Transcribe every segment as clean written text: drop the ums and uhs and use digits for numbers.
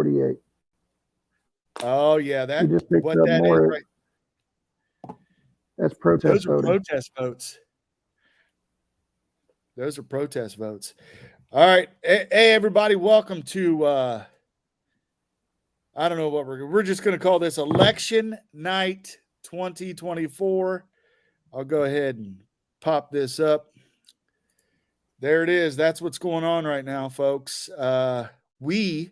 48. Oh yeah, He just picked what up that more. is right. That's protest Those are voting. protest votes. Those are protest votes. All right. Hey, everybody, welcome to I don't know what we're just going to call this Election Night 2024. I'll go ahead and pop this up. There it is. That's what's going on right now, folks. We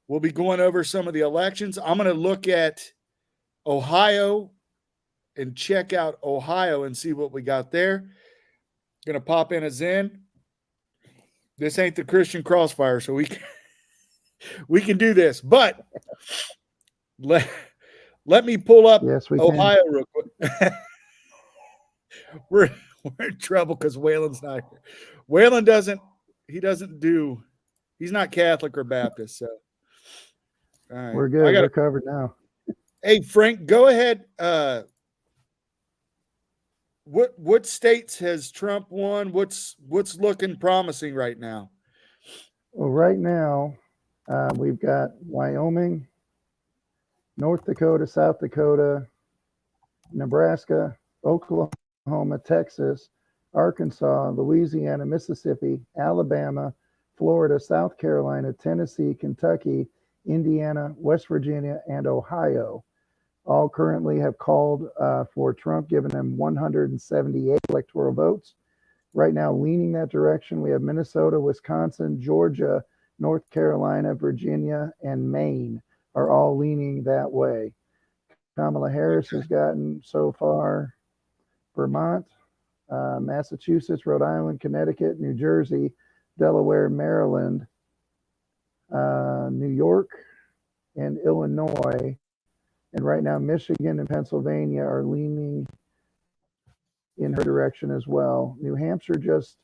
will be going over some of the elections. I'm going to look at Ohio and check out Ohio and see what we got there. Going to pop in a Zen. This ain't the Christian Crossfire, so we can do this. But let me pull up Ohio real quick. We're in trouble because Waylon's not here. Waylon he's not Catholic or Baptist, so all right. We're good. We're covered now. Hey Frank, go ahead. What states has Trump won? What's looking promising right now? Well, right now, we've got Wyoming, North Dakota, South Dakota, Nebraska, Oklahoma, Texas, Arkansas, Louisiana, Mississippi, Alabama, Florida, South Carolina, Tennessee, Kentucky, Indiana, West Virginia, and Ohio. All currently have called for Trump, giving them 178 electoral votes. Right now, leaning that direction, we have Minnesota, Wisconsin, Georgia, North Carolina, Virginia, and Maine are all leaning that way. Kamala Harris has gotten so far Vermont, Massachusetts, Rhode Island, Connecticut, New Jersey, Delaware, Maryland, New York, and Illinois. And right now, Michigan and Pennsylvania are leaning in her direction as well. New Hampshire just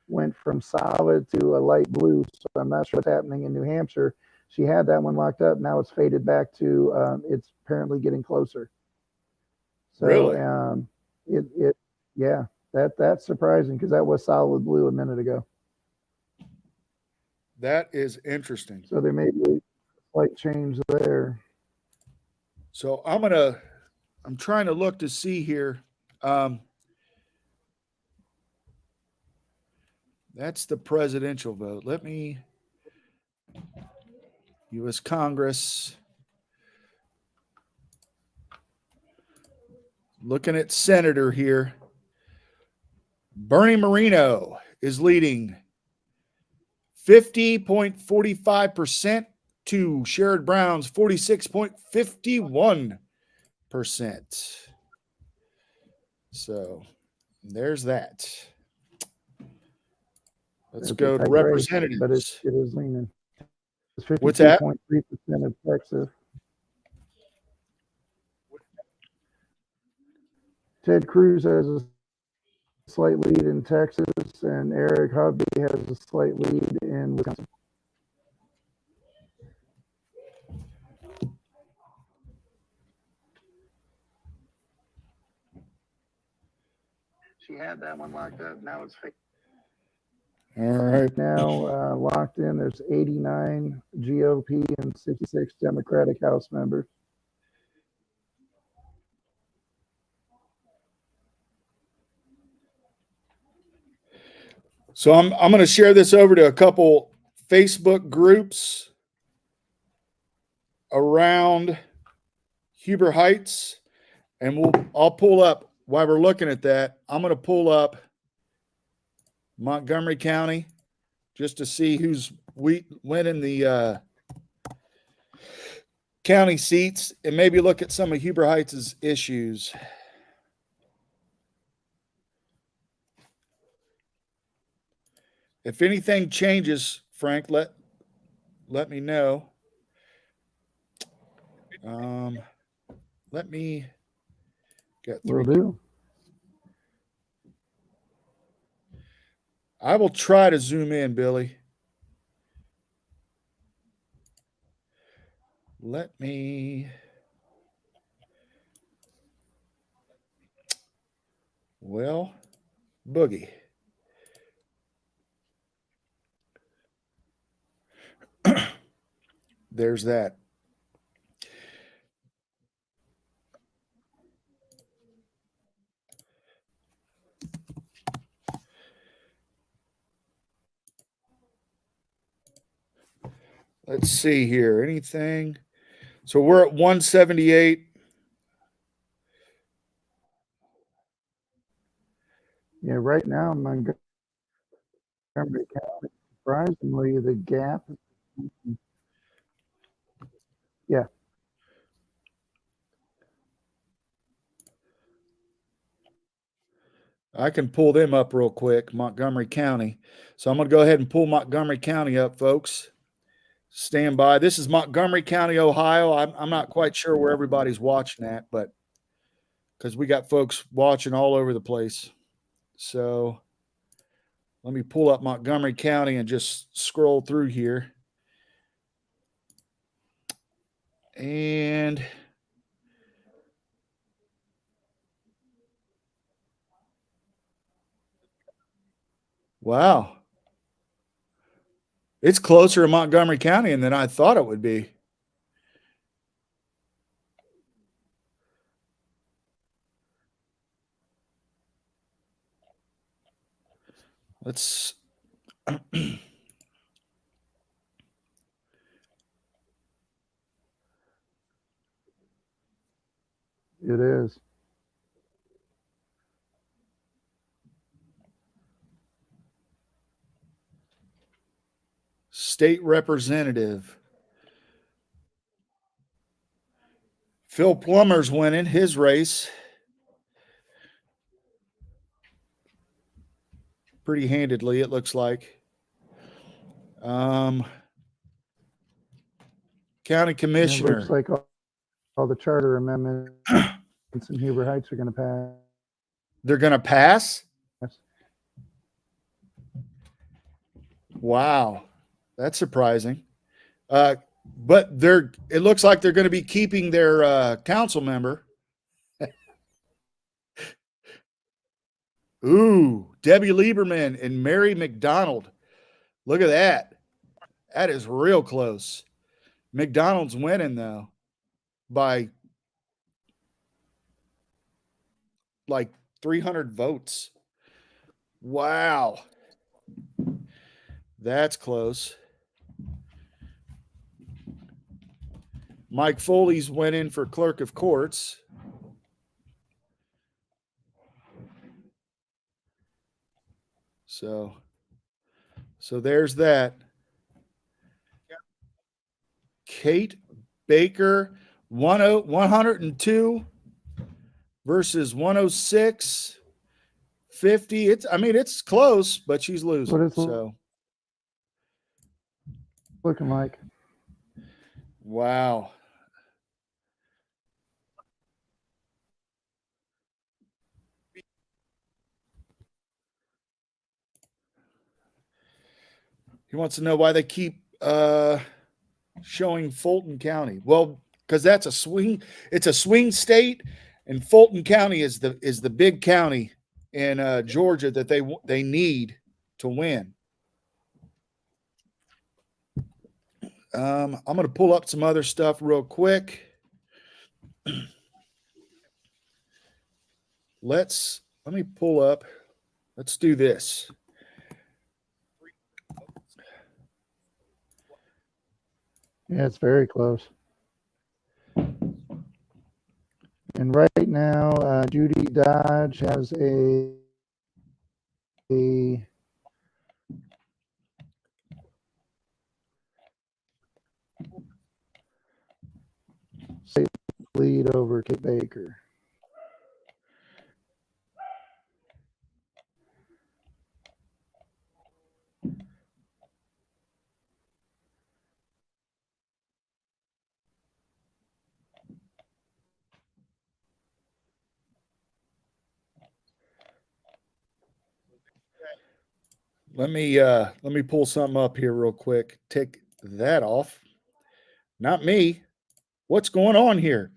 went from solid to a light blue, so I'm not sure what's happening in New Hampshire. She had that one locked up. Now it's faded back to it's apparently getting closer. So really? That's surprising because that was solid blue a minute ago. That is interesting. So there may be a slight change there. So I'm trying to look to see here. That's the presidential vote. U.S. Congress. Looking at Senator here. Bernie Moreno is leading 50.45% to Sherrod Brown's 46.51%. So there's that. Let's go to representatives. But it is leaning. It's 52.3% What's that? of Texas. Ted Cruz has a slight lead in Texas, and Eric Hubby has a slight lead in Wisconsin. She had that one locked up. Now it's fake. All right. Now locked in, there's 89 GOP and 66 Democratic House members. So I'm going to share this over to a couple Facebook groups around Huber Heights, and I'll pull up while we're looking at that. I'm going to pull up Montgomery County just to see who's winning the county seats and maybe look at some of Huber Heights' issues. If anything changes, Frank, let me know. Let me get through. Will do. I will try to zoom in, Billy. Let me. Well, boogie. there's that. Let's see here. Anything? So we're at 178. Yeah, right now Montgomery County, surprisingly, the gap. Yeah. I can pull them up real quick, Montgomery County. So I'm going to go ahead and pull Montgomery County up, folks. Stand by. This is Montgomery County, Ohio. I'm not quite sure where everybody's watching at, but because we got folks watching all over the place. So let me pull up Montgomery County and just scroll through here. And wow. It's closer to Montgomery County than I thought it would be. Let's It is. state representative. Phil Plummer's winning his race. Pretty handedly, it looks like. County commissioner. It looks like all the charter amendments in Huber Heights are going to pass. They're going to pass? Wow. That's surprising. But it looks like they're going to be keeping their council member. Ooh, Debbie Lieberman and Mary McDonald. Look at that. That is real close. McDonald's winning, though, by like 300 votes. Wow. That's close. Mike Foley's winning for clerk of courts. So there's that. Kate Baker, 102 versus 106, 50. It's close, but she's losing. What is so looking like? Wow. He wants to know why they keep showing Fulton County. Well, because that's a swing. It's a swing state, and Fulton County is the big county in Georgia that they need to win. I'm going to pull up some other stuff real quick. Let me pull up. Let's do this. Yeah, it's very close. And right now, Judy Dodge has a state lead over Kate Baker. Let me pull something up here real quick. Take that off. Not me. What's going on here?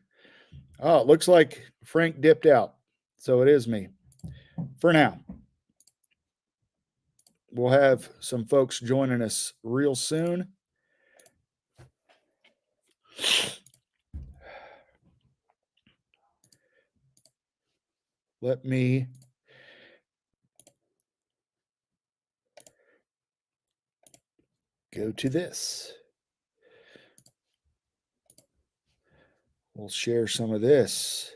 Oh, it looks like Frank dipped out. So it is me. For now. We'll have some folks joining us real soon. Let me go to this. We'll share some of this.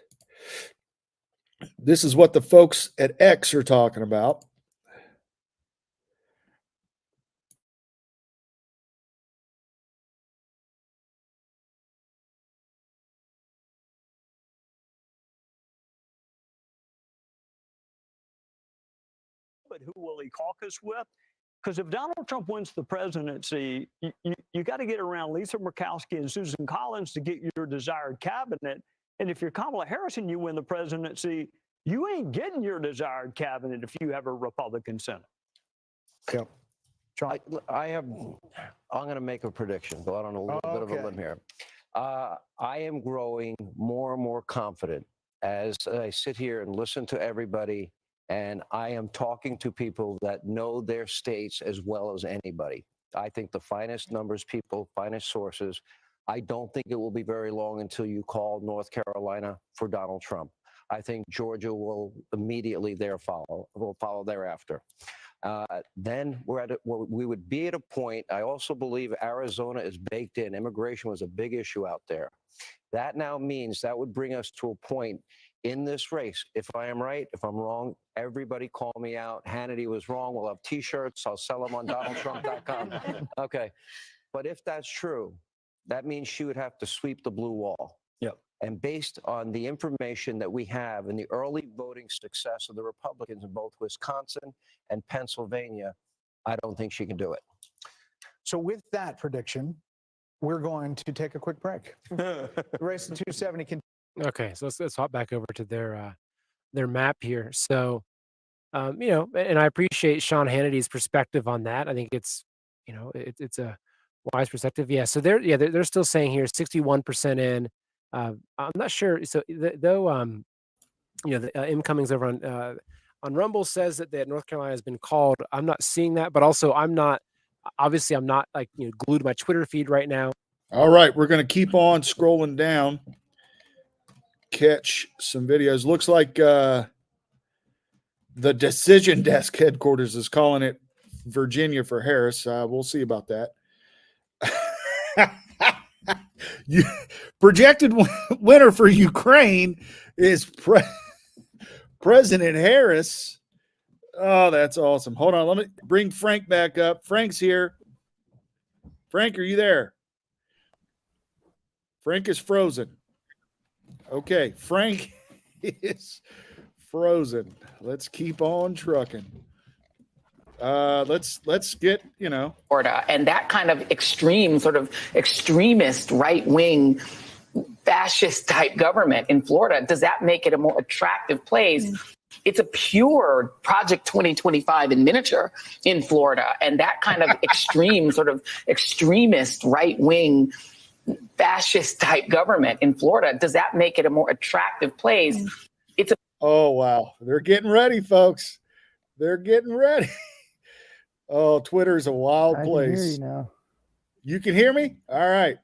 This is what the folks at X are talking about. But who will he caucus with? Because if Donald Trump wins the presidency, you got to get around Lisa Murkowski and Susan Collins to get your desired cabinet. And if you're Kamala Harris and you win the presidency, you ain't getting your desired cabinet if you have a Republican Senate. Yeah. I'm going to make a prediction, go out on a little bit of a limb here. I am growing more and more confident as I sit here and listen to everybody, and I am talking to people that know their states as well as anybody. I think the finest numbers people, finest sources. I don't think it will be very long until you call North Carolina for Donald Trump. I think Georgia will immediately follow thereafter. Then we would be at a point. I also believe Arizona is baked in. Immigration was a big issue out there. That now means that would bring us to a point in this race. If I am right, if I'm wrong, everybody call me out. Hannity was wrong. We'll have T-shirts. I'll sell them on DonaldTrump.com. Okay. But if that's true, that means she would have to sweep the blue wall. Yep. And based on the information that we have and the early voting success of the Republicans in both Wisconsin and Pennsylvania, I don't think she can do it. So with that prediction, we're going to take a quick break. The race to 270 can. Okay, so let's hop back over to their map here. So, and I appreciate Sean Hannity's perspective on that. I think it's a wise perspective. Yeah. So they're still saying here 61% in. I'm not sure. So though the M. Cummings over on Rumble says that North Carolina has been called. I'm not seeing that, but also I'm not like glued to my Twitter feed right now. All right, we're going to keep on scrolling down. Catch some videos. Looks like the Decision Desk headquarters is calling it Virginia for Harris. We'll see about that. Projected winner for Ukraine is President Harris. Oh, that's awesome. Hold on. Let me bring Frank back up. Frank's here. Frank, are you there? Frank is frozen. Okay, Frank is frozen. Let's keep on trucking. Let's get, Florida, and that kind of extreme, sort of extremist, right-wing, fascist-type government in Florida, does that make it a more attractive place? It's a pure Project 2025 in miniature in Florida, and that kind of extreme, sort of extremist, right-wing, fascist-type government in Florida, does that make it a more attractive place? Oh, wow. They're getting ready, folks. They're getting ready. Oh, Twitter's a wild place. I can hear you now. You can hear me? All right.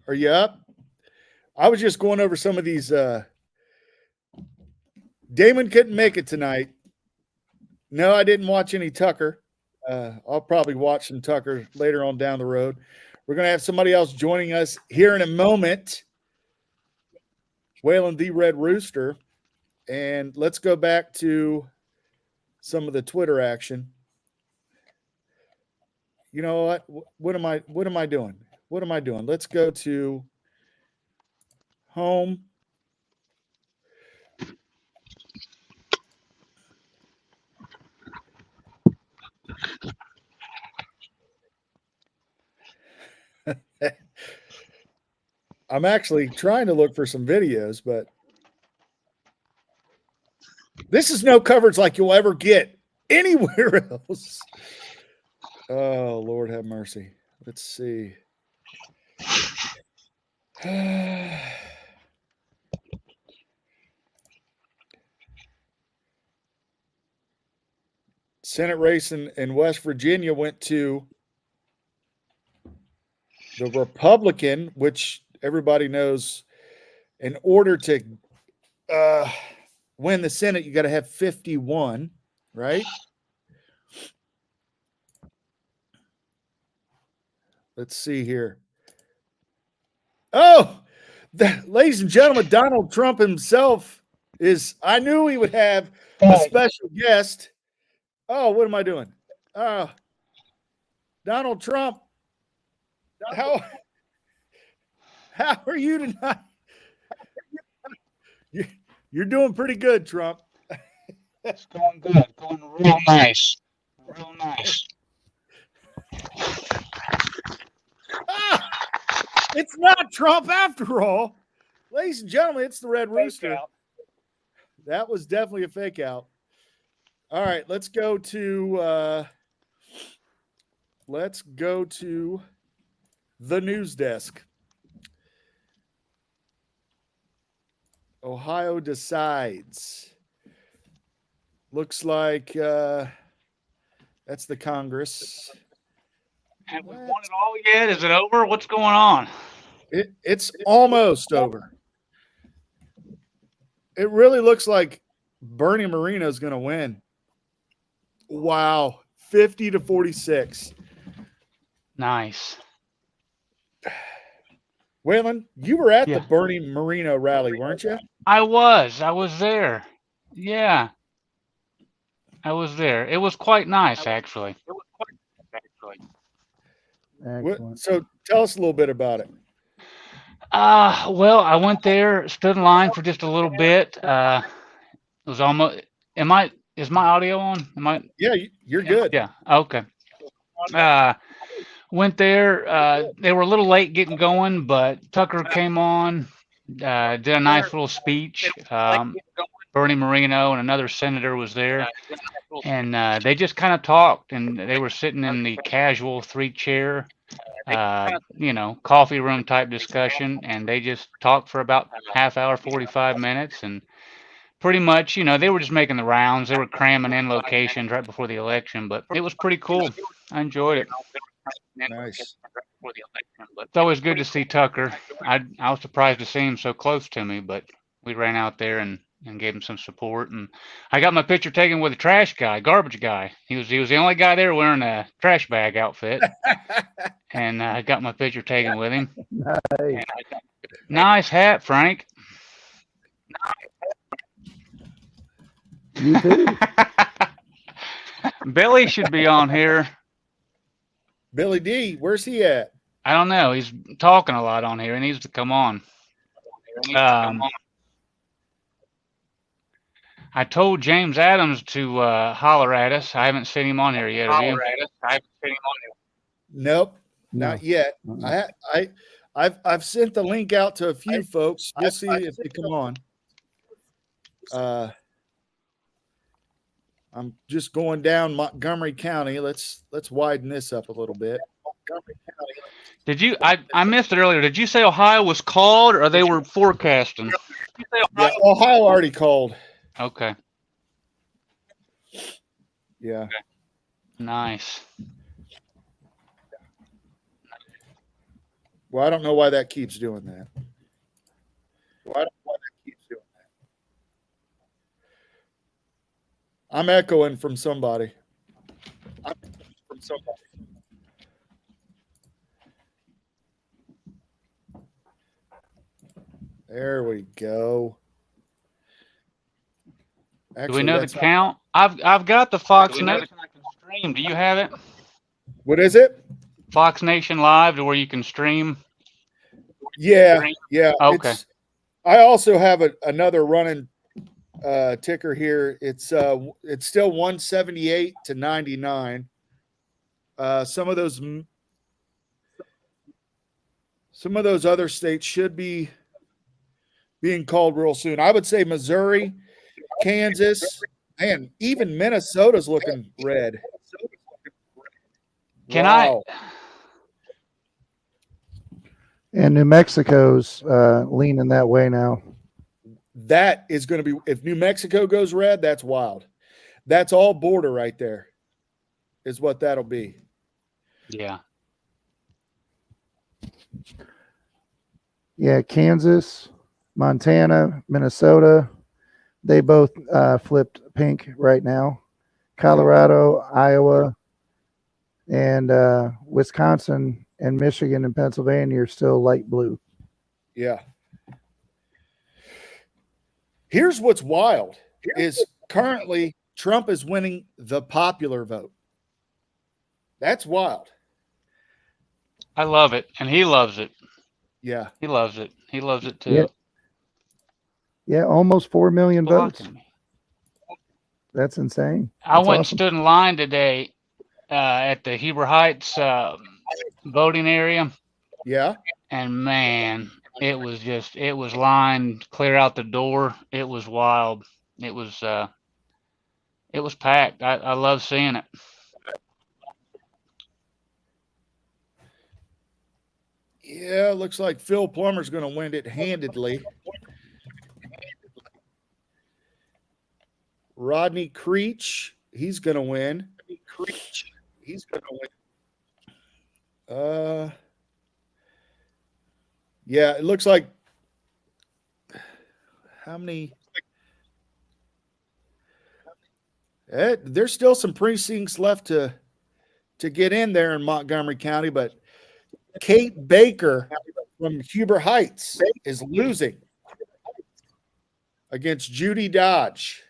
Are you up? I was just going over some of these. Damon couldn't make it tonight. No, I didn't watch any Tucker. I'll probably watch some Tucker later on down the road. We're going to have somebody else joining us here in a moment. Waylon the Red Rooster. And let's go back to some of the Twitter action. You know what? What am I doing? What am I doing? Let's go to home. I'm actually trying to look for some videos, but this is no coverage like you'll ever get anywhere else. Oh, Lord have mercy. Let's see. Senate race in West Virginia went to the Republican, which everybody knows in order to win the Senate, you got to have 51, right? Let's see here. Oh, ladies and gentlemen, Donald Trump himself is, I knew he would have a special guest. Oh, what am I doing? Donald Trump, how are you tonight? You're doing pretty good, Trump. It's going good, going real nice, real nice. It's not Trump after all. Ladies and gentlemen, it's the Red Rooster. That was definitely a fake out. All right, let's go to the news desk. Ohio decides. Looks like that's the Congress. Have we won it all yet? Is it over? What's going on? It's almost over. It really looks like Bernie Moreno is going to win. Wow, 50-46. Nice. Waylon, you were at Yeah. the Bernie Moreno rally, weren't you? I was there. Yeah. I was there. It was quite nice, actually. Excellent. So tell us a little bit about it. Well, I went there, stood in line for just a little bit. It was almost. Is my audio on? Yeah, you're good. Yeah. Okay. Went there. They were a little late getting going, but Tucker came on, did a nice little speech. Bernie Moreno and another senator was there, and they just kind of talked, and they were sitting in the casual 3-chair, coffee room type discussion, and they just talked for about half hour, 45 minutes, and pretty much, they were just making the rounds. They were cramming in locations right before the election, but it was pretty cool. I enjoyed it. Nice. It's always good to see Tucker. I was surprised to see him so close to me, but we ran out there and gave him some support. And I got my picture taken with a garbage guy. He was the only guy there wearing a trash bag outfit. And I got my picture taken with him. Nice. Nice hat, Frank. You too. Billy should be on here. Billy D, where's he at? I don't know. He's talking a lot on here. He needs to come on. I told James Adams to holler at us. I haven't seen him on here yet. Have you? Nope, No. not yet. I've sent the link out to a few folks. We'll see if they come on. I'm just going down Montgomery County. Let's widen this up a little bit. Did you? I missed it earlier. Did you say Ohio was called, or they were forecasting? Yeah, Ohio already called. Okay. Yeah. Nice. Well, I don't know why that keeps doing that. I'm echoing from somebody. There we go. Do we know the count? I've got the Fox Nation I can stream. Do you have it? What is it? Fox Nation Live, to where you can stream. Yeah. Okay. I also have another running ticker here. It's still 178 to 99. Some of those other states should be being called real soon. I would say Missouri, Kansas, and even Minnesota's looking red. Can Wow. And New Mexico's leaning that way now. That is going to be, if New Mexico goes red, that's wild. That's all border right there, is what that'll be. Yeah. Yeah, Kansas, Montana, Minnesota, they both flipped pink right now. Colorado, Iowa, and Wisconsin and Michigan and Pennsylvania are still light blue. Yeah. Here's what's wild is currently Trump is winning the popular vote. That's wild. I love it, and he loves it. Yeah. He loves it. He loves it too. Yeah. Yeah, almost 4 million votes. Blocking me. That's insane. I That's went and awesome. stood in line today at the Heber Heights voting area, Yeah. and man, it was lined clear out the door. It was wild. It was packed. I love seeing it. Yeah, looks like Phil Plummer's going to win it handedly. Rodney Creech, he's going to win. Yeah, it looks like how many? There's still some precincts left to get in there in Montgomery County, but Kate Baker from Huber Heights is losing against Judy Dodge.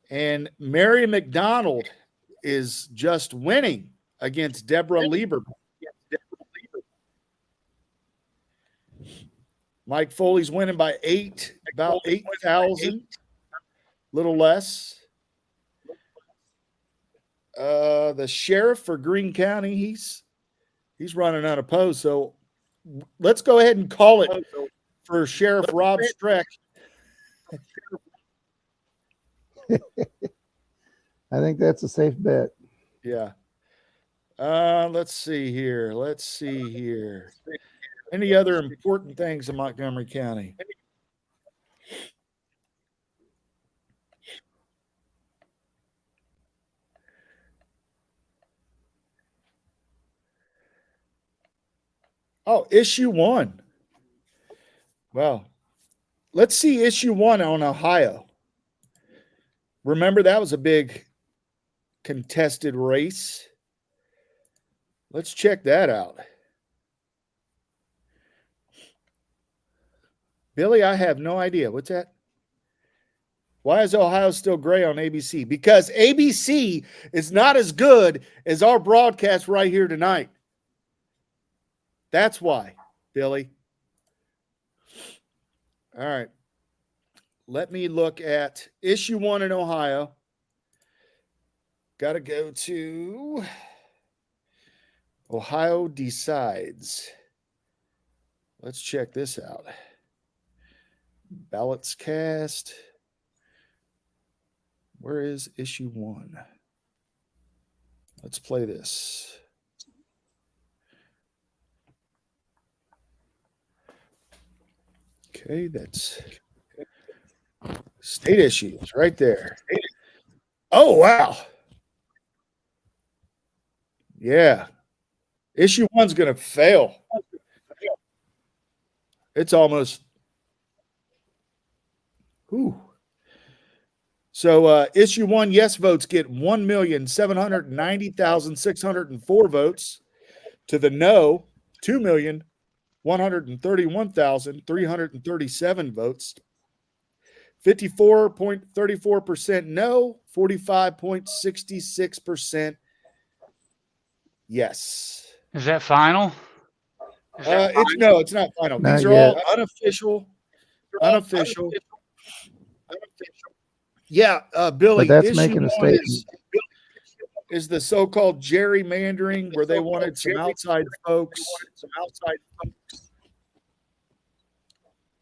And Mary McDonald is just winning against Deborah Lieberman. Mike Foley's winning by about 8,000, little less. The sheriff for Greene County, he's running unopposed. So let's go ahead and call it for Sheriff Rob Streck. I think that's a safe bet. Yeah. Let's see here. Any other important things in Montgomery County? Oh, issue 1. Well, let's see issue 1 on Ohio. Remember, that was a big contested race. Let's check that out. Billy, I have no idea. What's that? Why is Ohio still gray on ABC? Because ABC is not as good as our broadcast right here tonight. That's why, Billy. All right. Let me look at issue 1 in Ohio. Got to go to Ohio Decides. Let's check this out. Ballots cast. Where is issue 1? Let's play this. Okay, that's state issues right there. Oh, wow. Yeah. Issue 1's going to fail. It's almost. Whew. So issue 1 yes votes get 1,790,604 votes. To the no, 2,131,337 votes. 54.34% no, 45.66% yes. Is that final? It's not final. Not These are yet. all unofficial. Yeah, Billy. But that's issue making a 1 statement. is the so-called gerrymandering where they wanted some outside folks.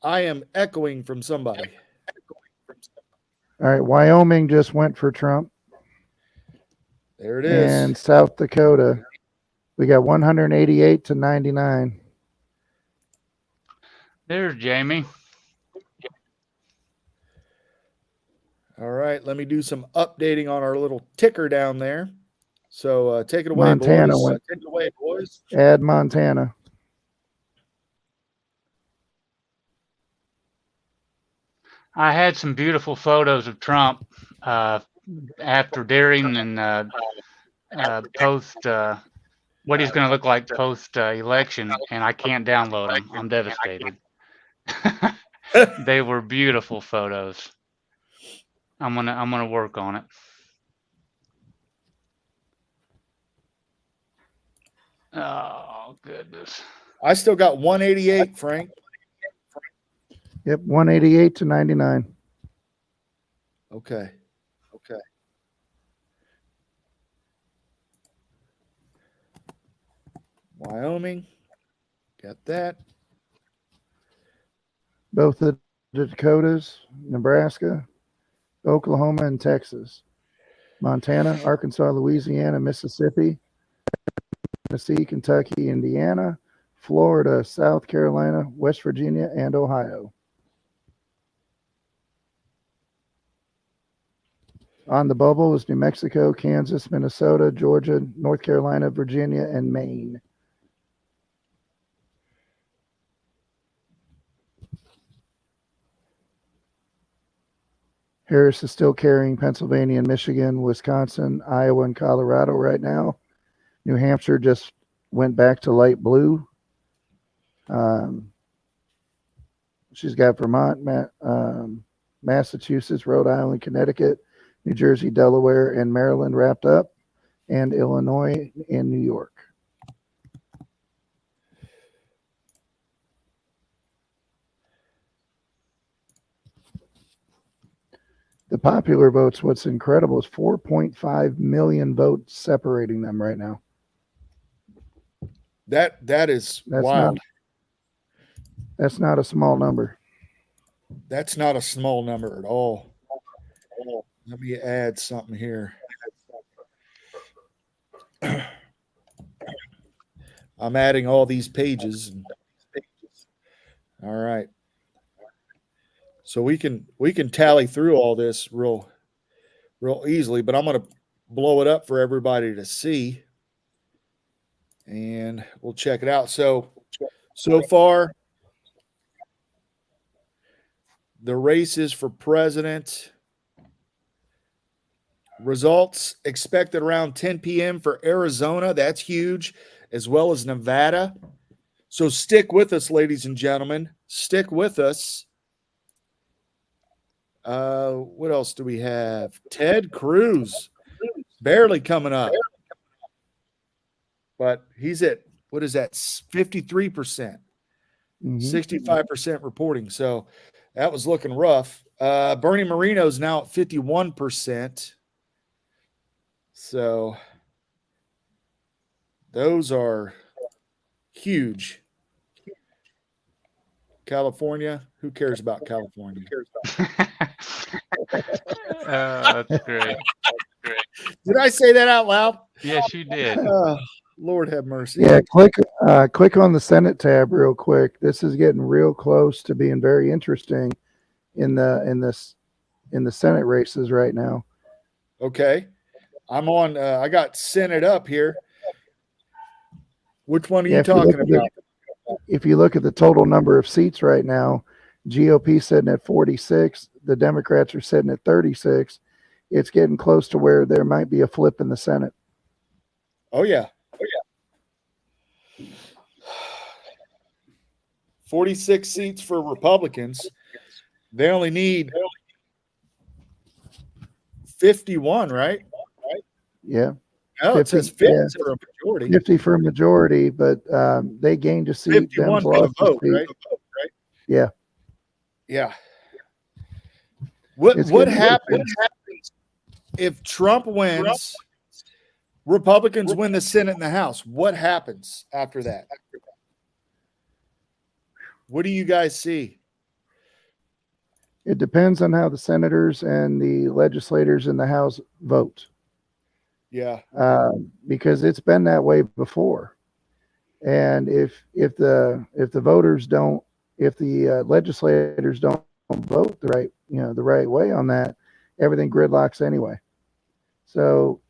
I am echoing from somebody. All right, Wyoming just went for Trump. There it is. And South Dakota, we got 188 to 99. There's Jamie. All right, let me do some updating on our little ticker down there. So take it away, Montana boys. went. Take it away, boys. Add Montana. I had some beautiful photos of Trump after, during, and post what he's going to look like post election, and I can't download them. I'm devastated. They were beautiful photos. I'm gonna work on it. Oh goodness. I still got 188, Frank. Yep, 188 to 99. Okay. Wyoming, got that. Both the Dakotas, Nebraska, Oklahoma, and Texas. Montana, Arkansas, Louisiana, Mississippi, Tennessee, Kentucky, Indiana, Florida, South Carolina, West Virginia, and Ohio. On the bubble is New Mexico, Kansas, Minnesota, Georgia, North Carolina, Virginia, and Maine. Harris is still carrying Pennsylvania and Michigan, Wisconsin, Iowa, and Colorado right now. New Hampshire just went back to light blue. She's got Vermont, Massachusetts, Rhode Island, Connecticut, New Jersey, Delaware, and Maryland wrapped up, and Illinois and New York. The popular votes, what's incredible is 4.5 million votes separating them right now. That is wild. That's not a small number. That's not a small number at all. Let me add something here. I'm adding all these pages. All right. So we can tally through all this real easily, but I'm going to blow it up for everybody to see. And we'll check it out. So far, the races for president. Results expected around 10 p.m. for Arizona. That's huge, as well as Nevada. So stick with us, ladies and gentlemen. Stick with us. What else do we have? Ted Cruz, barely coming up. But he's at, what is that, 53%, 65% reporting. So that was looking rough. Bernie Moreno's now at 51%. So those are huge. California, who cares about California? That's great. Did I say that out loud? Yes, you did. Lord have mercy. Yeah, click on the Senate tab real quick. This is getting real close to being very interesting in the Senate races right now. Okay. I'm on I got Senate up here. Which one are you talking about? If you look at the total number of seats right now, GOP sitting at 46, the Democrats are sitting at 36. It's getting close to where there might be a flip in the Senate. Oh yeah. 46 seats for Republicans. They only need 51, right? Yeah. No, it says 50 for a majority. 50 for a majority, but they gained a seat. 51 for the vote, right? Yeah. Yeah. What happens if Trump wins, Republicans win the Senate and the House? What happens after that? What do you guys see? It depends on how the senators and the legislators in the House vote. Yeah. Because it's been that way before. And if the voters don't, if the legislators don't vote the right way on that, everything gridlocks anyway. So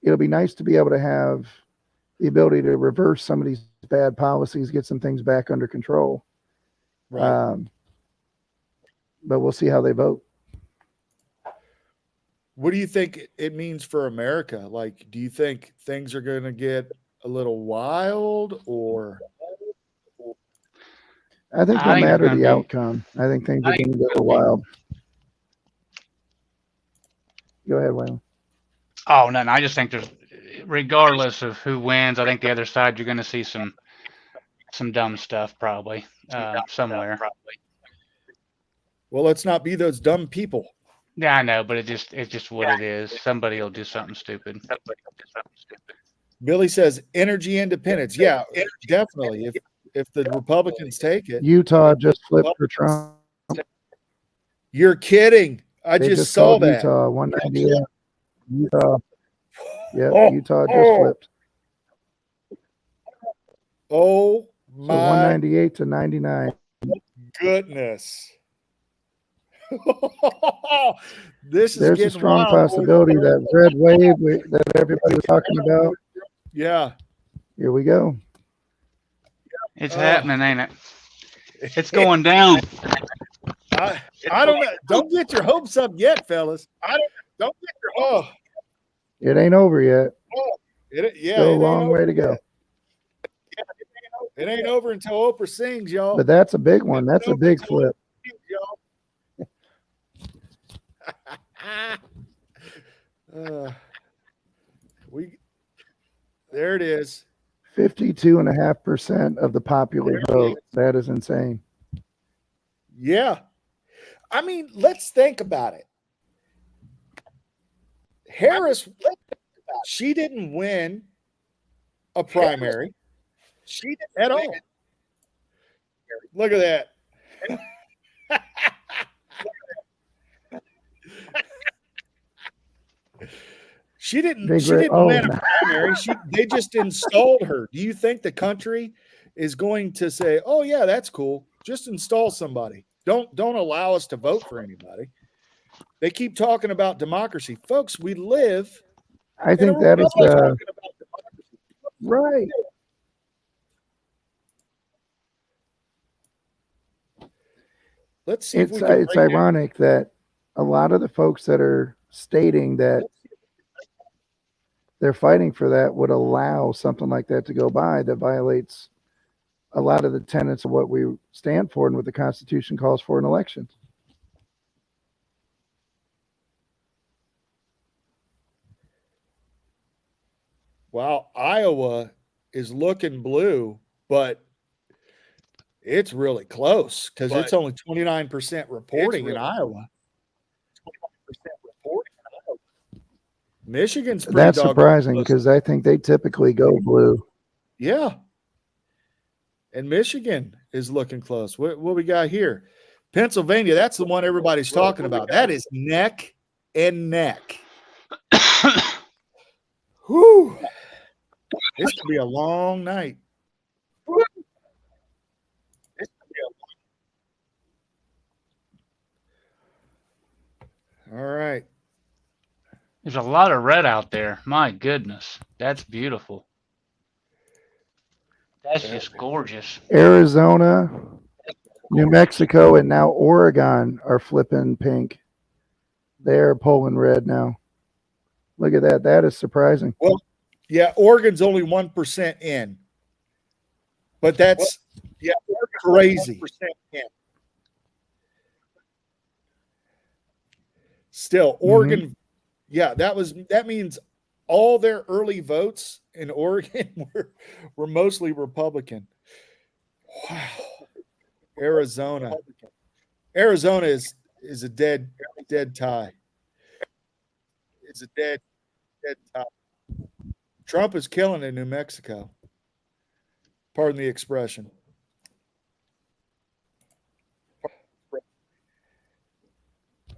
it'll be nice to be able to have the ability to reverse some of these bad policies, get some things back under control. Right. but we'll see how they vote. What do you think it means for America? Like, do you think things are going to get a little wild, or? I think I no think it's matter gonna the be- outcome, I think things are going to go wild. Go ahead, Waylon. Oh, no, I just think there's, regardless of who wins, I think the other side, you're going to see some dumb stuff probably somewhere. Well, let's not be those dumb people. Yeah, I know, but it's just what it is. Somebody will do something stupid. Billy says energy independence. Yeah, definitely. If the Republicans take it, Utah just flipped for Trump. you're kidding. I They just saw called that. Utah 198. Utah. Yep, Oh, Utah just flipped. Oh So my 198 to 99. goodness. This is There's a getting strong wild, boys. possibility that red wave that everybody was talking about. Yeah. Here we go. It's happening, ain't it? It's going down. I don't know. Don't get your hopes up yet, fellas. Don't get your hopes. It ain't over yet. Yeah, Still a it ain't long way over to go. yet. It ain't over until Oprah sings, y'all. But that's a big one. That's a big flip. There it is. 52.5% of the popular vote. That is insane. Yeah. I mean, let's think about it. Harris, she didn't win a primary. She didn't at all. Look at that. She didn't win a primary. They just installed her. Do you think the country is going to say, "Oh yeah, that's cool. Just install somebody. Don't allow us to vote for anybody." They keep talking about democracy. Folks, we live. I think that is right. Let's see. It's ironic that a lot of the folks that are stating that they're fighting for that would allow something like that to go by that violates a lot of the tenets of what we stand for and what the Constitution calls for in elections. Wow, Iowa is looking blue, but it's really close because it's only 29% reporting in Iowa. Michigan's pretty That's doggone surprising close. because I think they typically go blue. Yeah. And Michigan is looking close. What we got here? Pennsylvania, that's the one everybody's talking about. That is neck and neck. Whew. This could be a long night. All right. There's a lot of red out there. My goodness. That's beautiful. That's just gorgeous. Arizona, New Mexico, and now Oregon are flipping pink. They're polling red now. Look at that. That is surprising. Well, yeah, Oregon's only 1% in. But that's crazy. Still, Oregon, that means all their early votes in Oregon were mostly Republican. Wow. Arizona is a dead tie. It's a dead tie. Trump is killing in New Mexico. Pardon the expression.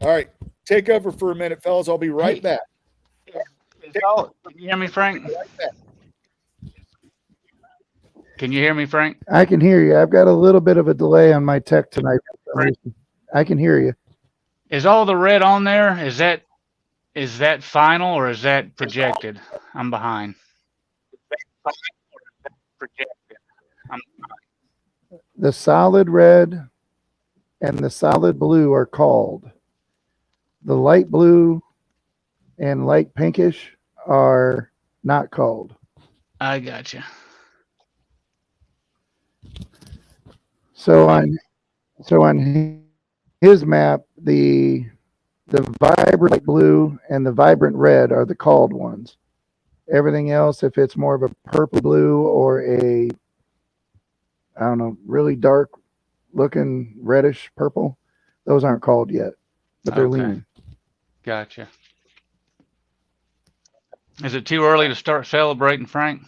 All right, take over for a minute, fellas. I'll be right back. Can you hear me, Frank? Can you hear me, Frank? I can hear you. I've got a little bit of a delay on my tech tonight. I can hear you. Is all the red on there? Is that final or is that projected? I'm behind. The solid red and the solid blue are called. The light blue and light pinkish are not called. I gotcha. So on his map, the vibrant blue and the vibrant red are the called ones. Everything else, if it's more of a purple blue or a, I don't know, really dark looking reddish purple, those aren't called yet, but they're Okay. leaning. Gotcha. Is it too early to start celebrating, Frank?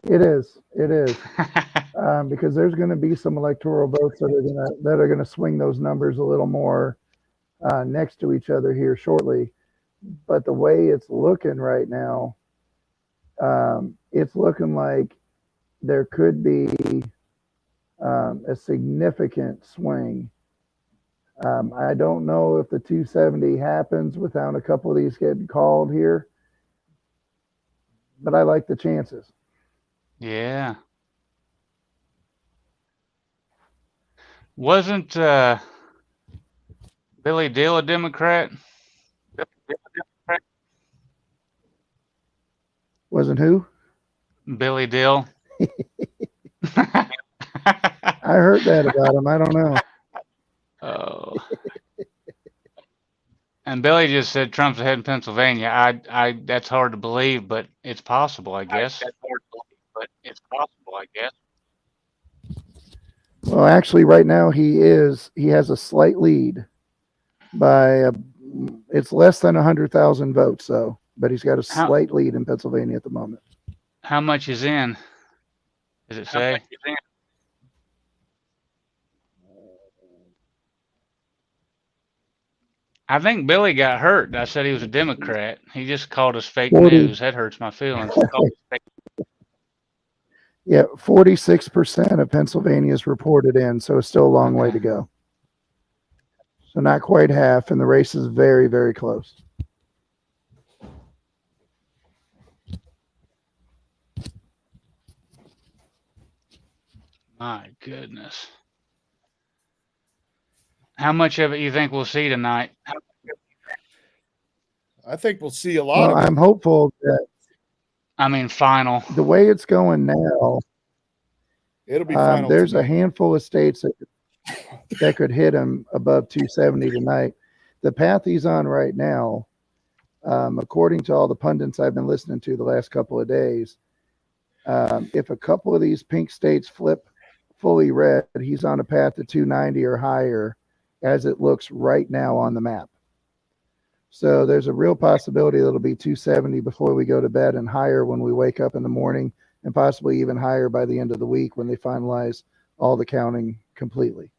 It is. Because there's going to be some electoral votes that are gonna swing those numbers a little more next to each other here shortly. But the way it's looking right now, it's looking like there could be a significant swing. I don't know if the 270 happens without a couple of these getting called here, but I like the chances. Yeah. Wasn't Billy Dill a Democrat? Wasn't who? Billy Dill. I heard that about him. I don't know. Oh. And Billy just said Trump's ahead in Pennsylvania. I that's hard to believe, but it's possible, I guess. Well, actually, right now he has a slight lead by it's less than 100,000 votes, so, but he's got a slight lead in Pennsylvania at the moment. How much is in? Does it say? I think Billy got hurt. I said he was a Democrat. He just called us fake 40. news. That hurts my feelings. Yeah, 46% of Pennsylvania is reported in, so it's still a long way to go. So not quite half, and the race is very, very close. My goodness. How much of it you think we'll see tonight? I think we'll see a lot Well, of it. I'm hopeful that I mean, final. the way it's going now, It'll be final. there's tonight. a handful of states that could hit him above 270 tonight. The path he's on right now, according to all the pundits I've been listening to the last couple of days, if a couple of these pink states flip fully red, he's on a path to 290 or higher as it looks right now on the map. So there's a real possibility that it'll be 270 before we go to bed and higher when we wake up in the morning, and possibly even higher by the end of the week when they finalize all the counting completely.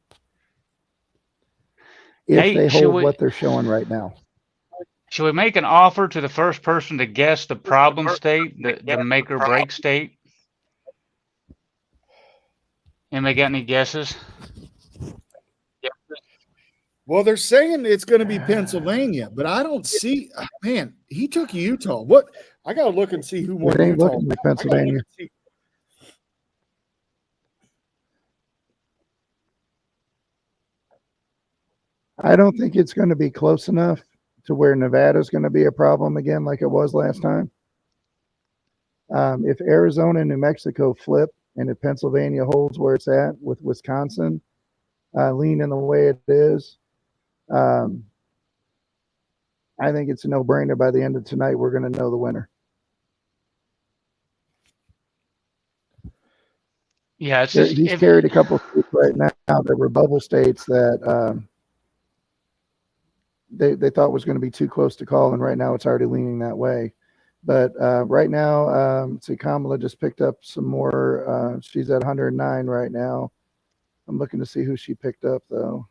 If they hold what they're showing right now. Should we make an offer to the first person to guess the problem state, the make or break state? Anybody got any guesses? Well, they're saying it's going to be Pennsylvania, but I don't see. Man, he took Utah. What? I got to look and see who won It ain't Utah. looking like Pennsylvania. I don't think it's going to be close enough to where Nevada's going to be a problem again like it was last time. If Arizona and New Mexico flip, and if Pennsylvania holds where it's at with Wisconsin leaning the way it is, I think it's a no-brainer. By the end of tonight, we're going to know the winner. Yeah, it's just, he's carried a couple of states right now that were bubble states that they thought was going to be too close to call, and right now it's already leaning that way. But right now, see, Kamala just picked up some more. She's at 109 right now. I'm looking to see who she picked up, though.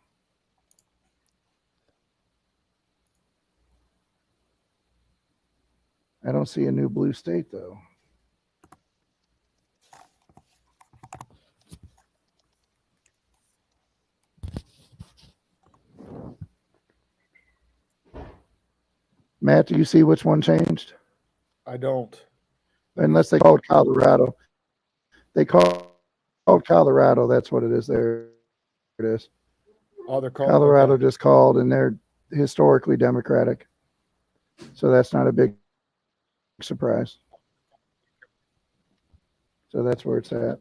I don't see a new blue state, though. Matt, do you see which one changed? I don't. Unless they called Colorado. They called Colorado. That's what it is. There it is. Oh, they're called Colorado okay. just called, and they're historically Democratic. So that's not a big surprise. So that's where it's at.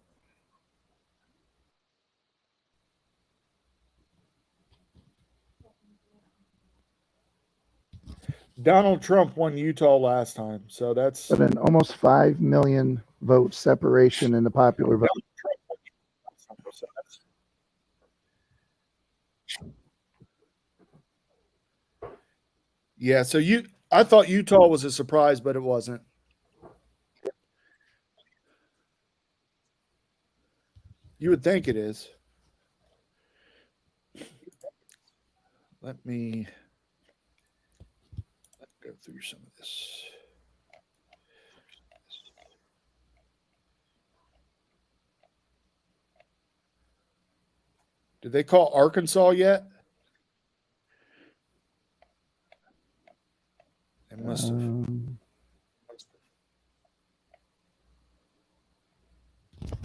Donald Trump won Utah last time, so that's But an almost 5 million vote separation in the popular vote. yeah. So I thought Utah was a surprise, but it wasn't. You would think it is. Let me go through some of this. Did they call Arkansas yet? They must have.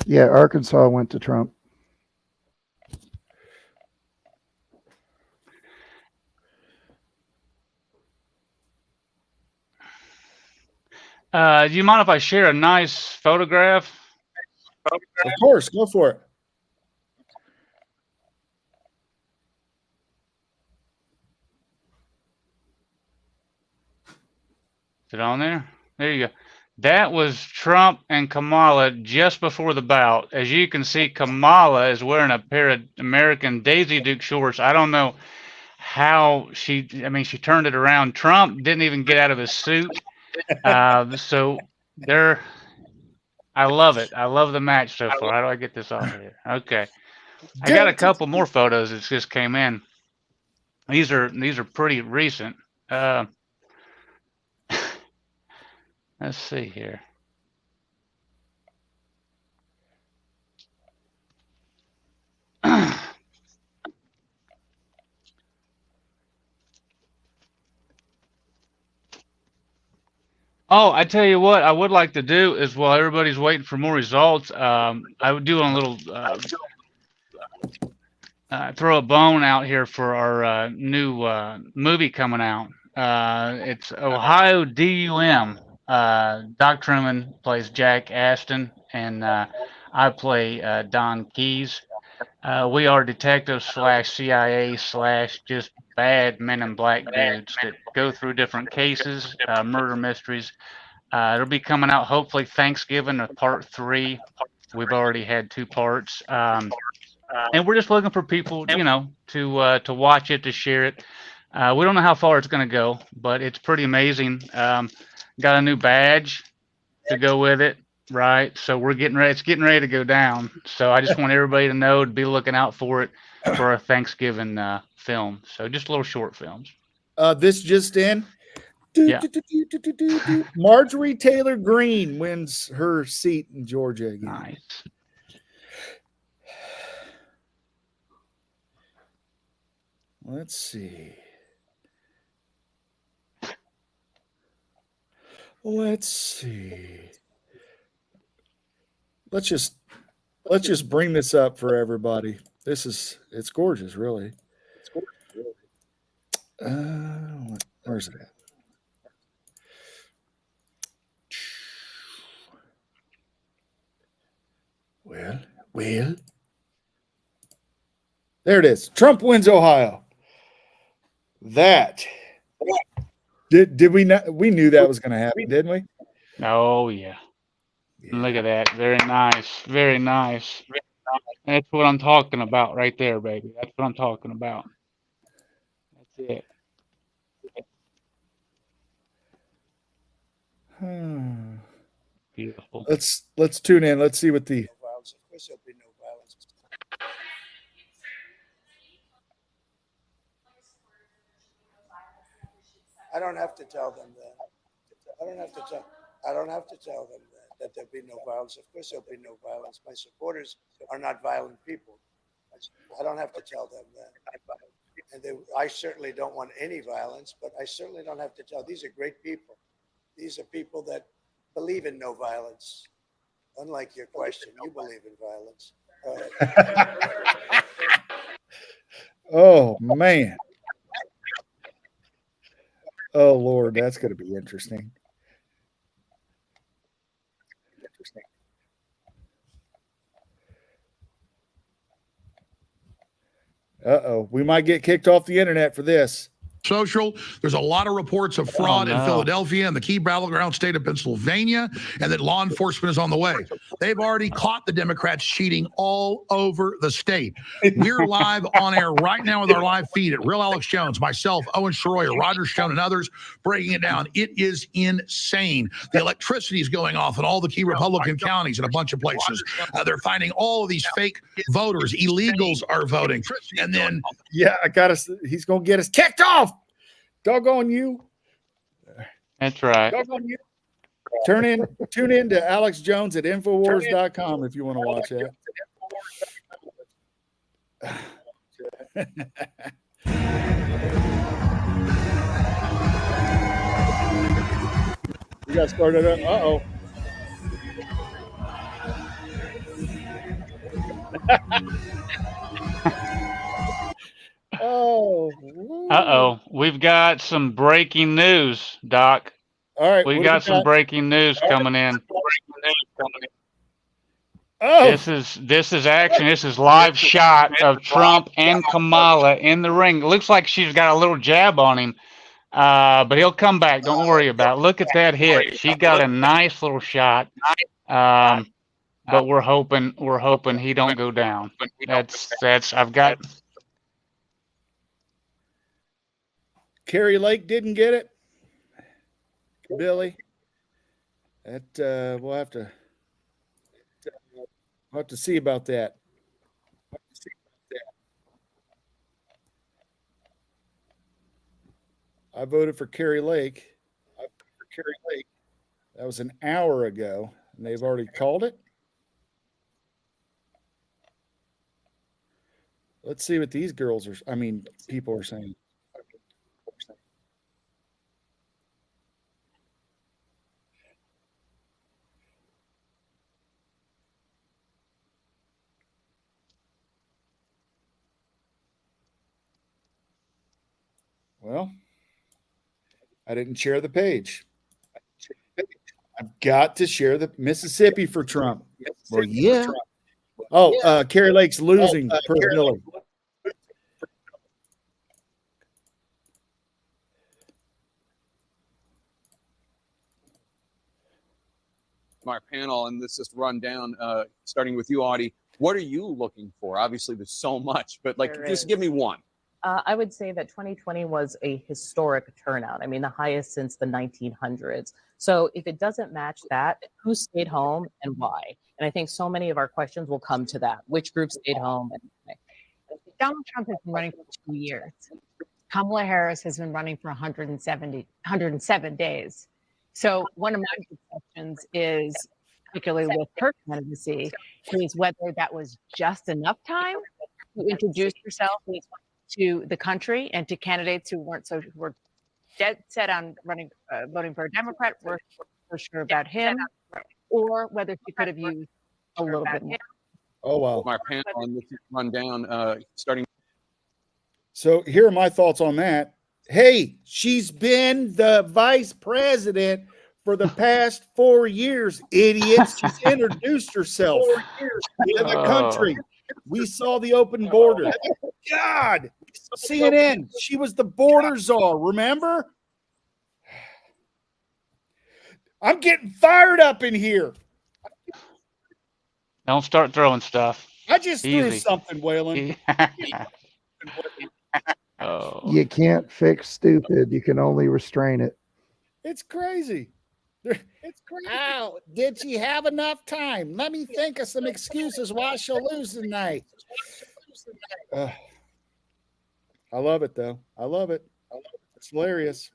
Yeah, Arkansas went to Trump. Do you mind if I share a nice photograph? Of course, go for it. Is it on there? There you go. That was Trump and Kamala just before the bout. As you can see, Kamala is wearing a pair of American Daisy Duke shorts. I don't know how she turned it around. Trump didn't even get out of his suit. So there, I love it. I love the match so far. How do I get this off of here? Okay. I got a couple more photos that just came in. These are pretty recent. Let's see here. Oh, I tell you what, I would like to do is while everybody's waiting for more results, I would do a little throw a bone out here for our new movie coming out. It's Ohio DUM. Doc Truman plays Jack Aston, and I play Don Keyes. We are detectives slash CIA slash just bad men in black dudes that go through different cases, murder mysteries. It'll be coming out hopefully Thanksgiving of part 3. We've already had 2 parts. And we're just looking for people, to watch it, to share it. We don't know how far it's going to go, but it's pretty amazing. Got a new badge to go with it, right? So we're getting ready. It's getting ready to go down. So I just want everybody to know to be looking out for it for a Thanksgiving film. So just little short films. This just in. Yeah. Marjorie Taylor Greene wins her seat in Georgia again. Nice. Let's see. Let's just bring this up for everybody. It's gorgeous, really. Where's it at? Well. There it is. Trump wins Ohio. That did we not? We knew that was going to happen, didn't we? Oh yeah. Look at that. Very nice. Very nice. That's what I'm talking about right there, baby. That's what I'm talking about. That's it. Beautiful. Let's tune in. Let's see what the violence. Of course, there'll be no violence. I don't have to tell them that. I don't have to tell them that there'll be no violence. Of course, there'll be no violence. My supporters are not violent people. I don't have to tell them that. And I certainly don't want any violence, but I certainly don't have to tell. These are great people. These are people that believe in no violence. Unlike your question, you believe in violence. Go ahead. Oh, man. Oh, Lord, that's going to be interesting. Uh-oh. We might get kicked off the internet for this. Social. There's a lot of reports of fraud in no. Philadelphia and the key battleground state of Pennsylvania, and that law enforcement is on the way. They've already caught the Democrats cheating all over the state. We're live on air right now with our live feed at Real Alex Jones, myself, Owen Shroyer, Roger Stone, and others breaking it down. It is insane. The electricity is going off in all the key Republican counties in a bunch of places. They're finding all of these fake voters. Illegals are voting. And then Yeah, he's going to get us kicked off. Doggone you. That's right. Doggone you. Tune in to Alex Jones at Infowars.com if you want to watch that. We got started up. Uh-oh. Oh. Uh-oh. We've got some breaking news, Doc. All right. We what got do some breaking news coming in. Oh. This is action. This is live shot of Trump and Kamala in the ring. It looks like she's got a little jab on him, but he'll come back. Don't worry about it. Look at that hit. She got a nice little shot, but we're hoping he don't go down. I've got. Carrie Lake didn't get it. Billy. That we'll have to see about that. I voted for Carrie Lake. That was an hour ago, and they've already called it. Let's see what these people are saying. Well, I didn't share the page. I've got to share the Mississippi for Trump. Well, yeah. Oh, Carrie Lake's losing per Hillary. Our panel, and this just run down, starting with you, Audie. What are you looking for? Obviously, there's so much, but just give me one. I would say that 2020 was a historic turnout. I mean, the highest since the 1900s. So if it doesn't match that, who stayed home and why? And I think so many of our questions will come to that. Which group stayed home and why? Donald Trump has been running for 2 years. Kamala Harris has been running for 107 days. So one of my questions is, particularly with her candidacy, is whether that was just enough time to introduce herself to the country and to candidates who were dead set on voting for a Democrat, were sure about him, or whether she could have used a little bit more. Oh, wow. Our panel, and this is run down, starting. So here are my thoughts on that. Hey, she's been the vice president for the past 4 years, idiots. She's introduced herself to the country. We saw the open border. God, CNN, she was the border czar, remember? I'm getting fired up in here. Don't start throwing stuff. I just threw Easy. something, Waylon. Oh. You can't fix stupid. You can only restrain it. It's crazy. It's crazy. Oh, did she have enough time? Let me think of some excuses why she'll lose tonight. I love it, though. I love it. It's hilarious.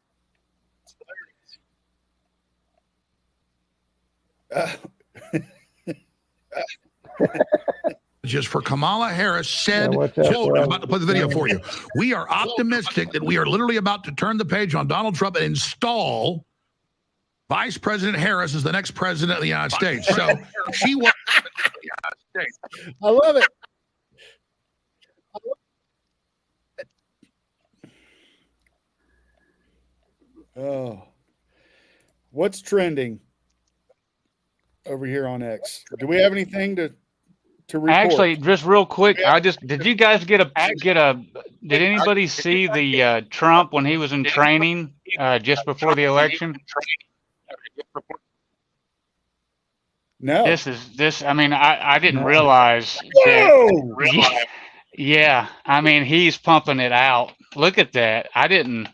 Just for Kamala Harris said, watch out, quote, bro. I'm about to play the video for you. We are optimistic that we are literally about to turn the page on Donald Trump and install Vice President Harris as the next president of the United States. So she was I love it. Oh, what's trending over here on X? Do we have anything to report? Actually, just real quick, did you guys did anybody see the Trump when he was in training just before the election? No. I mean, I didn't realize that. Yeah, I mean, he's pumping it out. Look at that. I didn't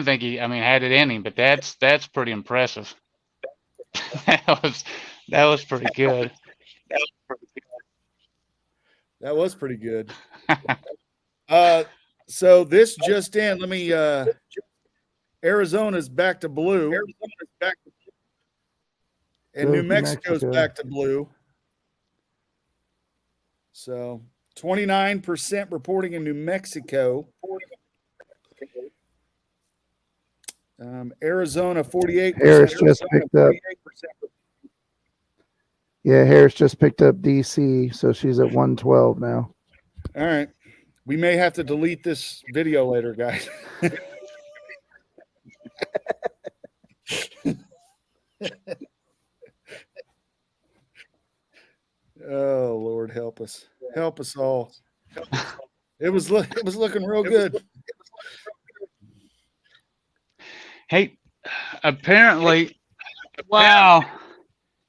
think he had it in him, but that's pretty impressive. that was pretty good. That was pretty good. So this just in, let me Arizona's back to blue. And New Mexico's back to blue. So 29% reporting in New Mexico. Arizona 48%. Harris just picked up. Yeah, Harris just picked up DC, so she's at 112 now. All right. We may have to delete this video later, guys. Oh, Lord, help us. Help us all. It was looking real good. Hey, apparently, wow.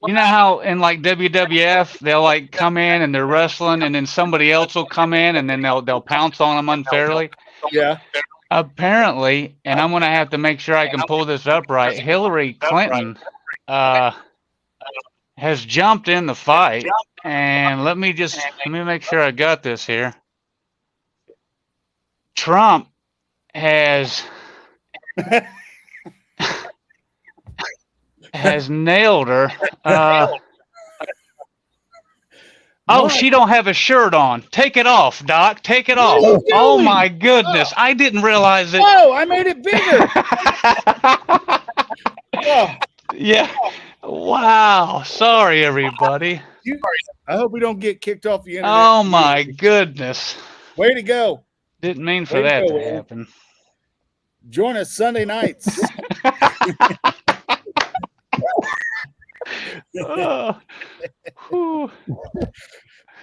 You know how in like WWF they'll like come in and they're wrestling, and then somebody else will come in and then they'll pounce on them unfairly. Yeah. Apparently, and I'm gonna have to make sure I can pull this up right. Hillary Clinton has jumped in the fight, and let me make sure I got this here. Trump has nailed her. Oh, she don't have a shirt on. Take it off, Doc. Take it off. Oh my goodness. I didn't realize it. Oh, I made it bigger. Oh. Yeah. Wow. Sorry, everybody. I hope we don't get kicked off the internet. Oh my goodness. Way to go. Didn't mean for that to happen. Join us Sunday nights.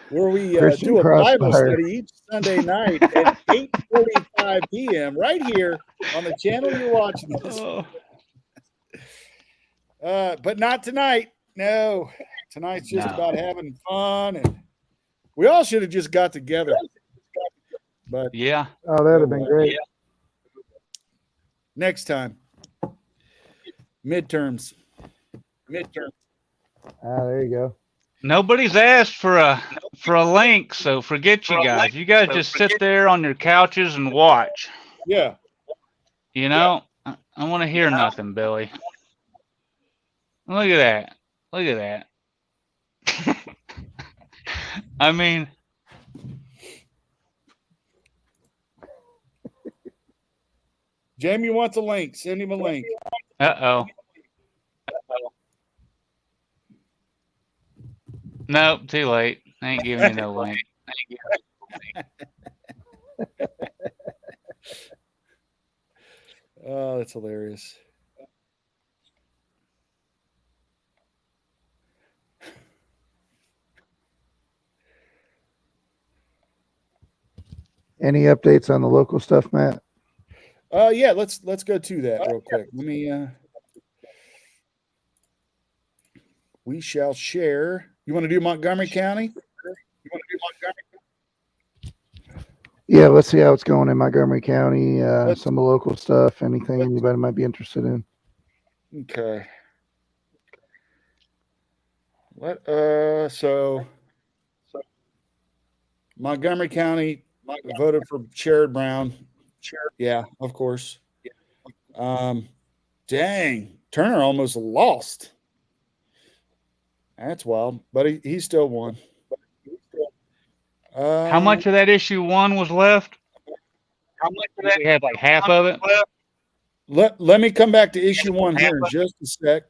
Where we Christian do a Bible Crossfire. study each Sunday night at 8:45 p.m. right here on the channel you're watching this. But not tonight. No, tonight's just about having fun, and we all should have just got together. But yeah, oh, that'd have been great. Next time, midterms. Ah, there you go. Nobody's asked for a link, so forget you guys. You guys just sit there on your couches and watch. Yeah. You know, I want to hear nothing, Billy. Look at that. Look at that. I mean, Jamie wants a link. Send him a link. uh-oh. Nope, too late. I ain't giving you no link. Oh, that's hilarious. Any updates on the local stuff, Matt? Yeah, let's go to that real quick. Let me we shall share. You want to do Montgomery County? Yeah, let's see how it's going in Montgomery County. Some of the local stuff, anything anybody might be interested in. Okay. So Montgomery County voted for Sherrod Brown. Yeah, of course. Dang, Turner almost lost. That's wild, but he still won. How much of that issue 1 was left? How much of We had like half of it. Let me come back to issue 1 here in just a sec.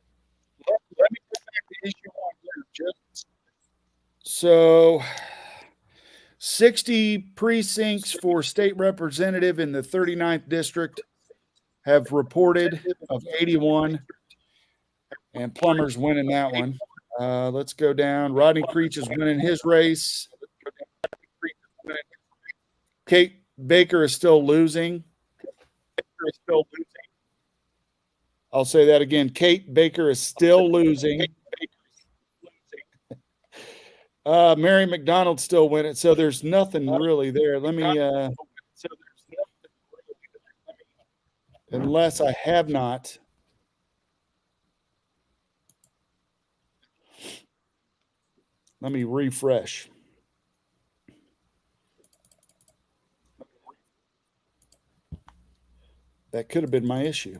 Let me come back to issue 1 here in just a sec. So 60 precincts for state representative in the 39th district have reported of 81, and Plummer's winning that one. Let's go down. Rodney Creech is winning his race. Kate Baker is still losing. I'll say that again. Kate Baker is still losing. Mary McDonald's still winning. So there's nothing really there. Let me, unless I have not. Let me refresh. That could have been my issue.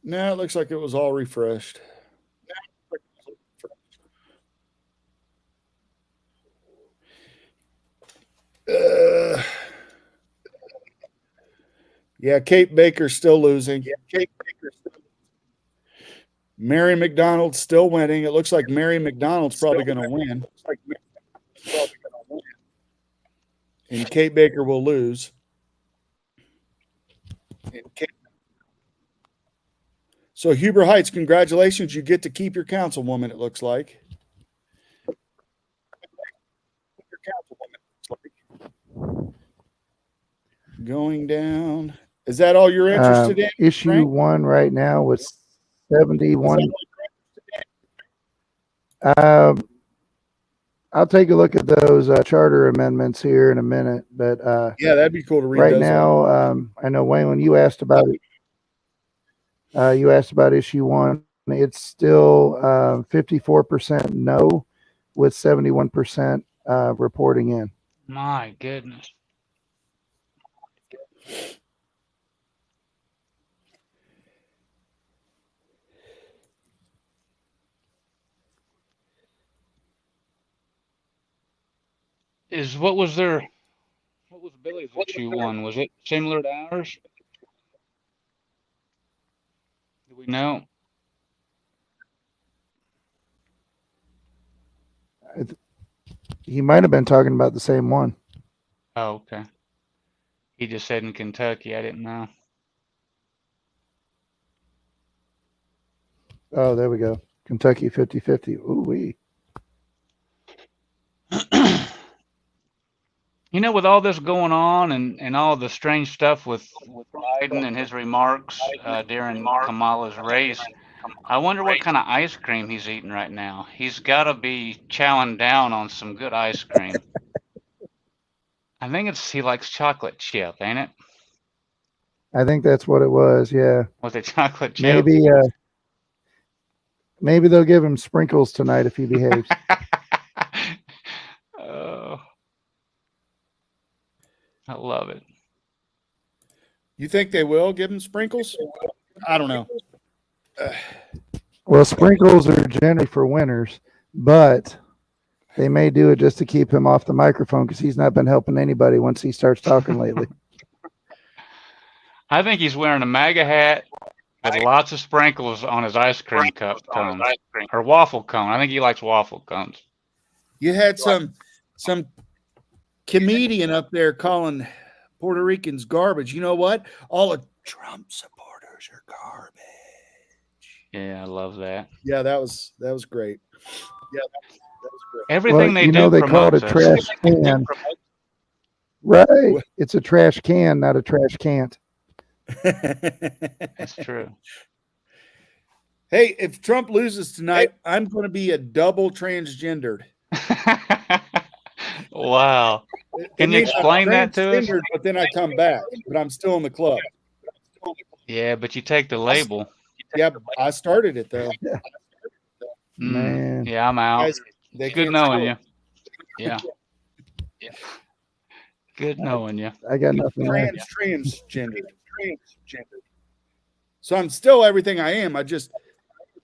No, it looks like it was all refreshed. Yeah, Kate Baker's still losing. Mary McDonald's still winning. It looks like Mary McDonald's probably going to win. And Kate Baker will lose. So Huber Heights, congratulations. You get to keep your councilwoman, it looks like. Going down. Is that all you're interested in? Issue Frank? 1 right now was 71. I'll take a look at those charter amendments here in a minute, but Yeah, that'd be cool to read right those now, I know Waylon, you asked about it. You asked about issue 1. It's still 54% no, with 71% reporting in. My goodness. What was Billy's issue 1? Was it similar to ours? Do we know? He might have been talking about the same one. Oh, okay. He just said in Kentucky. I didn't know. Oh, there we go. Kentucky 50-50. Ooh-wee. You know, with all this going on and all the strange stuff with Biden and his remarks during Kamala's race, I wonder what kind of ice cream he's eating right now. He's got to be chowing down on some good ice cream. I think he likes chocolate chip, ain't it? I think that's what it was. Yeah. Was it chocolate chip? Maybe they'll give him sprinkles tonight if he behaves. Oh, I love it. You think they will give him sprinkles? I don't know. Well, sprinkles are generally for winners, but they may do it just to keep him off the microphone because he's not been helping anybody once he starts talking lately. I think he's wearing a MAGA hat with lots of sprinkles on his ice cream cone or waffle cone. I think he likes waffle cones. You had some comedian up there calling Puerto Ricans garbage. You know what? All of Trump supporters are garbage. Yeah, I love that. Yeah, that was great. Yeah, that was great. Everything Well, you know they call it a trash can. Right. It's a trash can, not a trash can't. That's true. Hey, if Trump loses tonight, I'm going to be a double transgendered. Wow. Can you explain that to us? But then I come back, but I'm still in the club. Yeah, but you take the label. Yeah, I started it though. Man. Yeah, I'm out. They Good can't knowing score. you. Yeah. Good knowing you. I got nothing there. Transgendered. So I'm still everything I am.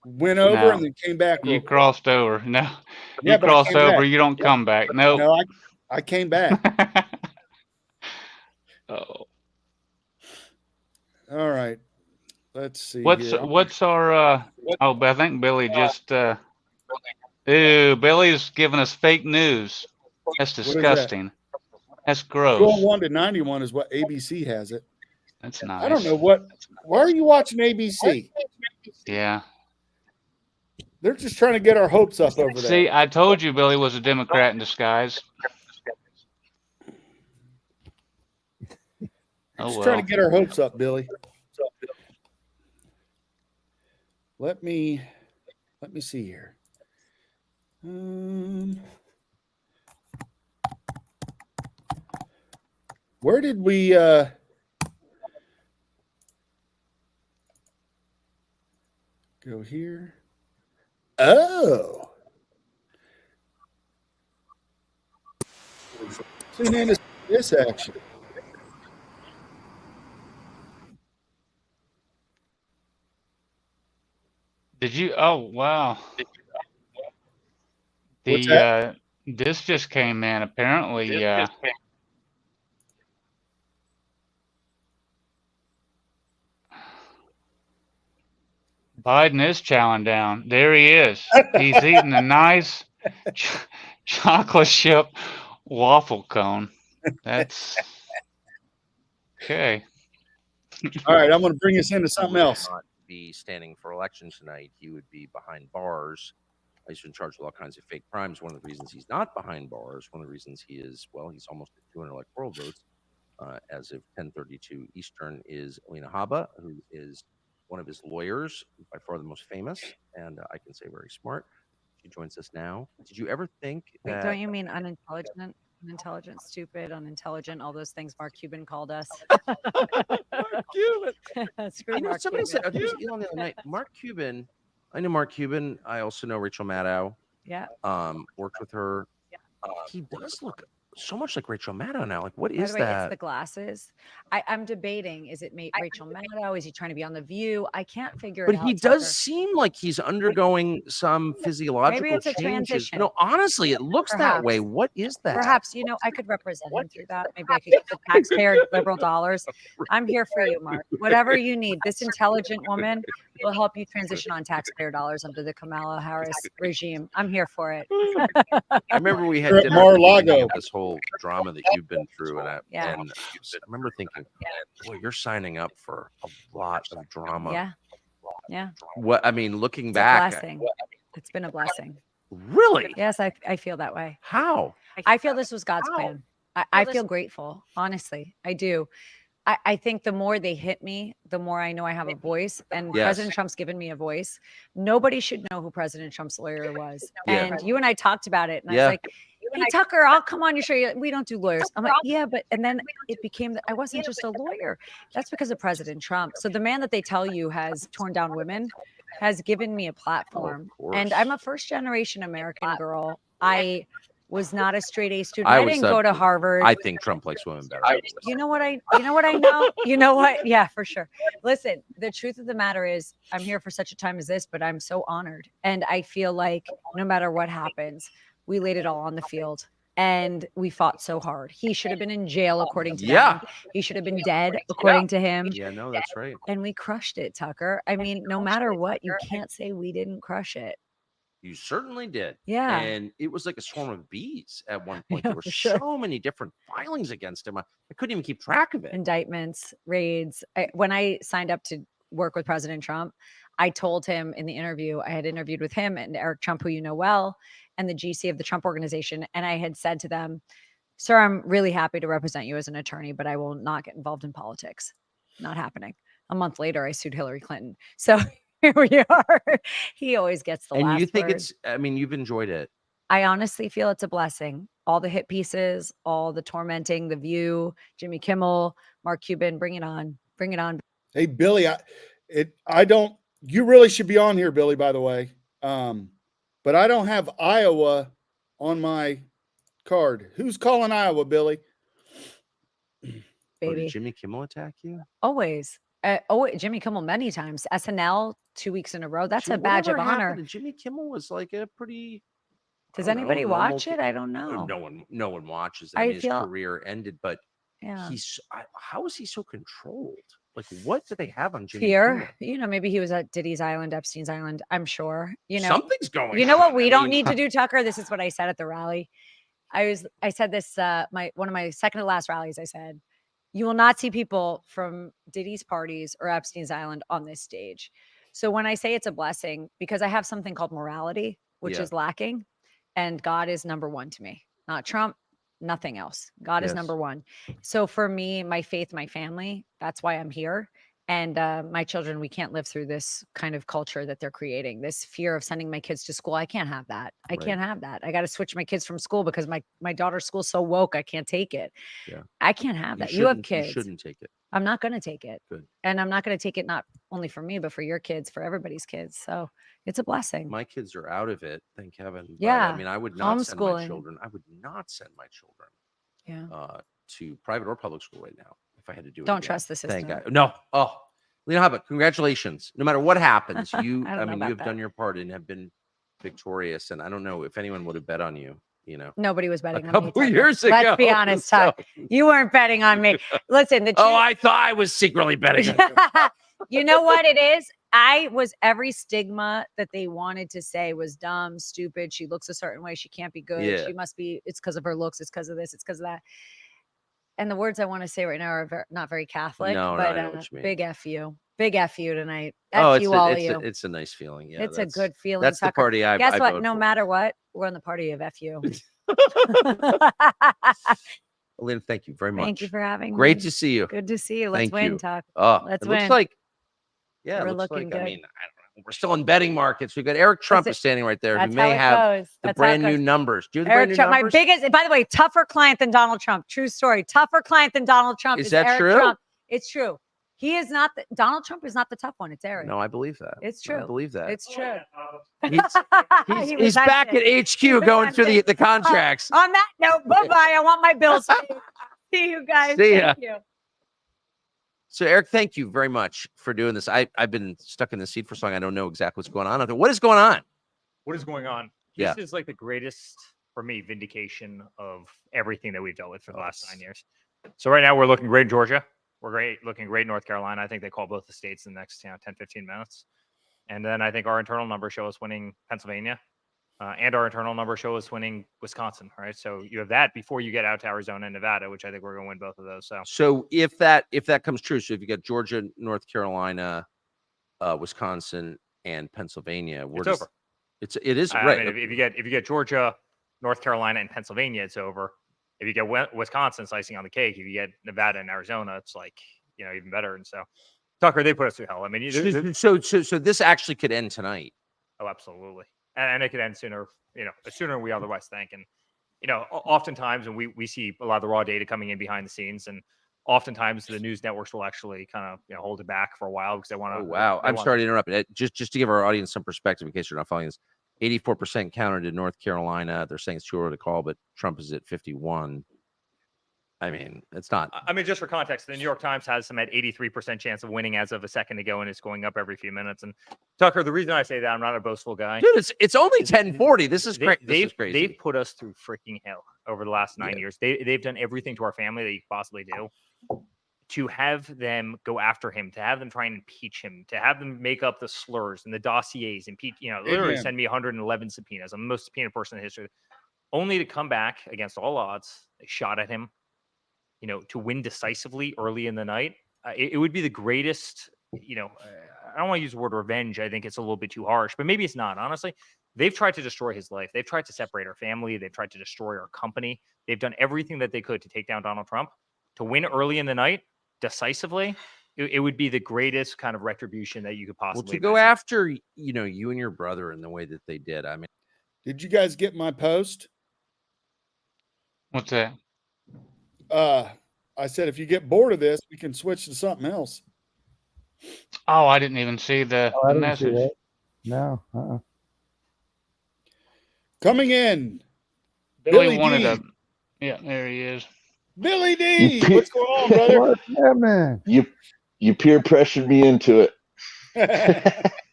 went over No. and then came back. You real quick. crossed over. No, Yeah, you but I crossed came over. back. You don't come back. Nope. No, I came back. Oh. All right. Let's see What's here. our oh, I think Billy just ew, Billy's giving us fake news. That's What is that? disgusting. That's gross. 201 to 91 is what ABC has it. That's nice. I don't know what. Why are you watching ABC? Yeah. They're just trying to get our hopes up over there. See, I told you Billy was a Democrat in disguise. Oh, Just well. trying to get our hopes up, Billy. Let me see here. Where did we go here? Oh. Tune in to this action. Did you? Oh, wow. What's that? This just came in. Apparently, Biden is chowing down. There he is. He's eating a nice chocolate chip waffle cone. That's okay. All right, I'm going to bring us into something else. Not be standing for election tonight. He would be behind bars. He's been charged with all kinds of fake crimes. One of the reasons he's not behind bars, one of the reasons he is, well, he's almost at 200 electoral votes as of 10:32 Eastern, is Alina Habba, who is one of his lawyers, by far the most famous, and I can say very smart. She joins us now. Did you ever think Wait, that? don't you mean unintelligent? Unintelligent, stupid, unintelligent, all those things Mark Cuban called us. Mark Cuban. Screw I know Mark somebody Cuban. said, I was on the other night, Mark Cuban. I know Mark Cuban. I also know Rachel Maddow. Yeah. Worked with her. He does look so much like Rachel Maddow now. Like, what By is the way, that? it's the glasses. I'm debating, is it Rachel Maddow? Is he trying to be on The View? I can't figure But it out. he Tucker. does seem like he's undergoing some physiological Maybe it's a changes. transition. No, honestly, it looks that way. Perhaps. What is that? Perhaps, I could represent him through that. Maybe I could get the taxpayer liberal dollars. I'm here for you, Mark. Whatever you need. This intelligent woman will help you transition on taxpayer dollars under the Kamala Harris regime. I'm here for it. I remember we had You're at dinner at the beginning Mar-a-Lago. of this whole drama that you've been through, and I remember thinking, boy, you're signing up for a lot of drama. Yeah. Yeah. What I mean, looking It's back, a blessing. It's been a blessing. Really? Yes, I feel that way. How? I feel this was God's plan. I feel grateful. Honestly, I do. I think the more they hit me, the more I know I have a voice. And Yes. President Trump's given me a voice. Nobody should know who President Trump's lawyer was. Yeah. And you and I talked about it. And I Yeah. was like, hey, Tucker, I'll come on your show. We don't do lawyers. I'm like, yeah, but, and then it became that I wasn't just a lawyer. That's because of President Trump. So the man that they tell you has torn down women has given me a platform. And I'm a first generation American girl. I was not a straight A student. I didn't go to Harvard. I think Trump likes women better. You know what I know? You know what? Yeah, for sure. Listen, the truth of the matter is I'm here for such a time as this, but I'm so honored. And I feel like no matter what happens, we laid it all on the field and we fought so hard. He should have been in jail according to them. He should have been dead according to him. Yeah, no, that's right. And we crushed it, Tucker. I mean, no matter what, you can't say we didn't crush it. You certainly did. Yeah. And it was like a swarm of bees at one point. Yeah, There were for sure. so many different filings against him. I couldn't even keep track of it. Indictments, raids. When I signed up to work with President Trump, I told him in the interview, I had interviewed with him and Eric Trump, who you know well, and the GC of the Trump Organization. And I had said to them, sir, I'm really happy to represent you as an attorney, but I will not get involved in politics. Not happening. A month later, I sued Hillary Clinton. So here we are. He always gets the last And you think word. I mean, you've enjoyed it. I honestly feel it's a blessing. All the hit pieces, all the tormenting, The View, Jimmy Kimmel, Mark Cuban, bring it on. Bring it on. Hey, Billy, you really should be on here, Billy, by the way. But I don't have Iowa on my card. Who's calling Iowa, Billy? Oh, Baby. did Jimmy Kimmel attack you? Always. Jimmy Kimmel many times. SNL 2 weeks in a row. That's Gee, a badge of whatever honor. happened to Jimmy Kimmel was like a pretty. Does I don't know, anybody normal watch it? I don't know. No one watches it. I I mean, his feel- career ended, but Yeah. how is he so controlled? Like, what do they have on Jimmy Fear. Kimmel? You know, maybe he was at Diddy's Island, Epstein's Island. I'm sure. You know, Something's going You know what on. we I don't mean- need to do, Tucker? This is what I said at the rally. I said this, one of my second to last rallies, I said, you will not see people from Diddy's parties or Epstein's Island on this stage. So when I say it's a blessing, because I have something called morality, which Yeah. is lacking, and God is number one to me, not Trump, nothing else. God is Yes. number one. So for me, my faith, my family, that's why I'm here. And my children, we can't live through this kind of culture that they're creating, this fear of sending my kids to school. I can't have that. I can't have that. I got to switch my kids from school because my daughter's school's so woke. I can't take it. Yeah. I can't have that. You have kids. You shouldn't take it. I'm not going to take it. Good. And I'm not going to take it not only for me, but for your kids, for everybody's kids. So it's a blessing. My kids are out of it, thank heaven. But, Yeah. I mean, I would not send my Homeschooling. children. I would not send my children Yeah. to private or public school right now if I had to do it. Don't again. trust the Thank system. God. No. Oh, Lena Hubbard, congratulations. No matter what happens, you, I don't know mean, about you have that. done your part and have been victorious. And I don't know if anyone would have bet on you, you know. Nobody was betting A on couple me. Tucker. years Let's be ago, honest, so- Tuck. You weren't betting on me. Listen, the Oh, I thought I was secretly betting on you. you know what it is? I was every stigma that they wanted to say was dumb, stupid. She looks a certain way. She can't be good. Yeah. She must be, it's because of her looks. It's because of this. It's because of that. And the words I want to say right now are not very Catholic, No, but I know what you mean. big F you. Big F you tonight. Oh, F you, all of it's you. it's a nice feeling. Yeah, It's a that's- good feeling. That's the Tucker. party I Guess what? vote No for. matter what, we're on the party of F you. Lynn, thank you very much. Thank you for having Great me. to see you. Good to see you. Let's Thank win, you. Tuck. Oh, Let's it win. looks like, yeah, We're it looks looking like, I good. mean, I don't know. We're still in betting markets. We've got Eric Trump is standing right there, who That's may how it have goes. the That's how it brand new goes. numbers. Do you have the Eric brand new Trump, my numbers? biggest, by the way, tougher client than Donald Trump. True story. Tougher client than Donald Trump Is is that Eric true? Trump. It's true. He is not, Donald Trump is not the tough one. It's Eric. No, I believe that. It's true. I believe that. It's true. He's, He he's back resents at it. HQ He going through resents the it. contracts. On that note, bye-bye. I want my bills paid. See you guys. See ya. Thank you. So, Eric, thank you very much for doing this. I've been stuck in the seat for so long. I don't know exactly what's going on. What is going on? What is going on? Yeah. This is like the greatest, for me, vindication of everything that we've dealt with for the last 9 years. So right now we're looking great in Georgia. We're looking great in North Carolina. I think they call both the states in the next 10, 15 minutes. And then I think our internal numbers show us winning Pennsylvania. And our internal numbers show us winning Wisconsin, right? So you have that before you get out to Arizona and Nevada, which I think we're going to win both of those. So if that comes true, so if you got Georgia, North Carolina, Wisconsin, and Pennsylvania, It's over. It is I right. mean, if you get Georgia, North Carolina, and Pennsylvania, it's over. If you get Wisconsin, it's icing on the cake. If you get Nevada and Arizona, it's like, even better. And so, Tucker, they put us through hell. I mean, so this actually could end tonight. Oh, absolutely. And it could end sooner, sooner than we otherwise think. And, oftentimes, and we see a lot of the raw data coming in behind the scenes, and oftentimes the news networks will actually kind of, hold it back for a while because they want to. Oh, wow. I'm sorry to interrupt. Just to give our audience some perspective, in case you're not following this, 84% counted in North Carolina. They're saying it's too early to call, but Trump is at 51. I mean, it's not. I mean, just for context, the New York Times has them at 83% chance of winning as of a second ago, and it's going up every few minutes. And Tucker, the reason I say that, I'm not a boastful guy. Dude, it's only 1040. This is great. This is crazy. They've put us through freaking hell over the last 9 years. They've done everything to our family that you could possibly do. To have them go after him, to have them try and impeach him, to have them make up the slurs and the dossiers, impeach, literally Amen. send me 111 subpoenas. I'm the most subpoenaed person in history. Only to come back against all odds. They shot at him, to win decisively early in the night. It would be the greatest, I don't want to use the word revenge. I think it's a little bit too harsh, but maybe it's not. Honestly, they've tried to destroy his life. They've tried to separate our family. They've tried to destroy our company. They've done everything that they could to take down Donald Trump. To win early in the night, decisively, it would be the greatest kind of retribution that you could possibly. Well, to go after, you and your brother in the way that they did. I mean, Did you guys get my post? What's that? I said if you get bored of this, we can switch to something else. Oh, I didn't even see the, Oh, I the didn't see message. that. No. Coming in, Billy wanted D. a. Yeah, there he is. Billy D. What's going on, brother? What's happening? You You peer pressured me into it.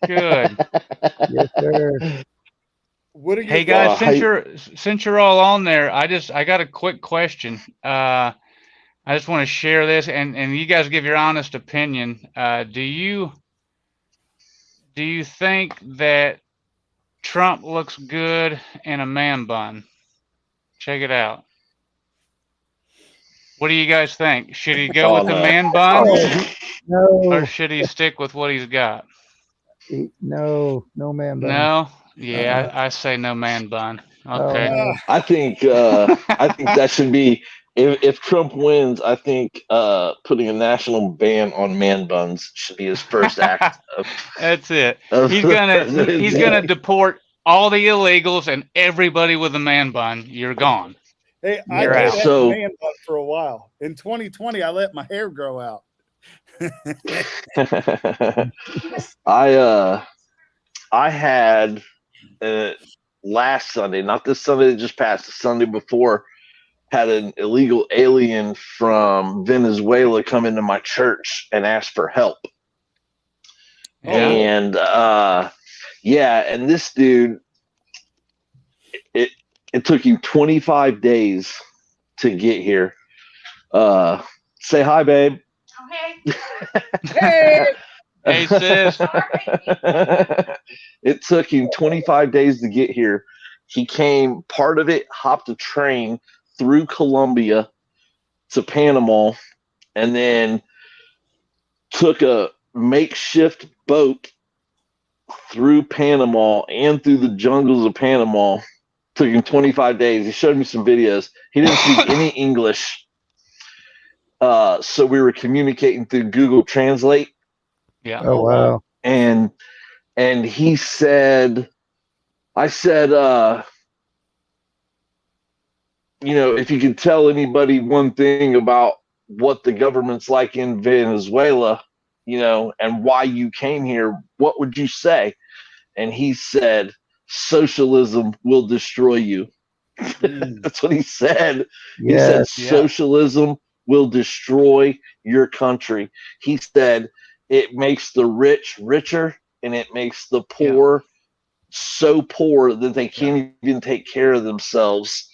Good. Yes, sir. What are your Hey guys, thoughts? since you're all on there, I got a quick question. I just want to share this, and you guys give your honest opinion. Do you think that Trump looks good in a man bun? Check it out. What do you guys think? Should he go with the no. man bun, or No, should he stick with what he's got? no man bun. No. Yeah, I say no man bun. Okay. no. I think that should be if Trump wins. I think putting a national ban on man buns should be his first act. That's it. Of He's the gonna presidency. deport all the illegals and everybody with a man bun. You're gone. Hey, I You're did out. have So- a man bun for a while. In 2020, I let my hair grow out. I had last Sunday, not this Sunday that just passed, the Sunday before, had an illegal alien from Venezuela come into my church and ask for help. Yeah. And and this dude, it took him 25 days to get here. Say hi, babe. Hey, sis. It took him 25 days to get here. He came, part of it, hopped a train through Colombia to Panama, and then took a makeshift boat through Panama and through the jungles of Panama. Took him 25 days. He showed me some videos. He didn't speak any English. So we were communicating through Google Translate. Yeah. Oh wow. And he said, I said, if you could tell anybody one thing about what the government's like in Venezuela, and why you came here, what would you say? And he said, socialism will destroy you. That's what he said. He said, socialism will destroy your country. He said, it makes the rich richer and it makes the poor so poor that they can't even take care of themselves.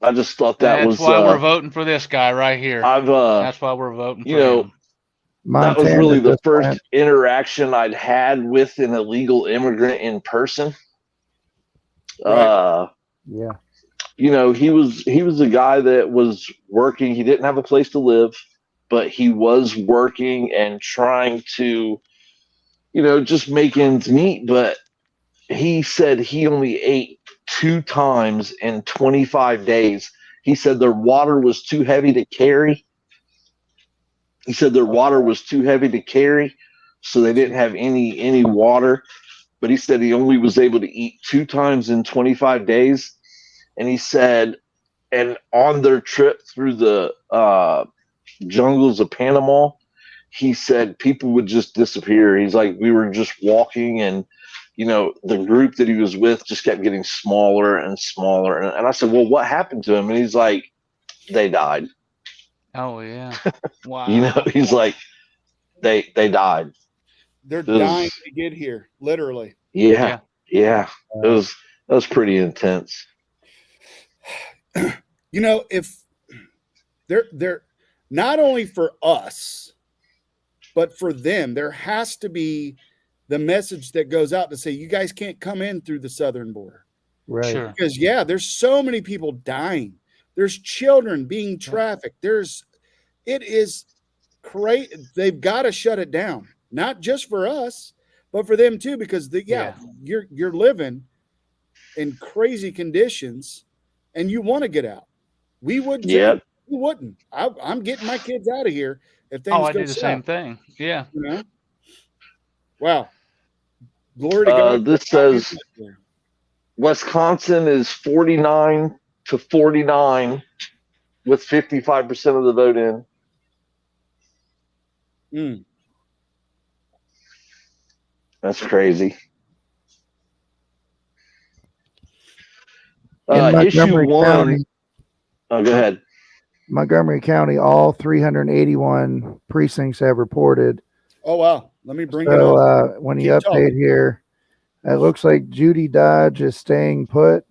I just thought that was. That's why we're voting for this guy right here. That's why we're voting for him. That was really the first interaction I'd had with an illegal immigrant in person. Yeah. He was a guy that was working. He didn't have a place to live, but he was working and trying to, just make ends meet. But he said he only ate 2 times in 25 days. He said their water was too heavy to carry. So they didn't have any water. But he said he only was able to eat 2 times in 25 days. And he said, and on their trip through the jungles of Panama, he said people would just disappear. He's like, we were just walking, and the group that he was with just kept getting smaller and smaller. And I said, well, what happened to him? And he's like, they died. Oh yeah. Wow. He's like, they died. They're dying to get here, literally. Yeah. That was pretty intense. If they're not only for us, but for them, there has to be the message that goes out to say, you guys can't come in through the southern border. Right. Sure. Because there's so many people dying. There's children being trafficked. It is crazy. They've got to shut it down, not just for us, but for them too, because you're living in crazy conditions and you want to get out. We would too. Yep. We wouldn't. I'm getting my kids out of here if things I go do the south. same thing. Yeah. Wow. Glory to God. This says Wisconsin is 49-49 with 55% of the vote in. That's crazy. Issue 1. County, Oh, go ahead. Montgomery County, all 381 precincts have reported. Oh wow, let me bring it So up. when you Keep update talking. here, it looks like Judy Dodge is staying put,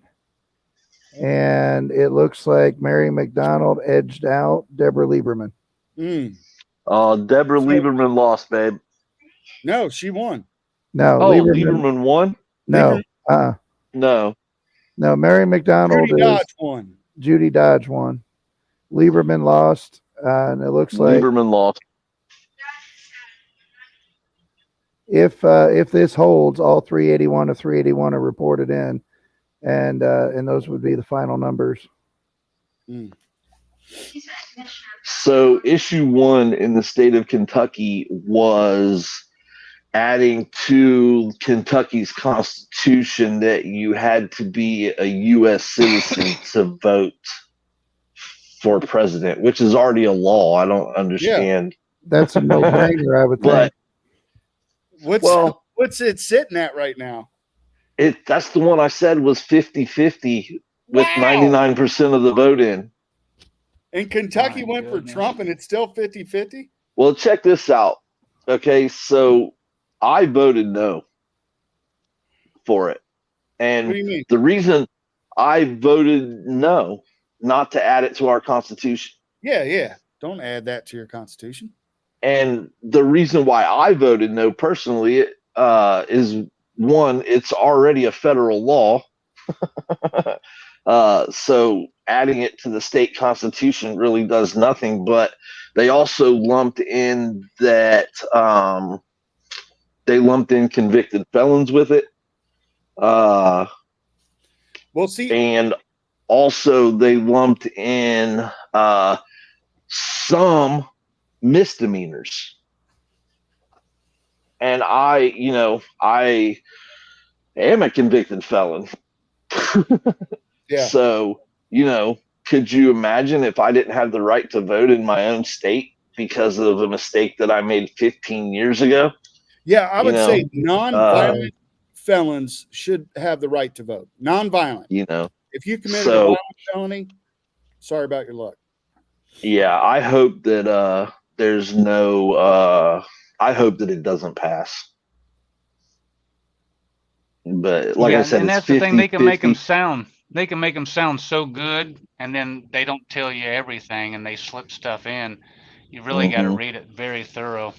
and it looks like Mary McDonald edged out Deborah Lieberman. Deborah Lieberman lost, babe. No, she won. No, Oh, Lieberman won? No, No. no. Mary McDonald Judy is Dodge won. Judy Dodge won. Lieberman lost, and it looks like Lieberman lost. If this holds, all 381 of 381 are reported in, and those would be the final numbers. So issue 1 in the state of Kentucky was adding to Kentucky's constitution that you had to be a U.S. citizen to vote for president, which is already a law. I don't understand. That's a no-brainer, I would think. What's it sitting at right now? That's the one I said was 50-50 with 99% of the vote in. And Kentucky went for Trump and it's still 50-50? Well, check this out. Okay, so I voted no for it. And What do you mean? the reason I voted no, not to add it to our Constitution. Yeah. Don't add that to your Constitution. And the reason why I voted no personally is, one, it's already a federal law. So adding it to the state constitution really does nothing. But they also lumped in that they lumped in convicted felons with it. And also they lumped in some misdemeanors. And I am a convicted felon. Yeah. So, could you imagine if I didn't have the right to vote in my own state because of a mistake that I made 15 years ago? Yeah, I would say non-violent felons should have the right to vote. Non-violent. If you committed a violent felony, sorry about your luck. Yeah, I hope that there's no I hope that it doesn't pass. But like I said, and it's that's the thing. 50, They can make 50. them sound. They can make them sound so good, and then they don't tell you everything, and they slip stuff in. You really got to read it very thorough.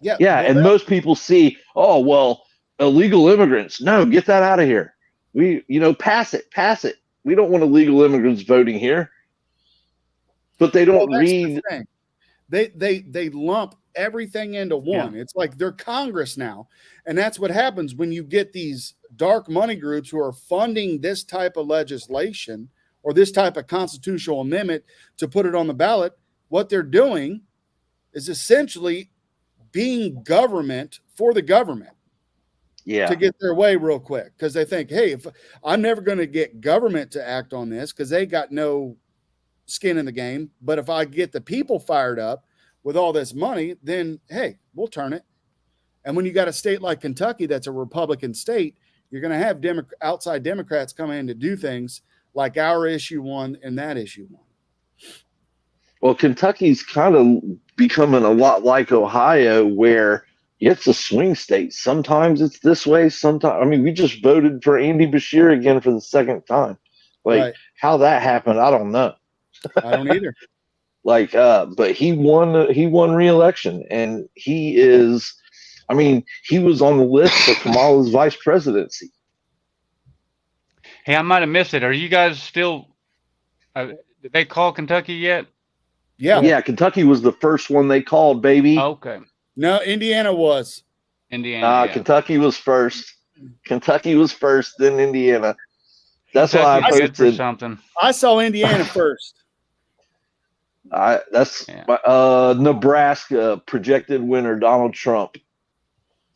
Yeah, and most people see, oh well, illegal immigrants. No, get that out of here. We, pass it. We don't want illegal immigrants voting here. But they don't read. They lump everything into one. It's like they're Congress now. And that's what happens when you get these dark money groups who are funding this type of legislation or this type of constitutional amendment to put it on the ballot. What they're doing is essentially being government for the government. To get their way real quick, because they think, hey, if I'm never going to get government to act on this because they got no skin in the game, but if I get the people fired up with all this money, then hey, we'll turn it. And when you got a state like Kentucky that's a Republican state, you're going to have outside Democrats come in to do things like our issue 1 and that issue 1. Well, Kentucky's kind of becoming a lot like Ohio, where it's a swing state. Sometimes it's this way. Sometimes, we just voted for Andy Beshear again for the second time. How that happened, I don't know. I don't either. But he won re-election, and he is. He was on the list for Kamala's vice presidency. Hey, I might have missed it. Are you guys still? Did they call Kentucky yet? Yeah. Kentucky was the first one they called, baby. Okay. No, Indiana was. Kentucky was first. Kentucky was first, then Indiana. That's why I Kentucky's good for posted. something. I saw Indiana first. Nebraska projected winner Donald Trump.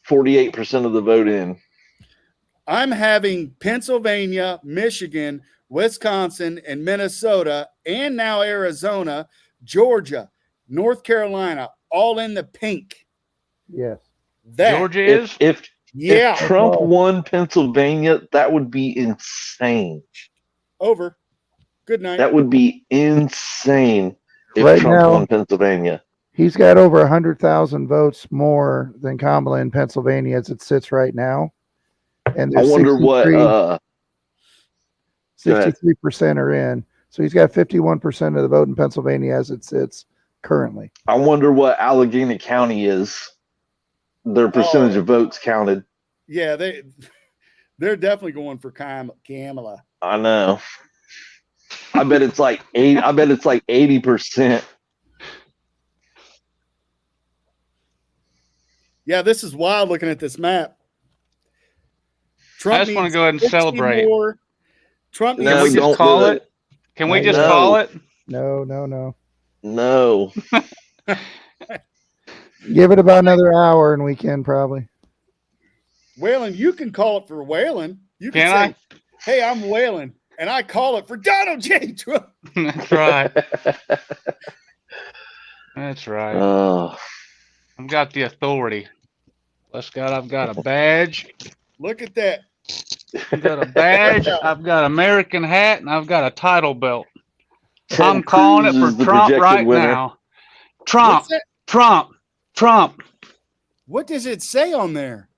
48% of the vote in. I'm having Pennsylvania, Michigan, Wisconsin, and Minnesota, and now Arizona, Georgia, North Carolina, all in the pink. Yes. Georgia is? If Trump won Pennsylvania, that would be insane. Over. Good night. That would be insane. if Right Trump now, won Pennsylvania. he's got over 100,000 votes more than Kamala in Pennsylvania as it sits right now. And I there's wonder what. Go ahead. 63% are in. So he's got 51% of the vote in Pennsylvania as it sits currently. I wonder what Allegheny County is. Their percentage of votes counted. Yeah, they're definitely going for Kamala. I know. I bet it's like 80%. Yeah, this is wild looking at this map. Trump I just want to needs go ahead and 60 celebrate. more. Trump needs. No, Can we just don't call do it? Can we just No. call it? No. No. Give it about another hour and we can probably. Whalen, you can call it for Whalen. You can Can say, "Hey, I'm Whalen," and I call it for Donald J. Trump. That's right. That's right. Oh. I've got the authority. Bless God, I've got a badge. Look at that. I've got a badge. I've got an American hat, and I've got a title belt. Ted I'm calling Cruz it for is the Trump projected right winner. now. Trump, What's that? Trump. What does it say on there?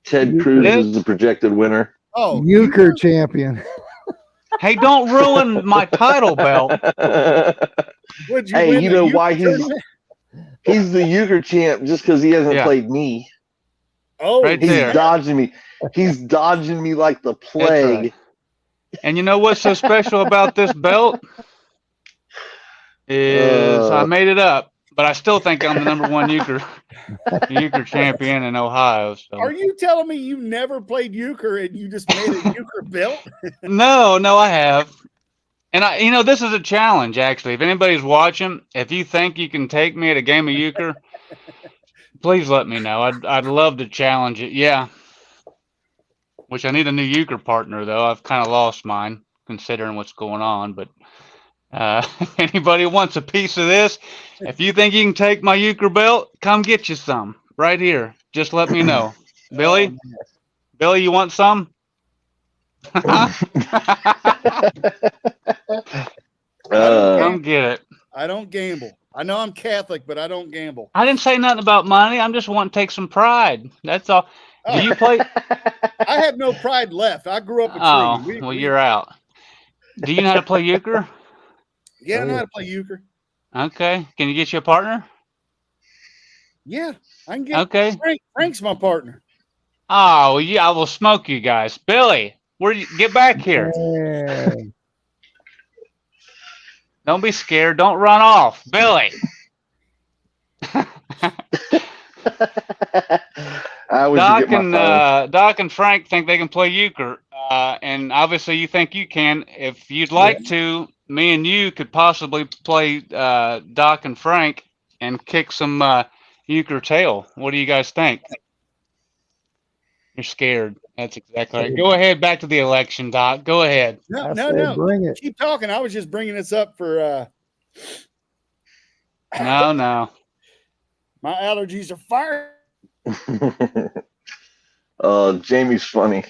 Ted Cruz is the projected winner. Oh, Euchre champion. Hey, don't ruin my title belt. Would you Hey, win you the know Euchre why tournament? he's the Euchre champ? Just because he hasn't Yeah. played me. Oh, Right He's there. dodging me. He's dodging me like the That's plague. right. And you know what's so special about this belt? Is I made it up, but I still think I'm the number one euchre champion in Ohio. So. Are you telling me you never played euchre and you just made a euchre belt? No, I have. And this is a challenge actually. If anybody's watching, if you think you can take me at a game of euchre, please let me know. I'd love to challenge it. Yeah. Which I need a new euchre partner though. I've kind of lost mine considering what's going on, but anybody wants a piece of this, if you think you can take my euchre belt, come get you some right here. Just let me know. Billy, you want some? Come get it. I don't gamble. I know I'm Catholic, but I don't gamble. I didn't say nothing about money. I'm just wanting to take some pride. That's all. Do you play? I have no pride left. I grew up a Oh, tree. well, you're out. Do you know how to play euchre? Yeah, I know how to play euchre. Okay. Can you get you a partner? Yeah, I can get. Okay. Frank's my partner. Oh, yeah, I will smoke you guys. Billy, get back here. Hey. Don't be scared. Don't run off. Billy. Doc and Frank think they can play euchre. And obviously you think you can. If you'd like to, me and you could possibly play Doc and Frank and kick some euchre tail. What do you guys think? You're scared. That's exactly right. Go ahead. Back to the election, Doc. Go ahead. No. Bring it. Keep talking. I was just bringing this up for. No. My allergies are fire. Jamie's funny.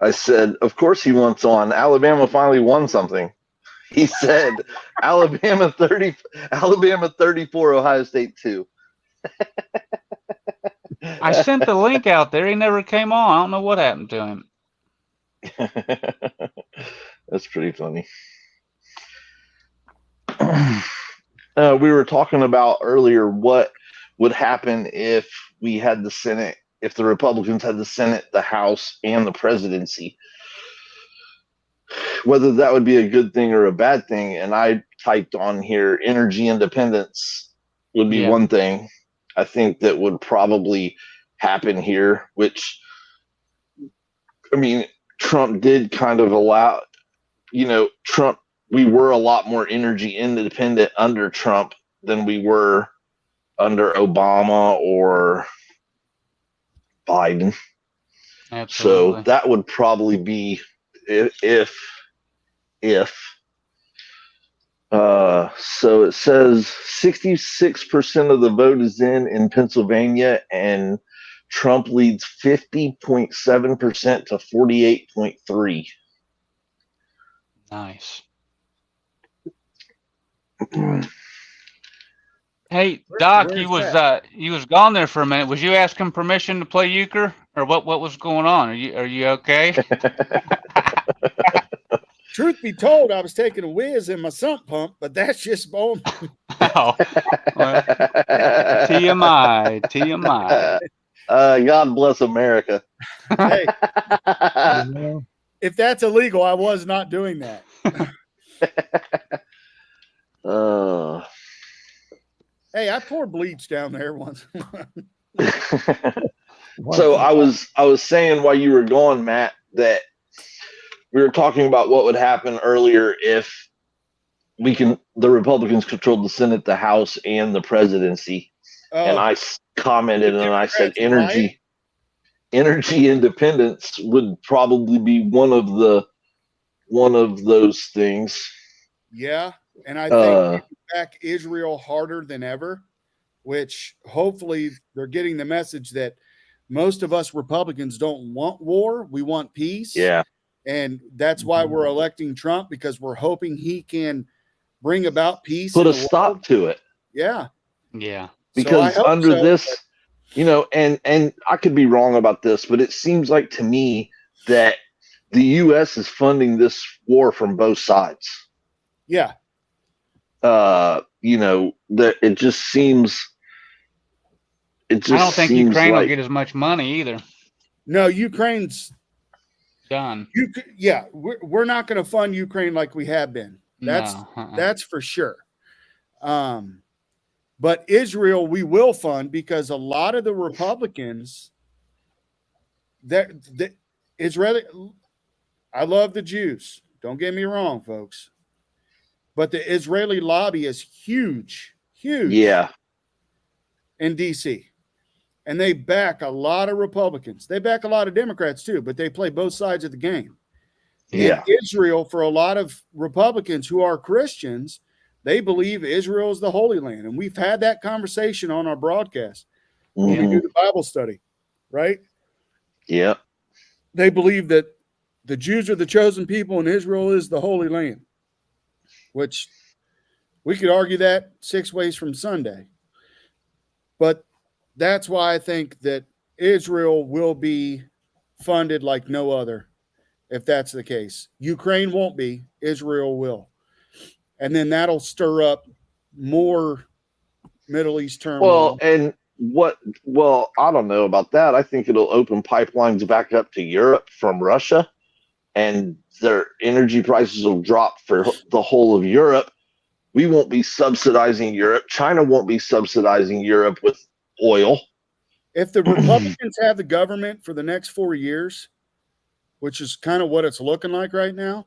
I said, of course he wants on. Alabama finally won something. He said, Alabama 34, Ohio State 2. I sent the link out there. He never came on. I don't know what happened to him. That's pretty funny. We were talking about earlier what would happen if we had the Senate, if the Republicans had the Senate, the House, and the presidency. Whether that would be a good thing or a bad thing. And I typed on here, energy independence would be one thing I think that would probably happen here, which, I mean, Trump did kind of allow, Trump, we were a lot more energy independent under Trump than we were under Obama or Biden. Absolutely. So that would probably be if so it says 66% of the vote is in Pennsylvania, and Trump leads 50.7% to 48.3. Nice. Hey, Doc, where's you was gone there for a minute. Was you asking permission to play euchre, or what was going on? Are you okay? Truth be told, I was taking a whiz in my sump pump, but that's just bone. Oh, well, TMI. God bless America. Hey, You know, if that's illegal, I was not doing that. Uh, Hey, I pour bleach down there once. so I was saying while you were gone, Matt, that we were talking about what would happen earlier if the Republicans controlled the Senate, the House, and the presidency. And I commented and I said energy independence would probably be one of those things. Yeah, and I think back Israel harder than ever, which hopefully they're getting the message that most of us Republicans don't want war. We want peace. Yeah. And that's why we're electing Trump, because we're hoping he can bring about peace. Put in a the stop world. to it. Yeah. Yeah. Because so under so, this, and I could be wrong about this, but it seems like to me that the U.S. is funding this war from both sides. Yeah. That it just seems. It just I don't think seems Ukraine like, will get as much money either. No, Ukraine's done. We're not going to fund Ukraine like we have been. That's for sure. But Israel, we will fund, because a lot of the Republicans, the Israeli, I love the Jews. Don't get me wrong, folks. But the Israeli lobby is huge. Yeah. In D.C. And they back a lot of Republicans. They back a lot of Democrats too, but they play both sides of the game. Yeah. And Israel, for a lot of Republicans who are Christians, they believe Israel is the Holy Land. And we've had that conversation on our broadcast when we do the Bible study, right? Yeah. They believe that the Jews are the chosen people and Israel is the Holy Land, which we could argue that 6 ways from Sunday. But that's why I think that Israel will be funded like no other, if that's the case. Ukraine won't be, Israel will. And then that'll stir up more Middle East turmoil. Well, I don't know about that. I think it'll open pipelines back up to Europe from Russia, and their energy prices will drop for the whole of Europe. We won't be subsidizing Europe. China won't be subsidizing Europe with oil. If the Republicans have the government for the next 4 years, which is kind of what it's looking like right now,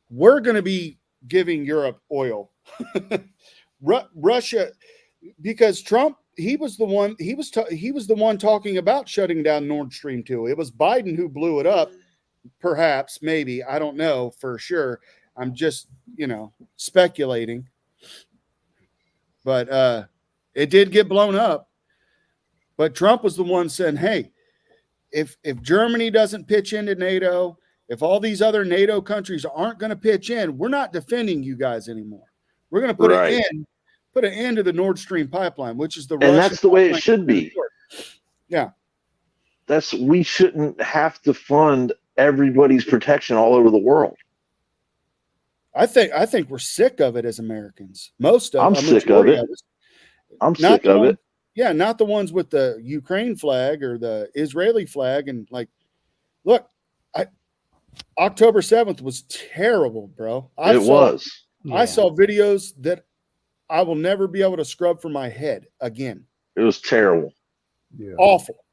we're going to be giving Europe oil. Russia, because Trump, he was the one talking about shutting down Nord Stream 2. It was Biden who blew it up, perhaps, maybe, I don't know for sure. I'm just, speculating. But it did get blown up. But Trump was the one saying, hey, if Germany doesn't pitch into NATO, if all these other NATO countries aren't going to pitch in, we're not defending you guys anymore. We're going to put an end to the Nord Stream pipeline, which is the Russian. And that's the way it should be. Yeah. We shouldn't have to fund everybody's protection all over the world. I think we're sick of it as Americans. I'm sick of it. I'm sick of it. Yeah, not the ones with the Ukraine flag or the Israeli flag. And look, October 7th was terrible, bro. I saw videos that I will never be able to scrub from my head again. It was terrible. Yeah. Awful.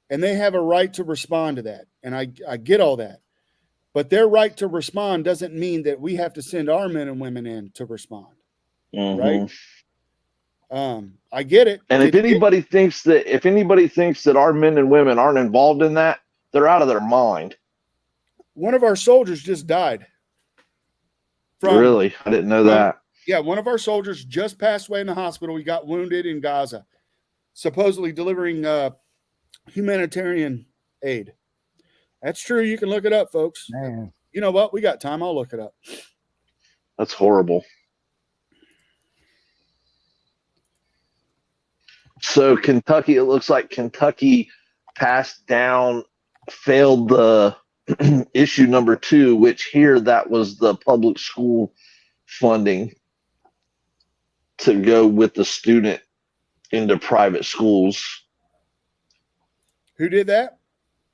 And they have a right to respond to that. And I get all that. But their right to respond doesn't mean that we have to send our men and women in to respond. Right? I get it. And if anybody thinks that our men and women aren't involved in that, they're out of their mind. One of our soldiers just died. Really? I didn't know that. Yeah, one of our soldiers just passed away in the hospital. He got wounded in Gaza, supposedly delivering humanitarian aid. That's true. You can look it up, folks. Man. You know what? We got time. I'll look it up. That's horrible. So Kentucky, it looks like Kentucky failed the issue number 2, which here that was the public school funding to go with the student into private schools. Who did that?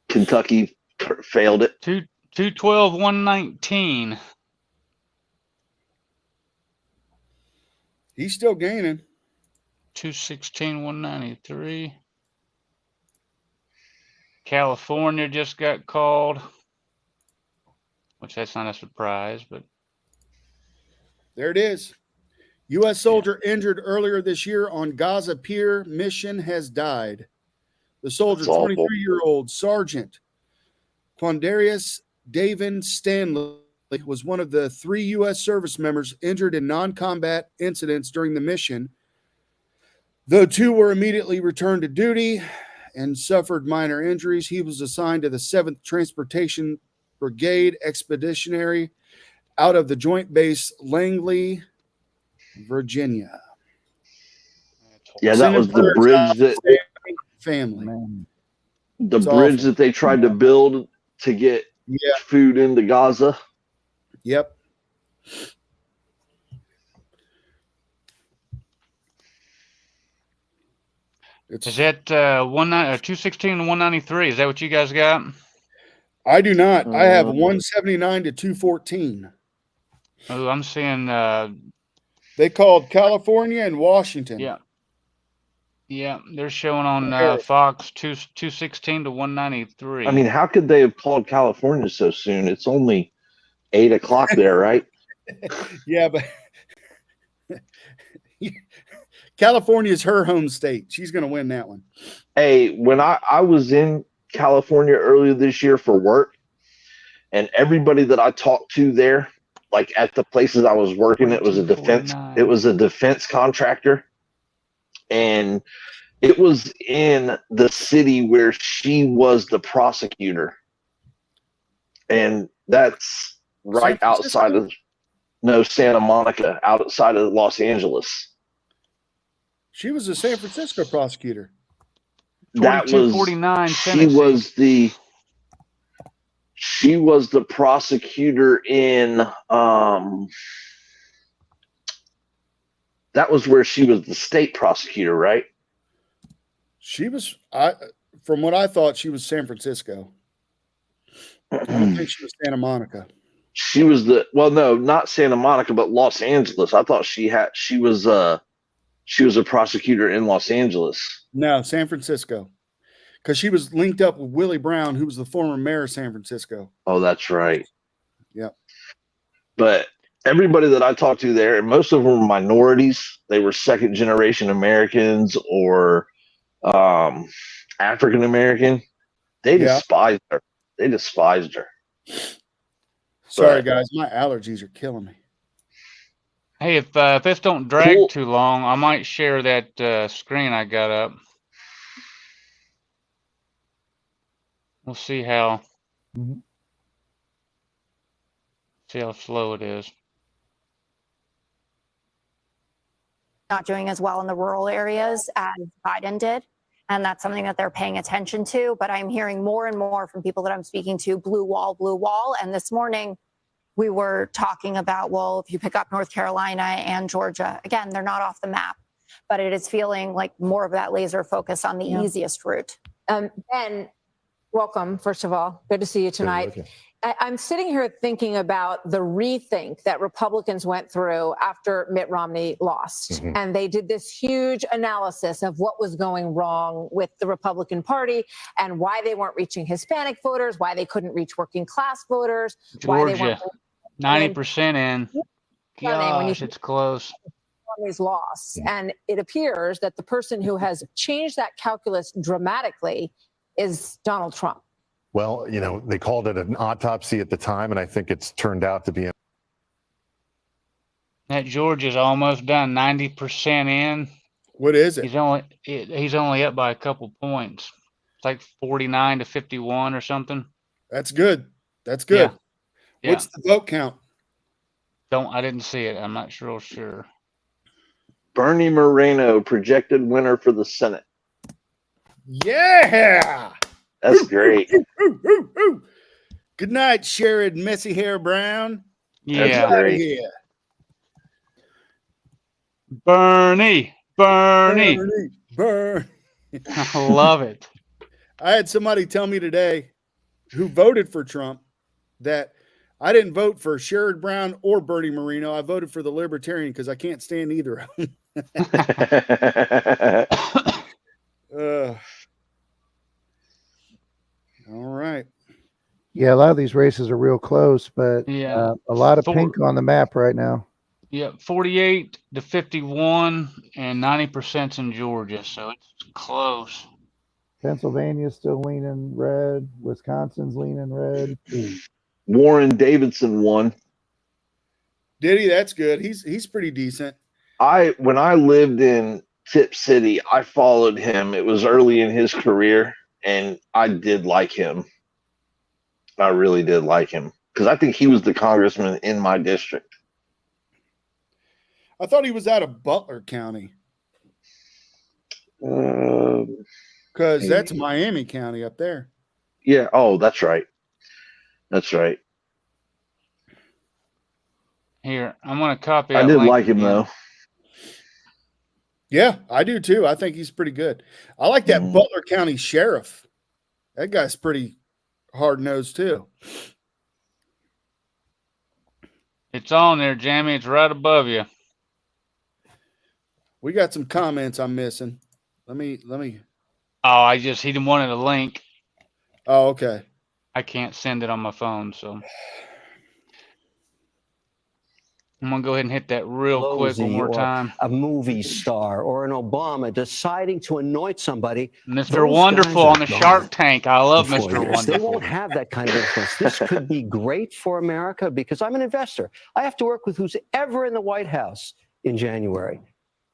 Kentucky failed it. 212, 119. He's still gaining. 216, 193. California just got called, which that's not a surprise, but There it is. U.S. soldier injured earlier this year on Gaza Pier mission has died. The soldier, 23-year-old Sergeant Quandarius Davin Stanley, was one of the 3 U.S. service members injured in non-combat incidents during the mission. Though 2 were immediately returned to duty and suffered minor injuries, he was assigned to the 7th Transportation Brigade Expeditionary out of the Joint Base Langley, Virginia. Yeah, that was the bridge that family. The bridge that they tried to build to get food into Gaza. Yep. is that 216 and 193? Is that what you guys got? I do not. I have 179 to 214. Oh, I'm seeing. They called California and Washington. Yeah. Yeah, they're showing on Fox 216 to 193. I mean, how could they have called California so soon? It's only 8 o'clock there, right? Yeah, but California is her home state. She's going to win that one. Hey, when I was in California earlier this year for work, and everybody that I talked to there, like at the places I was working, it was a defense contractor. And it was in the city where she was the prosecutor. And that's right outside of Santa Monica, outside of Los Angeles. She was a San Francisco prosecutor. That was she was the prosecutor in that was where she was the state prosecutor, right? She was, from what I thought, she was San Francisco. I don't think she was Santa Monica. She was no, not Santa Monica, but Los Angeles. I thought she was a prosecutor in Los Angeles. No, San Francisco. Because she was linked up with Willie Brown, who was the former mayor of San Francisco. Oh, that's right. Yeah. But everybody that I talked to there, and most of them were minorities. They were second-generation Americans or African American. They despised her. They despised her. Sorry, guys. My allergies are killing me. Hey, if this don't drag too long, I might share that screen I got up. We'll see how slow it is. Not doing as well in the rural areas as Biden did. And that's something that they're paying attention to. But I'm hearing more and more from people that I'm speaking to, blue wall. And this morning we were talking about, well, if you pick up North Carolina and Georgia, again, they're not off the map, but it is feeling like more of that laser focus on the easiest route. Ben, welcome, first of all. Good to see you tonight. I'm sitting here thinking about the rethink that Republicans went through after Mitt Romney lost. And they did this huge analysis of what was going wrong with the Republican Party and why they weren't reaching Hispanic voters, why they couldn't reach working class voters, why they weren't 90% in. Gosh, it's close. Romney's loss. And it appears that the person who has changed that calculus dramatically is Donald Trump. Well, they called it an autopsy at the time, and I think it's turned out to be. That Georgia's almost done, 90% in. What is it? He's only up by a couple points. It's like 49 to 51 or something. That's good. That's good. Yeah. What's the vote count? I didn't see it. I'm not sure. Bernie Moreno, projected winner for the Senate. Yeah. That's great. Good night, Sherrod Messy Hair Brown. That's Yeah. great. Yeah. Bernie. Bernie. I love it. I had somebody tell me today who voted for Trump that I didn't vote for Sherrod Brown or Bernie Moreno. I voted for the Libertarian because I can't stand either of them. All right. Yeah, a lot of these races are real close, but Yeah. a lot of pink on the map right now. Yeah, 48 to 51 and 90% in Georgia, so it's close. Pennsylvania's still leaning red. Wisconsin's leaning red. Warren Davidson won. Did he? That's good. He's pretty decent. When I lived in Tip City, I followed him. It was early in his career, and I did like him. I really did like him because I think he was the congressman in my district. I thought he was out of Butler County. Because that's Miami County up there. Yeah. Oh, that's right. That's right. Here, I'm going to copy. I that did link like him again. though. Yeah, I do too. I think he's pretty good. I like that Butler County sheriff. That guy's pretty hard-nosed too. It's on there, Jamie. It's right above you. We got some comments I'm missing. Let me. Oh, he didn't wanted a link. Oh, okay. I can't send it on my phone, so I'm gonna go ahead and hit that real quick one more or time. a movie star or an Obama deciding to anoint somebody. Mr. those Wonderful guys on are the gone Shark Tank. I love in 4 Mr. years. They Wonderful. won't have that kind of influence. This could be great for America because I'm an investor. I have to work with who's ever in the White House in January.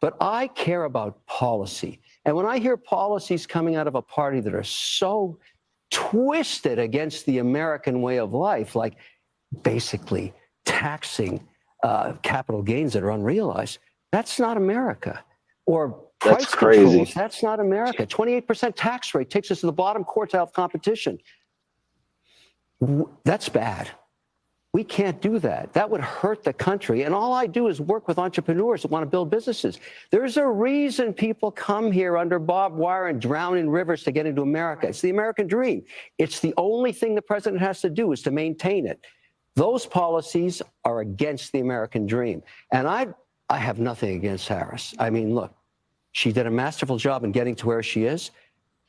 But I care about policy. And when I hear policies coming out of a party that are so twisted against the American way of life, like basically taxing capital gains that are unrealized, that's not America. Or That's price crazy. controls, that's not America. 28% tax rate takes us to the bottom quartile of competition. That's bad. We can't do that. That would hurt the country. And all I do is work with entrepreneurs that want to build businesses. There's a reason people come here under barbed wire and drown in rivers to get into America. It's the American dream. It's the only thing the president has to do is to maintain it. Those policies are against the American dream. And I have nothing against Harris. I mean, look, she did a masterful job in getting to where she is.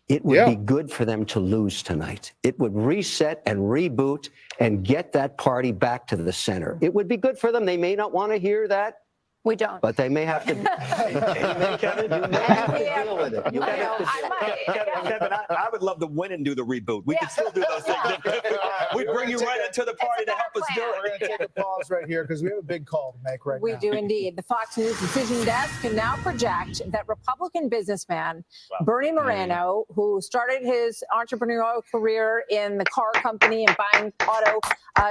It would be good for them to lose tonight. It would reset and reboot and get that party back to the center. It would be good for them. They may not want to hear that. We don't. But they may have to. You may have to deal with it. You may have to deal with it. Kevin, I would love to win and do the reboot. We can still do those things. We bring you right into the party to help us do it. We're going to take a pause right here because we have a big call to make right We now. do indeed. The Fox News decision desk can now project that Republican businessman Bernie Moreno, who started his entrepreneurial career in the car company and buying auto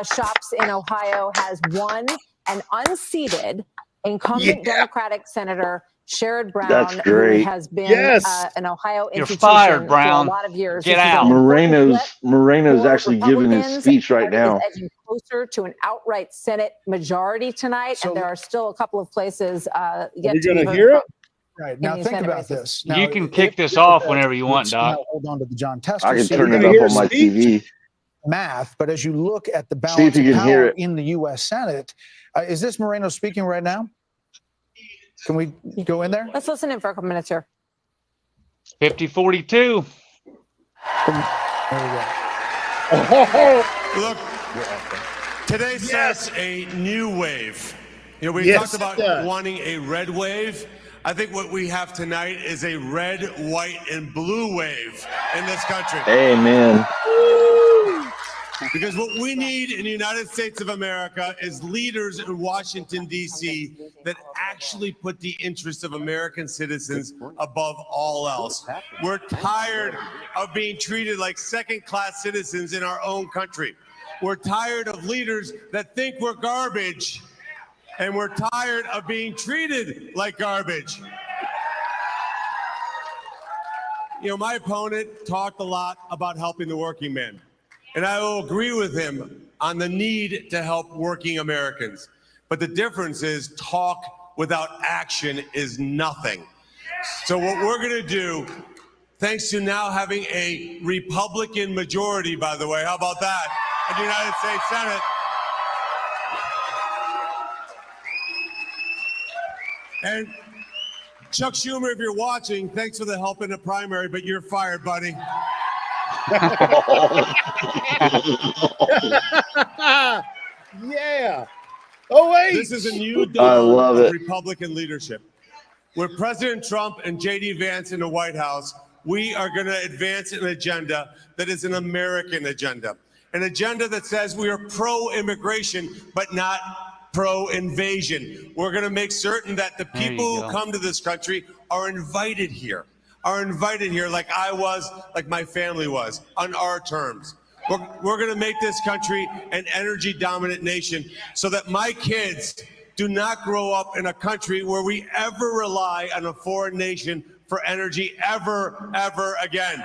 shops in Ohio, has won and unseated incumbent Democratic Senator Sherrod Brown, That's who great. has been Yes. an Ohio You're institution fired, for Brown. a lot of years. Get This is out. an important Moreno's for actually giving his Republicans. speech right now. Is edging closer to an outright Senate majority tonight, and there are still a couple of places yet to be heard from. Right. in Now these think Senate about races. this. You can kick this off whenever you want, Doc. Hold on to the John Tester. I can seat. turn it up on my TV. Math, but as you look at the See if balance you of can hear power it. in the U.S. Senate, is this Moreno speaking right now? Can we go in there? Let's listen in for a couple minutes here. 50-42. Look, today sets a new wave. You know, we Yes, talked about it does. wanting a red wave. I think what we have tonight is a red, white, and blue wave in this country. Amen. Because what we need in the United States of America is leaders in Washington, D.C. that actually put the interests of American citizens above all else. We're tired of being treated like second-class citizens in our own country. We're tired of leaders that think we're garbage And we're tired of being treated like garbage. You know, my opponent talked a lot about helping the working man. And I will agree with him on the need to help working Americans. But the difference is talk without action is nothing. So what we're going to do, thanks to now having a Republican majority, by the way, how about that, in the United States Senate, and Chuck Schumer, if you're watching, thanks for the help in the primary, but you're fired, buddy. Yeah. Oh, wait. This is a new I dawn love of it. Republican leadership. With President Trump and J.D. Vance in the White House, we are going to advance an agenda that is an American agenda. An agenda that says we are pro-immigration, but not pro-invasion. We're going to make certain that the There you people who go. come to this country are invited here like I was, like my family was, on our terms. We're going to make this country an energy dominant nation so that my kids do not grow up in a country where we ever rely on a foreign nation for energy ever again.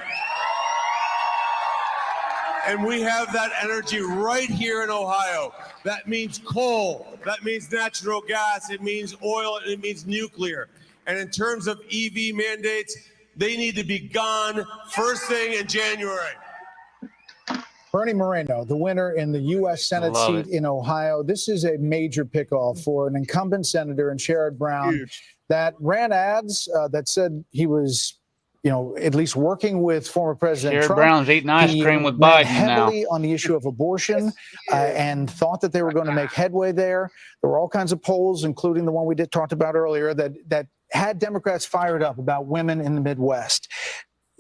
And we have that energy right here in Ohio. That means coal, that means natural gas, it means oil, it means nuclear. And in terms of EV mandates, they need to be gone first thing in January. Bernie Moreno, the winner in the U.S. Senate Love seat in Ohio. This is a major pickoff for an incumbent senator in Sherrod Brown that ran ads that said he was, you know, at least working with former President Sherrod Trump. Brown's eating ice He cream with ran Biden now. heavily on the issue of abortion and thought that they were going to make headway there. There were all kinds of polls, including the one we talked about earlier, that had Democrats fired up about women in the Midwest.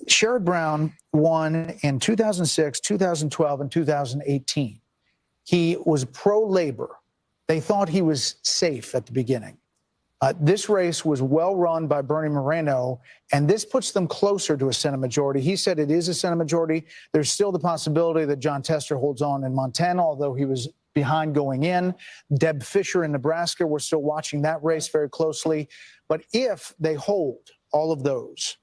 Sherrod Brown won in 2006, 2012, and 2018. He was pro-labor. They thought he was safe at the beginning. This race was well run by Bernie Moreno, and this puts them closer to a Senate majority. He said it is a Senate majority. There's still the possibility that John Tester holds on in Montana, although he was behind going in. Deb Fisher in Nebraska, we're still watching that race very closely. But if they hold all of those,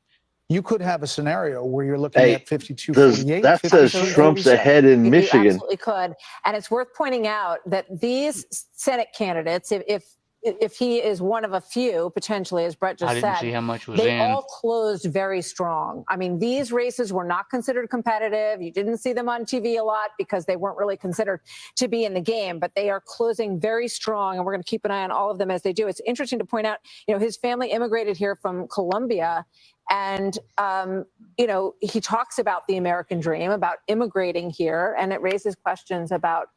you could have a scenario where you're looking at 52-48. That says Trump's ahead in You Michigan. absolutely could. And it's worth pointing out that these Senate candidates, if he is one of a few, potentially, as Brett just I didn't said, see how much was they in. all closed very strong. I mean, these races were not considered competitive. You didn't see them on TV a lot because they weren't really considered to be in the game, but they are closing very strong, and we're going to keep an eye on all of them as they do. It's interesting to point out, you know, his family immigrated here from Colombia, and, you know, he talks about the American dream, about immigrating here, and it raises questions about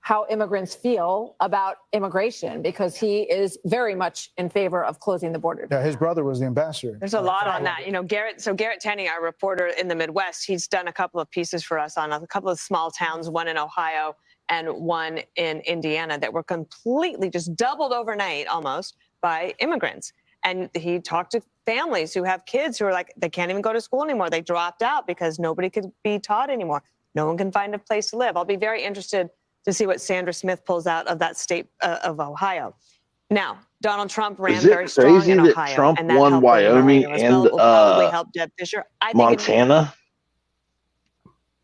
how immigrants feel about immigration, because he is very much in favor of closing the border. Yeah, his brother was the ambassador. There's a lot on that. You know, Garrett Tanning, our reporter in the Midwest, he's done a couple of pieces for us on a couple of small towns, one in Ohio and one in Indiana, that were completely just doubled overnight almost by immigrants. And he talked to families who have kids who are like, they can't even go to school anymore. They dropped out because nobody could be taught anymore. No one can find a place to live. I'll be very interested to see what Sandra Smith pulls out of that state of Ohio. Now, Donald Trump ran very strong in that Ohio, Trump and that won helped Wyoming Bernie Moreno as and well. It will probably help Deb Fisher. I think Montana?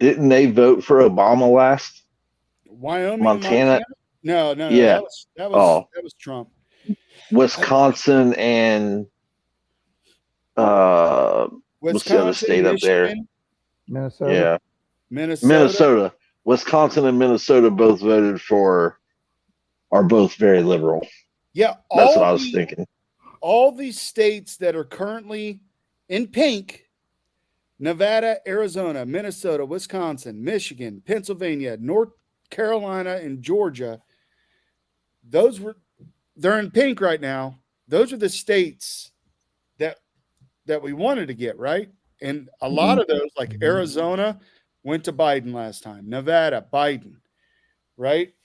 Didn't they vote for Obama last? Wyoming, Montana? No. Yeah. That was Trump. Wisconsin and what's the other state up there? Minnesota. Yeah. Minnesota. Wisconsin and Minnesota both are both very liberal. Yeah, That's what I was thinking. All these states that are currently in pink, Nevada, Arizona, Minnesota, Wisconsin, Michigan, Pennsylvania, North Carolina, and Georgia, they're in pink right now. Those are the states that we wanted to get, right? And a lot of those, like Arizona, went to Biden last time. Nevada, Biden, right?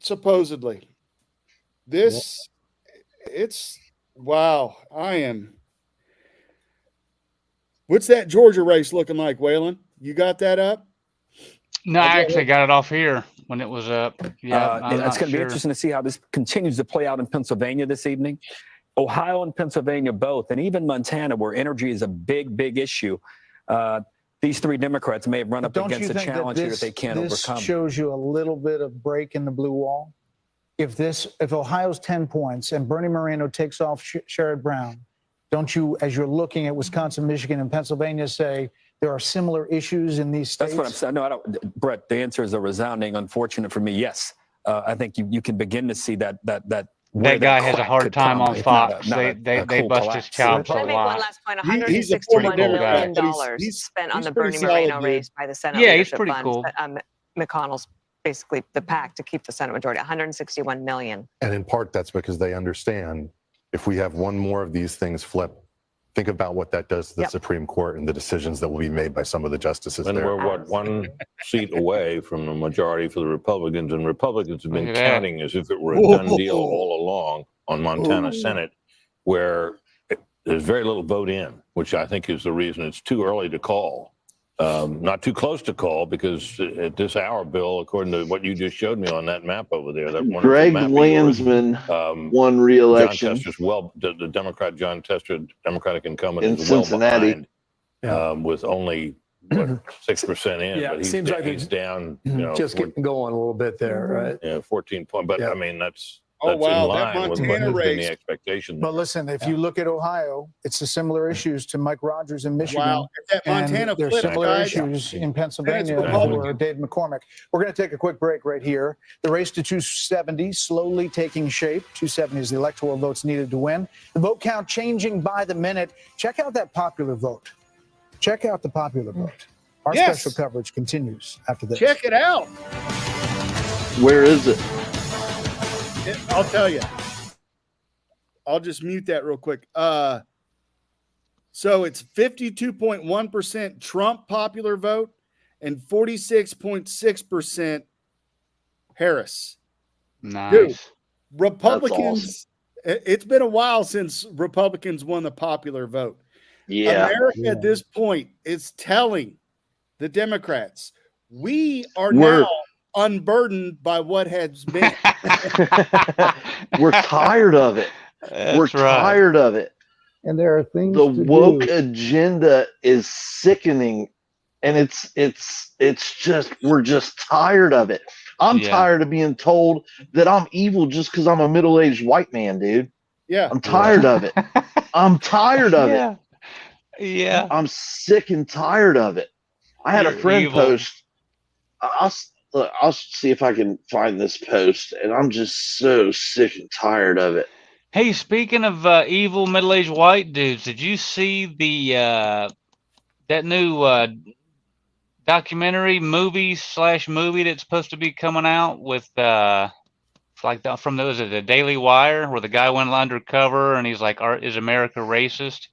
Supposedly. It's wow. What's that Georgia race looking like, Waylon? You got that up? No, I actually got it off here when it was up. Yeah, I'm it's not going to be sure. interesting to see how this continues to play out in Pennsylvania this evening. Ohio and Pennsylvania both, and even Montana, where energy is a big, big issue. These three Democrats may have run up Don't against you a think challenge that here that they can't this overcome. shows you a little bit of break in the blue wall? If Ohio's 10 points and Bernie Moreno takes off Sherrod Brown, don't you, as you're looking at Wisconsin, Michigan, and Pennsylvania, say there are similar issues in these states? That's what I'm saying. No, I don't, Brett, the answer is a resounding unfortunate for me. Yes. I think you can begin to see that guy has a hard time on Fox. They bust his chops a Let me make one lot. last point. He's a former $161 Democrat, million but he's spent on the pretty Bernie Moreno solid, race by the Senate Yeah, he's Leadership pretty Fund. cool. McConnell's basically the pact to keep the Senate majority, $161 million. And in part, that's because they understand if we have one more of these things flip, think about what that does to the Supreme Court and the decisions that will be made by some of the justices And there. we're, what, one seat away from the majority for the Republicans, and Republicans have been Look at that. counting as if it were a done deal all along on Montana Senate, where there's very little vote in, which I think is the reason it's too early to call. Not too close to call, because at this hour, Bill, according to what you just showed me on that map over there, that wonderful Greg map of yours, Landsman won re-election. John Tester's the Democrat John Tester, Democratic incumbent, In is well Cincinnati. behind, with only 6% in. Yeah, but it seems like he's it's down. just getting going a little bit there, right? Yeah, 14 points. But I mean, that's Oh, wow, in that line with what Montana has been race. the expectation. But listen, if you look at Ohio, it's the similar issues to Mike Rogers in Michigan. Wow, if that Montana and there's flips, similar guys, issues in Pennsylvania Republican. for Dave McCormick. We're going to take a quick break right here. The race to 270 slowly taking shape. 270 is the electoral votes needed to win. The vote count changing by the minute. Check out that popular vote. Check out the popular vote. Our Yes. special coverage continues after this. Check it out. Where is it? I'll tell you. I'll just mute that real quick. So it's 52.1% Trump popular vote and 46.6% Harris. Nice. Dude, Republicans, That's it's been a while since Republicans won the popular vote. Yeah. America at this point is telling the Democrats, we are We're- now unburdened by what has been. We're tired of it. We're That's right. tired of it. And there are things The to woke do. agenda is sickening, and it's just, we're just tired of it. I'm Yeah. tired of being told that I'm evil just because I'm a middle-aged white man, dude. Yeah. I'm tired of it. I'm tired of Yeah. it. Yeah. I'm sick and tired of it. I had a You're friend evil. post. I'll see if I can find this post, and I'm just so sick and tired of it. Hey, speaking of evil middle-aged white dudes, did you see the that new documentary movie that's supposed to be coming out with from the Daily Wire, where the guy went undercover and he's like, "Is America racist?"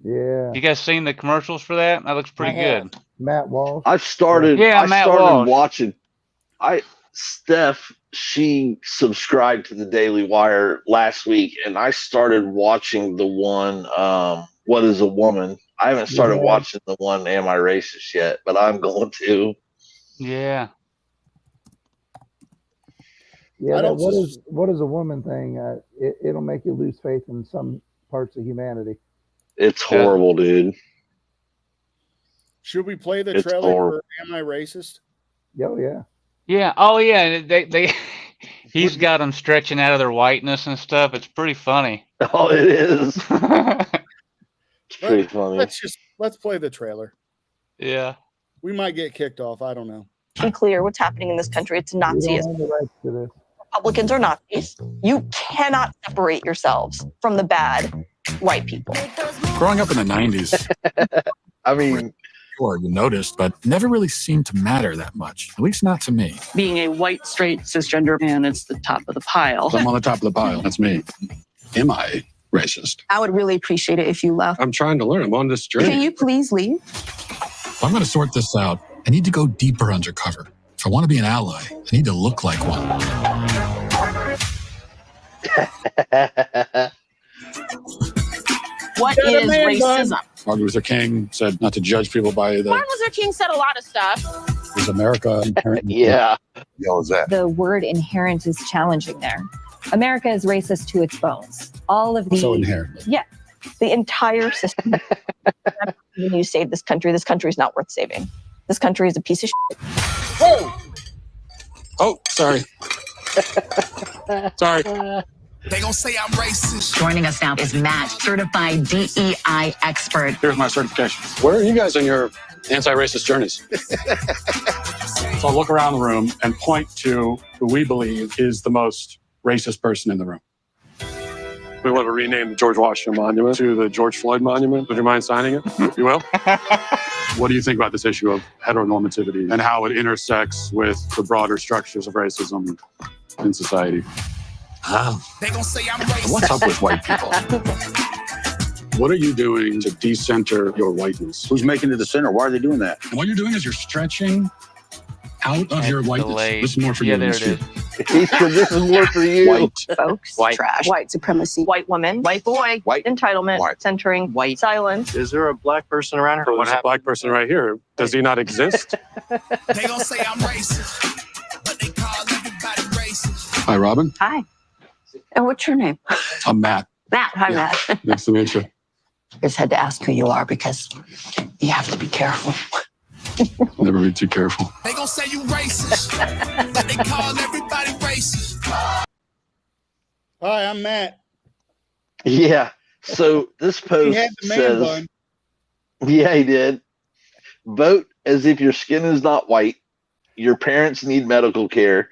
Yeah. You guys seen the commercials for that? That looks pretty good. Matt Walsh. I started Matt Walsh. watching. Steph, she subscribed to the Daily Wire last week, and I started watching the one, What is a Woman? I haven't started Yeah. watching the one, Am I Racist yet, but I'm going to. Yeah. Yeah, I that don't what is a woman thing? It'll make you lose faith in some parts of humanity. It's horrible, dude. Should we play the It's trailer horrible. for Am I Racist? Oh yeah. Yeah. Oh yeah. They he's got them stretching out of their whiteness and stuff. It's pretty funny. Oh, it is. It's pretty funny. Let's play the trailer. Yeah. We might get kicked off. I don't know. Be clear what's happening in this country. It's We don't Nazism. have the rights to this. Republicans are Nazis. You cannot separate yourselves from the bad white people. Growing up in the 90s, I mean, sure, you noticed, but never really seemed to matter that much, at least not to me. Being a white, straight, cisgender man is the top of the pile. I'm on the top of the pile. That's me. Am I racist? I would really appreciate it if you left. I'm trying to learn. I'm on this journey. Can you please leave? If I'm going to sort this out, I need to go deeper undercover. If I want to be an ally, I need to look like one. What Got a is man bun. racism? Martin Luther King said not to judge people by the... Martin Luther King said a lot of stuff. Is America inherently Yeah. Yell is that? The word inherent is challenging there. America is racist to its bones. All of the so inherently? Yeah. The entire system. When you save this country is not worth saving. This country is a piece of shit. Whoa! Oh, sorry. Sorry. They gonna say I'm racist. Joining us now is Matt, certified DEI expert. Here's my certification. Where are you guys on your anti-racist journeys? So I'll look around the room and point to who we believe is the most racist person in the room. We want to rename the George Washington Monument to the George Floyd Monument. Would you mind signing it? You will? What do you think about this issue of heteronormativity and how it intersects with the broader structures of racism in society? They gonna say I'm racist. What's up with white people? What are you doing to decenter your whiteness? Who's making it the center? Why are they doing that? And what you're doing is you're stretching out of your whiteness. delayed. This is more for Yeah, you. there than it Stu. He said this is more for you. White. Folks, White. trash. White supremacy. White woman. White boy. White. Entitlement. White. Centering. White. Silence. Is there a black person around here? So What there's a happened? black person right here. Does he not exist? They gonna say I'm racist, but they call everybody racist. Hi, Robin. Hi. And what's your name? I'm Matt. Matt. Hi, Yeah. Matt. Nice to meet you. Just had to ask who you are because you have to be careful. Never be too careful. They gonna say you racist, but they call everybody racist. Hi, I'm Matt. Yeah. So this He post had the man says, bun. yeah, he did. Vote as if your skin is not white. Your parents need medical care.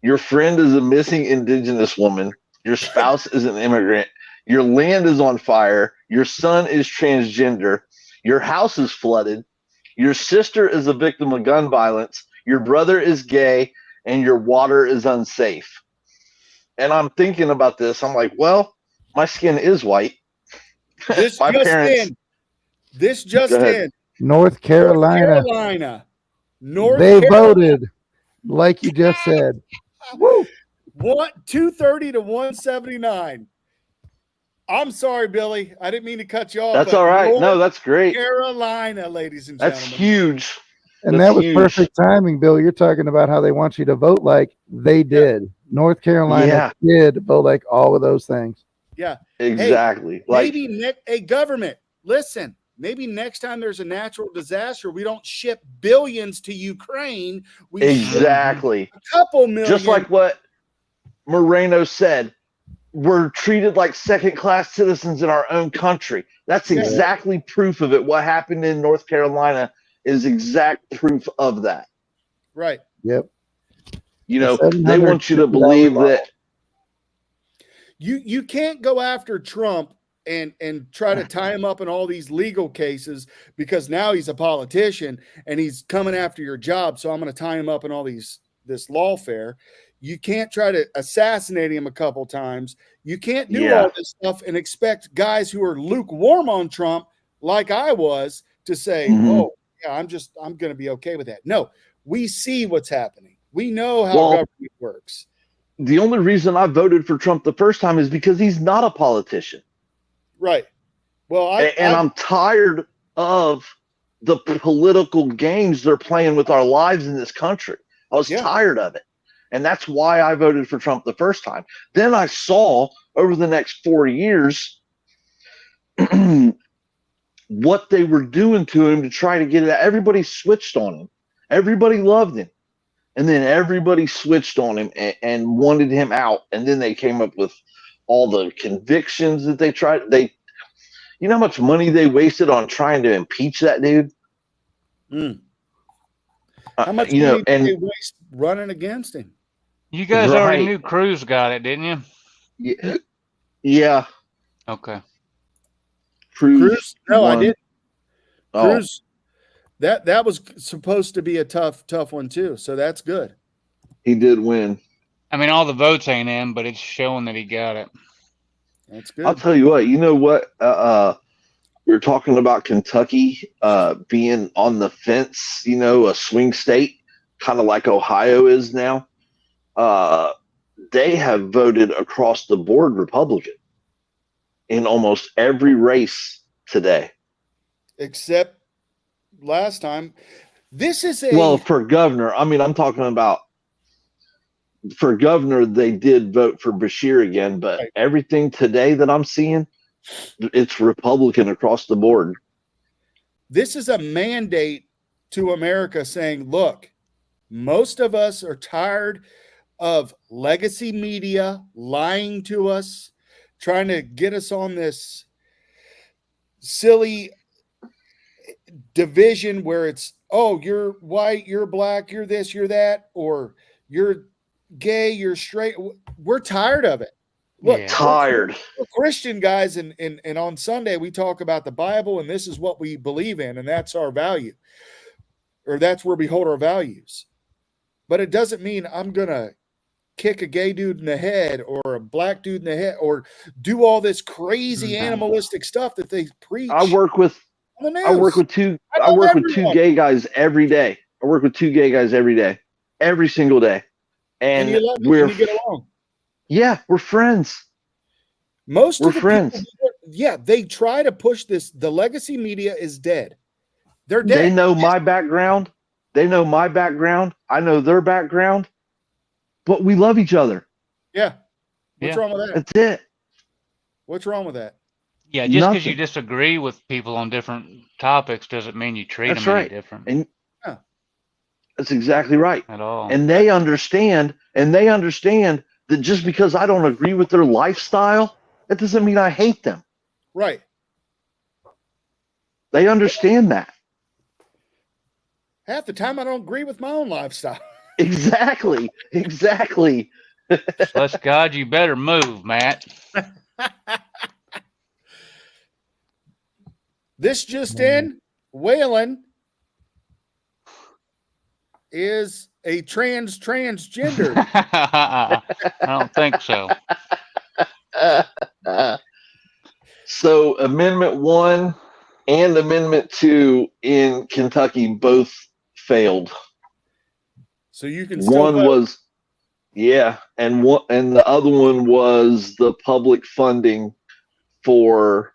Your friend is a missing indigenous woman. Your spouse is an immigrant. Your land is on fire. Your son is transgender. Your house is flooded. Your sister is a victim of gun violence. Your brother is gay, and your water is unsafe. And I'm thinking about this. I'm like, well, my skin is white. This My just parents- in. This just Go ahead. in. North Carolina. North They Carolina. voted like you just said. What 230 to 179. I'm sorry, Billy. I didn't mean to cut you off. That's but all right. No, North that's great. Carolina, ladies and That's gentlemen. huge. And That's that was huge. perfect timing, Bill. You're talking about how they want you to vote like they did. North Carolina did vote like all of those things. Yeah. Exactly. Maybe a government. Listen, maybe next time there's a natural disaster, we don't ship billions to Ukraine. We ship Exactly. a couple million. Just like what Moreno said, we're treated like second-class citizens in our own country. That's Yeah. exactly proof of it. What happened in North Carolina is exact proof of that. Right. Yep. You know, they want you to believe that. You can't go after Trump and try to tie him up in all these legal cases because now he's a politician and he's coming after your job. So I'm going to tie him up in all this lawfare. You can't try to assassinate him a couple times. You can't do all this stuff and expect guys who are lukewarm on Trump, like I was, to say, "Oh, yeah, I'm going to be okay with that." No, we see what's happening. We know how government works. The only reason I voted for Trump the first time is because he's not a politician. Right. Well, I'm tired of the political games they're playing with our lives in this country. I was tired of it. And that's why I voted for Trump the first time. Then I saw over the next 4 years what they were doing to him to try to get it out. Everybody switched on him. Everybody loved him. And then everybody switched on him and wanted him out. And then they came up with all the convictions that they tried. You know how much money they wasted on trying to impeach that dude? How much money did they waste running against him? You guys already knew Cruz got it, didn't you? Yeah. Okay. Cruz? No, I won. didn't. Oh. Cruz. That was supposed to be a tough one too. So that's good. He did win. I mean, all the votes ain't in, but it's showing that he got it. That's good. I'll tell you what. You know what? We were talking about Kentucky being on the fence. You know, a swing state, kind of like Ohio is now. They have voted across the board Republican in almost every race today. Except last time. This is a Well, for governor, I mean, I'm talking about for governor, they did vote for Bashir again, but everything today that I'm seeing, it's Republican across the board. this is a mandate to America saying, look, most of us are tired of legacy media lying to us, trying to get us on this silly division where it's, oh, you're white, you're black, you're this, you're that, or you're gay, you're straight. We're tired of it. Look, tired. We're Christian guys, and on Sunday we talk about the Bible, and this is what we believe in, and that's our value, or that's where we hold our values. But it doesn't mean I'm gonna kick a gay dude in the head or a black dude in the head or do all this crazy animalistic stuff that they preach. I work with two gay guys every day. I work with two gay guys every day, every single day, and you love we're and you get along. Yeah, we're friends. Most we're of the friends. People, they try to push this. The legacy media is dead. They're dead. They know my background. They know my background. I know their background. But we love each other. Yeah. What's wrong with that? That's it. What's wrong with that? Yeah, just because you disagree with people on different topics doesn't mean you treat them any different. And that's exactly right. At all. And they understand that just because I don't agree with their lifestyle, that doesn't mean I hate them. Right. They understand that. Half the time I don't agree with my own lifestyle. Exactly. Bless God, you better move, Matt. This just in, Waylon is a transgender. I don't think so. So Amendment 1 and Amendment 2 in Kentucky both failed. So you can still one vote. Was and the other one was the public funding for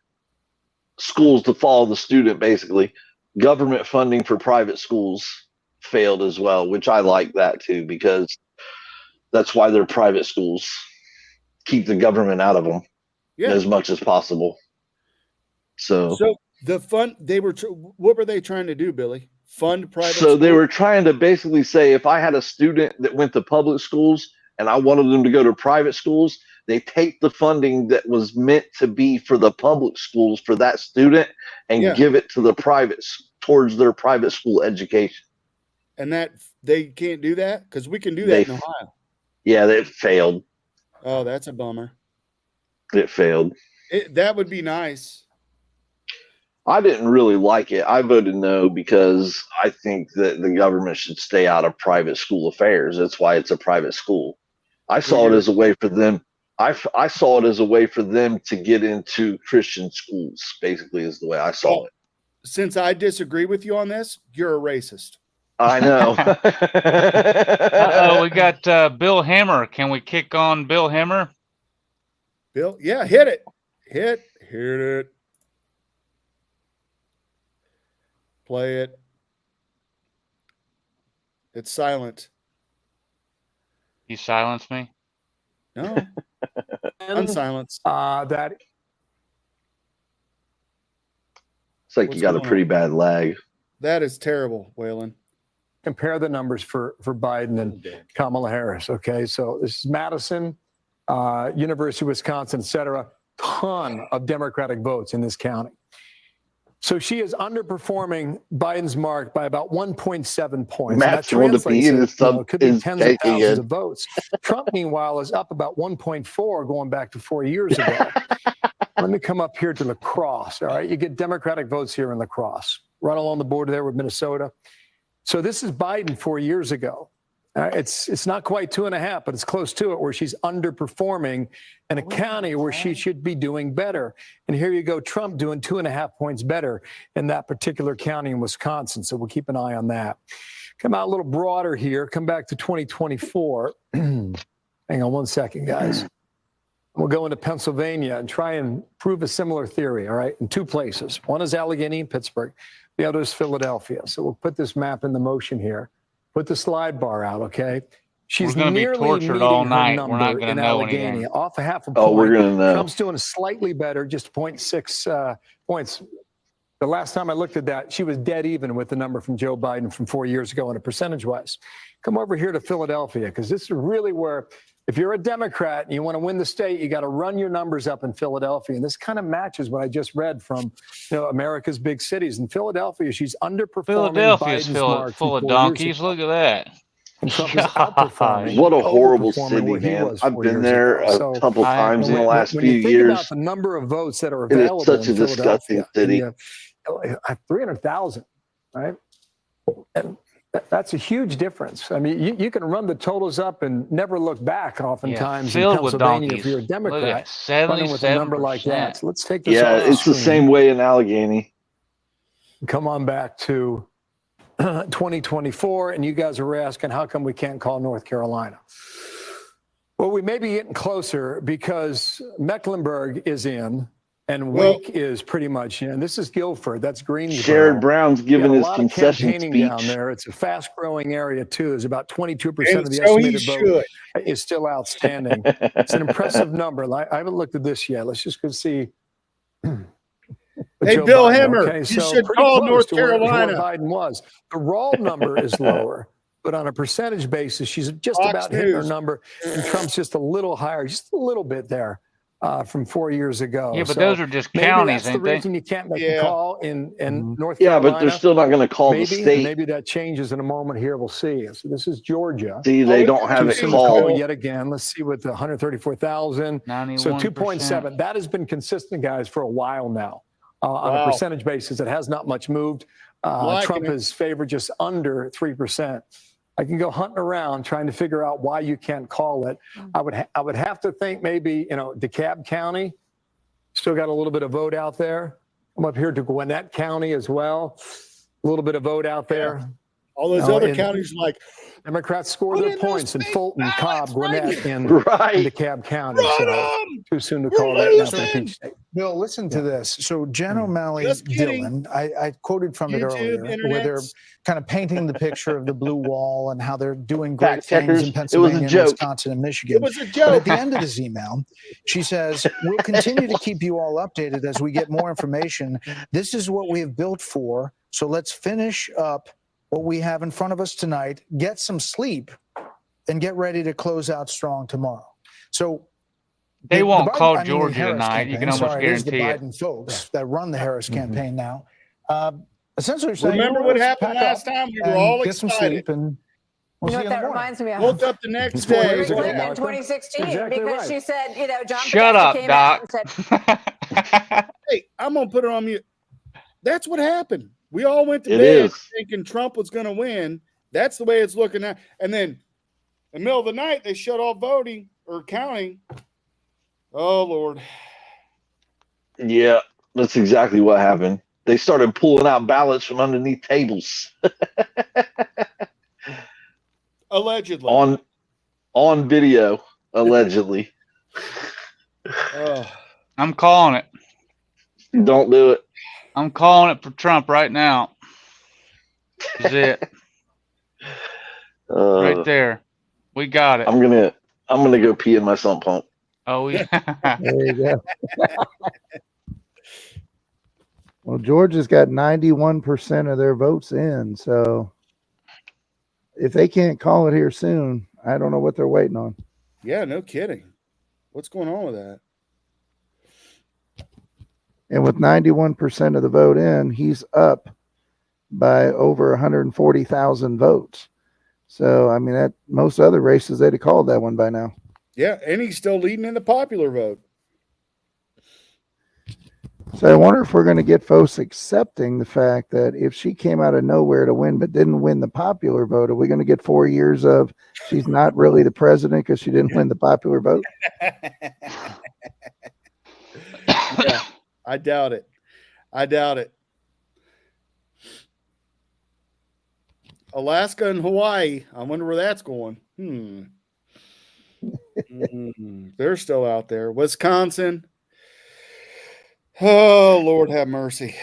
schools to follow the student. Basically, government funding for private schools failed as well, which I like that too, because that's why they're private schools. Keep the government out of them as much as possible. So the fund what were they trying to do, Billy? Fund private So they schools? were trying to basically say, if I had a student that went to public schools and I wanted them to go to private schools, they take the funding that was meant to be for the public schools for that student and give it to the towards their private school education. And that they can't do that? Because we can do that in Ohio. Yeah, it failed. Oh, that's a bummer. It failed. That would be nice. I didn't really like it. I voted no because I think that the government should stay out of private school affairs. That's why it's a private school. I saw it as a way for them. I saw it as a way for them to get into Christian schools, basically, is the way I saw it. Since I disagree with you on this, you're a racist. I know. Uh-oh, we got Bill Hemmer. Can we kick on Bill Hemmer? Bill, yeah, hit it. Hit it. Play it. It's silent. You silenced me? No. Unsilence. That It's like you got a pretty bad lag. That is terrible, Waylon. compare the numbers for Biden and Kamala Harris. Okay, so this is Madison, University of Wisconsin, et cetera. Ton of Democratic votes in this county. So she is underperforming Biden's mark by about 1.7 points. Matt's That going to translates be in to, it could be tens of taking thousands it. of votes. Trump, meanwhile, is up about 1.4 going back to 4 years ago. Let me come up here to La Crosse. All right, you get Democratic votes here in La Crosse, right along the border there with Minnesota. So this is Biden 4 years ago. It's not quite 2.5, but it's close to it, where she's underperforming in a county where she should be doing better. And here you go, Trump doing 2.5 points better in that particular county in Wisconsin. So we'll keep an eye on that. Come out a little broader here. Come back to 2024. Hang on one second, guys. We'll go into Pennsylvania and try and prove a similar theory, all right, in two places. One is Allegheny and Pittsburgh. The other is Philadelphia. So we'll put this map in the motion here. Put the slide bar out, okay? She's We're gonna be nearly tortured meeting all her night. We're not number gonna in know Allegheny, anything. off a half a Oh, point. we're gonna know. Trump's doing slightly better, just 0.6 points. The last time I looked at that, she was dead even with the number from Joe Biden from 4 years ago on a percentage-wise. Come over here to Philadelphia, because this is really where, if you're a Democrat and you want to win the state, you got to run your numbers up in Philadelphia. And this kind of matches what I just read from America's big cities. In Philadelphia, she's underperforming Philadelphia's Biden's mark full from of 4 years donkeys. ago. Look at that. And Trump is outperforming. What a horrible overperforming city, what he man. was I've 4 been years there ago. a So, couple times in the last when few you think years. about the number of votes that are It is available such in a disgusting Philadelphia, city. 300,000, right? And that's a huge difference. I mean, you can run the totals up and never look back oftentimes in filled with Pennsylvania donkeys. if you're a Look Democrat at running with a number like that. 77%. So let's take this Yeah, off the it's the screen. same way in Allegheny. Come on back to 2024, and you guys are asking, how come we can't call North Carolina? Well, we may be getting closer because Mecklenburg is in, and Wake is pretty much in. This is Guilford. That's Greensboro. Sherrod Brown's giving You his got a lot of concession campaigning speech. down there. It's a fast-growing area too. There's about 22% And of the so he estimated vote is still outstanding. It's an impressive number. I haven't looked at this yet. Let's just go see. Hey, Joe Bill Biden, Hemmer, okay, you so should pretty call close North to where Carolina. Biden was. The raw number is lower, but on a percentage basis, she's just Fox about hitting her News. number, and Trump's just a little higher, just a little bit there from 4 years ago. Yeah, but So those are just maybe counties, that's the ain't they? reason you can't make a call in North Yeah, Carolina. but they're still not going to call the Maybe, state. maybe that changes in a moment here. We'll see. So this is Georgia. See, they don't have Too it soon to call called. yet again. Let's see what the 134,000. So 2.7. That has been consistent, guys, for a while now. On a Wow. percentage basis, it has not much moved. Liking Trump it. is favored just under 3%. I can go hunting around trying to figure out why you can't call it. I would have to think maybe DeKalb County still got a little bit of vote out there. I'm up here to Gwinnett County as well. A little bit of vote out there. All those other counties like Democrats score their points in Fulton, Cobb, Gwinnett, and Right. DeKalb County. So too soon to call that now for the Peach State. Bill, listen to this. So Jen O'Malley Just kidding. Dillon, I quoted from it YouTube, earlier, where they're internets. kind of painting the picture of the blue wall and how they're doing great Fact things checkers, in it was a Pennsylvania, joke. Wisconsin, and Michigan. It was a But at joke. the end of this email, she says, we'll continue to keep you all updated as we get more information. This is what we have built for. So let's finish up what we have in front of us tonight, get some sleep, and get ready to close out strong tomorrow. So They the won't Biden- call I mean, the Georgia Harris tonight. You campaign, can almost sorry, it is guarantee it. the Biden folks that run the Harris campaign now. Essentially, saying, Remember you know what let's happened pack last up time? We were and all get some excited. sleep, and we'll You know see what you in the that morning. reminds me of? Woke up the next It's 4 day. years ago, Clinton in Martha. 2016 Exactly because right. she said, John Shut Podesta up, came out Doc. and said, Hey, I'm gonna put it on mute. That's what happened. We all went to It bed is. thinking Trump was going to win. That's the way it's looking now. And then in the middle of the night, they shut off voting or counting. Oh Lord. Yeah, that's exactly what happened. They started pulling out ballots from underneath tables Allegedly. on video, allegedly. Oh. I'm calling it. Don't do it. I'm calling it for Trump right now. Is it right there? We got it. I'm gonna go pee in my sump pump. Oh yeah. There you go. Well, Georgia's got 91% of their votes in. So if they can't call it here soon, I don't know what they're waiting on. Yeah, no kidding. What's going on with that? And with 91% of the vote in, he's up by over 140,000 votes. So, I mean, that most other races, they'd have called that one by now. Yeah, and he's still leading in the popular vote. So I wonder if we're going to get folks accepting the fact that if she came out of nowhere to win but didn't win the popular vote, are we going to get 4 years of she's not really the president because she didn't win the popular vote? Yeah, I doubt it. I doubt it. Alaska and Hawaii. I wonder where that's going. They're still out there. Wisconsin. Oh, Lord have mercy.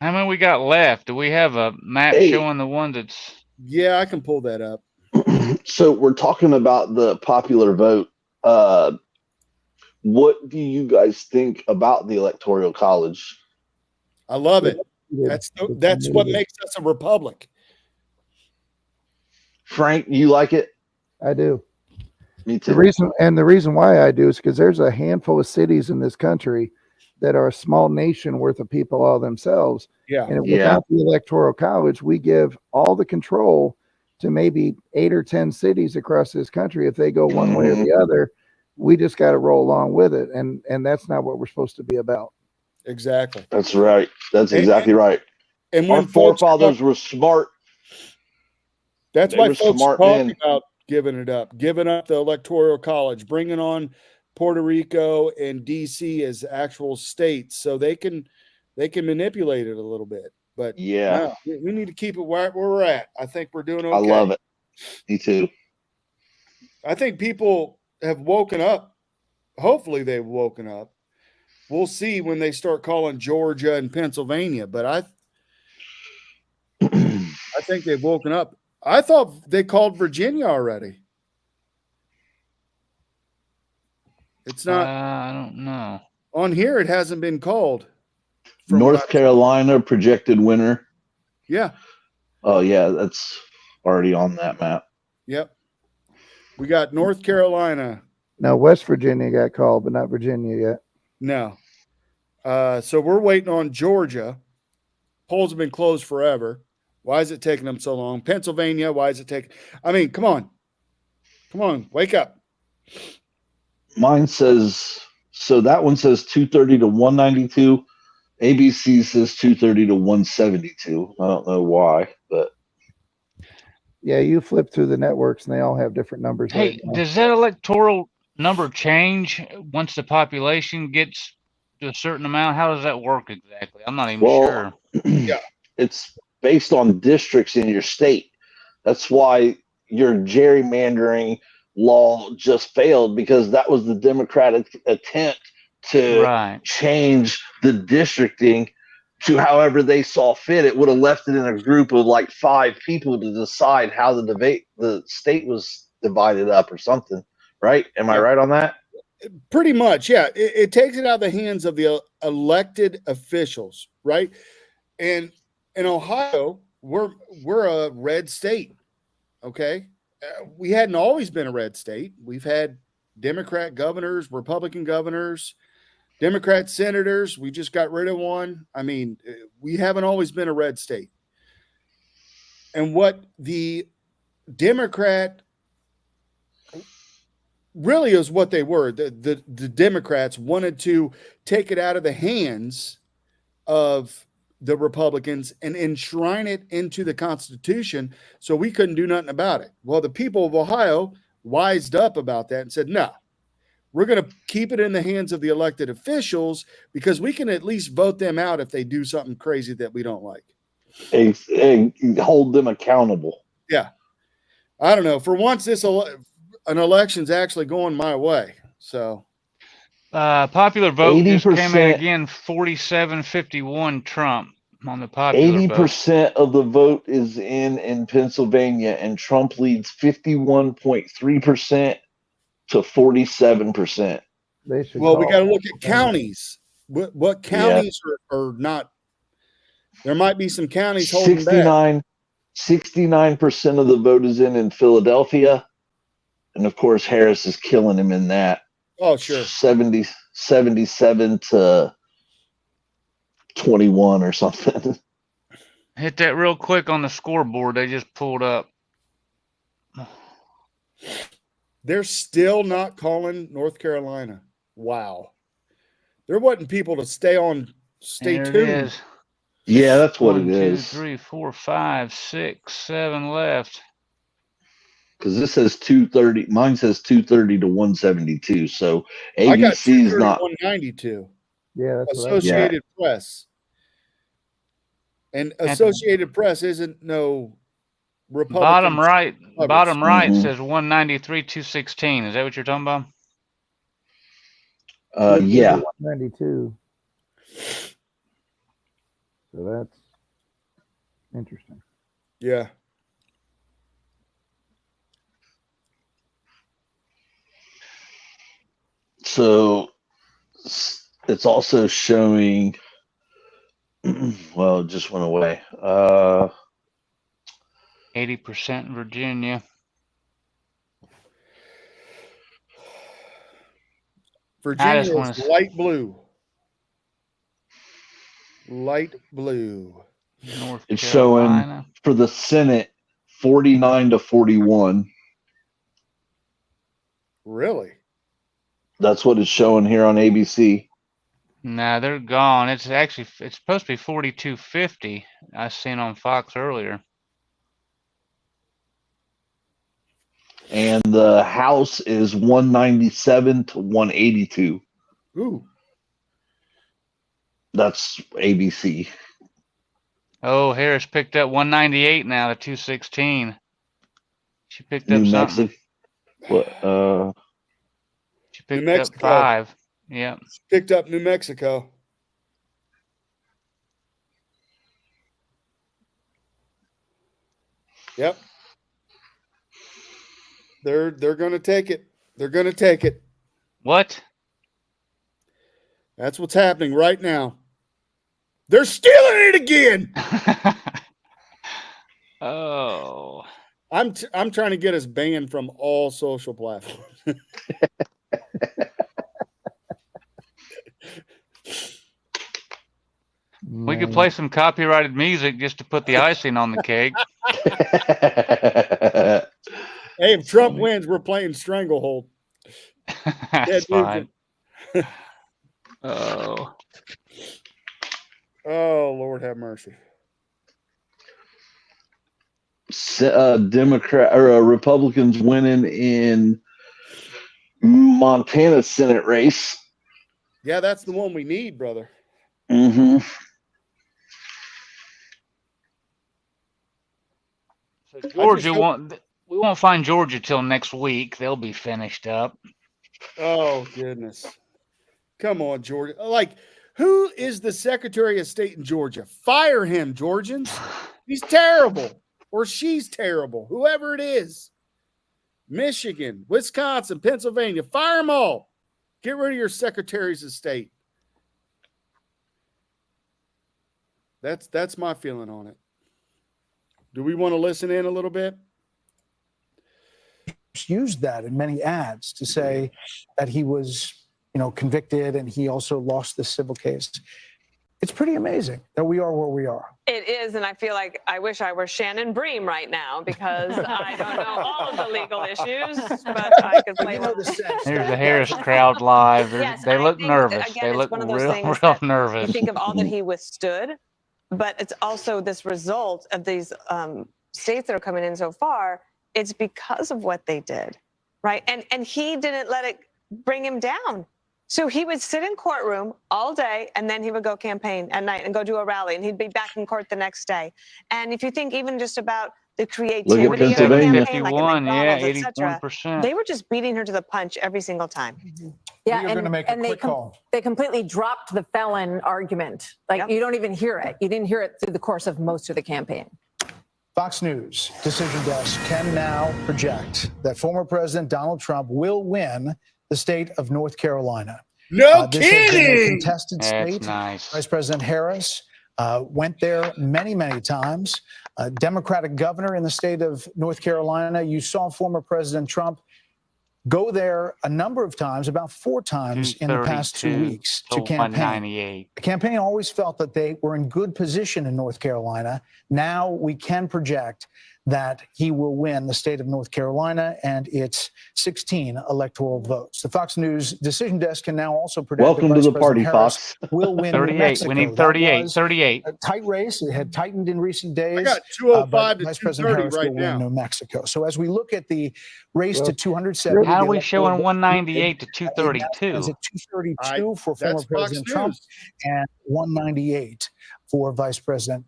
How many we got left? Do we have a map Hey. showing the one that's? Yeah, I can pull that up. So we're talking about the popular vote. What do you guys think about the Electoral College? I love it. That's what makes us a republic. Frank, you like it? I do. Me too. The reason why I do is because there's a handful of cities in this country that are a small nation worth of people all themselves. Yeah. And without the Electoral College, we give all the control to maybe 8 or 10 cities across this country. If they go one way or the other, we just got to roll along with it. And that's not what we're supposed to be about. Exactly. That's right. That's exactly right. And our when forefathers were smart. That's They why were folks smart talk men. about giving up the Electoral College, bringing on Puerto Rico and DC as actual states, so they can manipulate it a little bit. But yeah, no, we need to keep it where we're at. I think we're doing okay. I love it. Me too. I think people have woken up. Hopefully, they've woken up. We'll see when they start calling Georgia and Pennsylvania, but I think they've woken up. I thought they called Virginia already. It's not. I don't know. On here, it hasn't been called. North Carolina projected winner. Yeah. Oh yeah, that's already on that map. Yep. We got North Carolina. Now, West Virginia got called, but not Virginia yet. No. So we're waiting on Georgia. Polls have been closed forever. Why is it taking them so long? Pennsylvania, why is it taking? I mean, come on. Come on, wake up. Mine says, so that one says 230 to 192. ABC says 230 to 172. I don't know why, but. Yeah, you flip through the networks and they all have different numbers. Hey, right now. does that electoral number change once the population gets to a certain amount? How does that work exactly? I'm not even sure. Yeah. It's based on districts in your state. That's why your gerrymandering law just failed, because that was the Democratic attempt to change the districting to however they saw fit. It would have left it in a group of like 5 people to decide how the state was divided up or something, right? Am I right on that? Pretty much, yeah. It takes it out of the hands of the elected officials, right? And in Ohio, we're a red state, okay? We hadn't always been a red state. We've had Democrat governors, Republican governors, Democrat senators. We just got rid of one. I mean, we haven't always been a red state. And what the Democrat really is what they were. The Democrats wanted to take it out of the hands of the Republicans and enshrine it into the Constitution so we couldn't do nothing about it. Well, the people of Ohio wised up about that and said, no, we're going to keep it in the hands of the elected officials because we can at least vote them out if they do something crazy that we don't like. And hold them accountable. Yeah. I don't know. For once, an election's actually going my way. So popular vote just came in 80%. again, 47-51 Trump on the popular 80% of the vote is in Pennsylvania, and Trump leads 51.3% to 47%. Well, we got to look at counties. What counties are not? There might be some counties holding back. 69% of the vote is in Philadelphia, and of course Harris is killing him in that. Oh, sure. 77 to 21 or something. Hit that real quick on the scoreboard they just pulled up. They're still not calling North Carolina. Wow. There wasn't people to stay There tuned. it is. Yeah, that's what 1, it 2, is. 3, 4, 5, 6, 7 left. Because this says 230. Mine says 230 to 172. So I got ABC is not 192. Yeah, that's Associated Press. And Associated Press isn't no Republican. Bottom right says 193-216. Is that what you're talking about? Yeah. 192. So that's interesting. Yeah. So it's also showing, well, it just went away. 80% Virginia. Virginia is wanna light blue. Light blue. North It's Carolina. showing for the Senate 49-41. Really? That's what it's showing here on ABC. No, they're gone. It's supposed to be 42-50. I seen on Fox earlier. And the House is 197-182. Ooh. That's ABC. Oh, Harris picked up 198 now to 216. She picked New up something. Mexico. She picked New up Mexico. 5. Yeah. Picked up New Mexico. Yep. They're going to take it. They're going to take it. What? That's what's happening right now. They're stealing it again. Oh. I'm trying to get us banned from all social platforms. We could play some copyrighted music just to put the icing on the cake. Hey, if Trump wins, we're playing Stranglehold. That's fine. Oh. Oh, Lord have mercy. Democrat or Republicans winning in Montana Senate race. Yeah, that's the one we need, brother. Mm-hmm. So Georgia we won't find Georgia till next week. They'll be finished up. Oh, goodness. Come on, Georgia. Like, who is the Secretary of State in Georgia? Fire him, Georgians. He's terrible. Or she's terrible. Whoever it is. Michigan, Wisconsin, Pennsylvania. Fire them all. Get rid of your Secretaries of State. That's my feeling on it. Do we want to listen in a little bit? Used that in many ads to say that he was, convicted and he also lost the civil case. It's pretty amazing that we are where we are. It is, and I feel like I wish I were Shannon Bream right now because I don't know all of the legal issues, but I could play them. There's the Harris crowd live. Yes, They and I look think, nervous. again, They it's look one of those real things real that nervous. You think of all that he withstood, but it's also this result of these states that are coming in so far. It's because of what they did, right? And he didn't let it bring him down. So he would sit in courtroom all day, and then he would go campaign at night and go do a rally, and he'd be back in court the next day. And if you think even just about the creativity of the Pennsylvania. campaign, like at 51, yeah, McDonald's, et cetera, 81%. they were just beating her to the punch every single time. Yeah, You're going to make a quick call. They completely dropped the felon argument. Like, you don't even hear it. You didn't hear it through the course of most of the campaign. Fox News decision desk can now project that former President Donald Trump will win the state of North Carolina. No this has been a kidding! contested That's state. nice. Vice President Harris went there many, many times. Democratic governor in the state of North Carolina. You saw former President Trump go there a number of times, about 4 times in the past 2 weeks to campaign. 198. The campaign always felt that they were in good position in North Carolina. Now we can project that he will win the state of North Carolina and its 16 electoral votes. The Fox News decision desk can now also predict Welcome that to Vice the President party, Harris Fox. will win New 38. Mexico. We need That 38. was 38. a tight race. It had tightened in recent days. I got 205 but to Vice President 230 Harris right will win now. New Mexico. So as we look at the race to 270, How are the we electoral showing vote 198 to it now stands 232? at 232 for former That's Fox President Trump News. and 198 for Vice President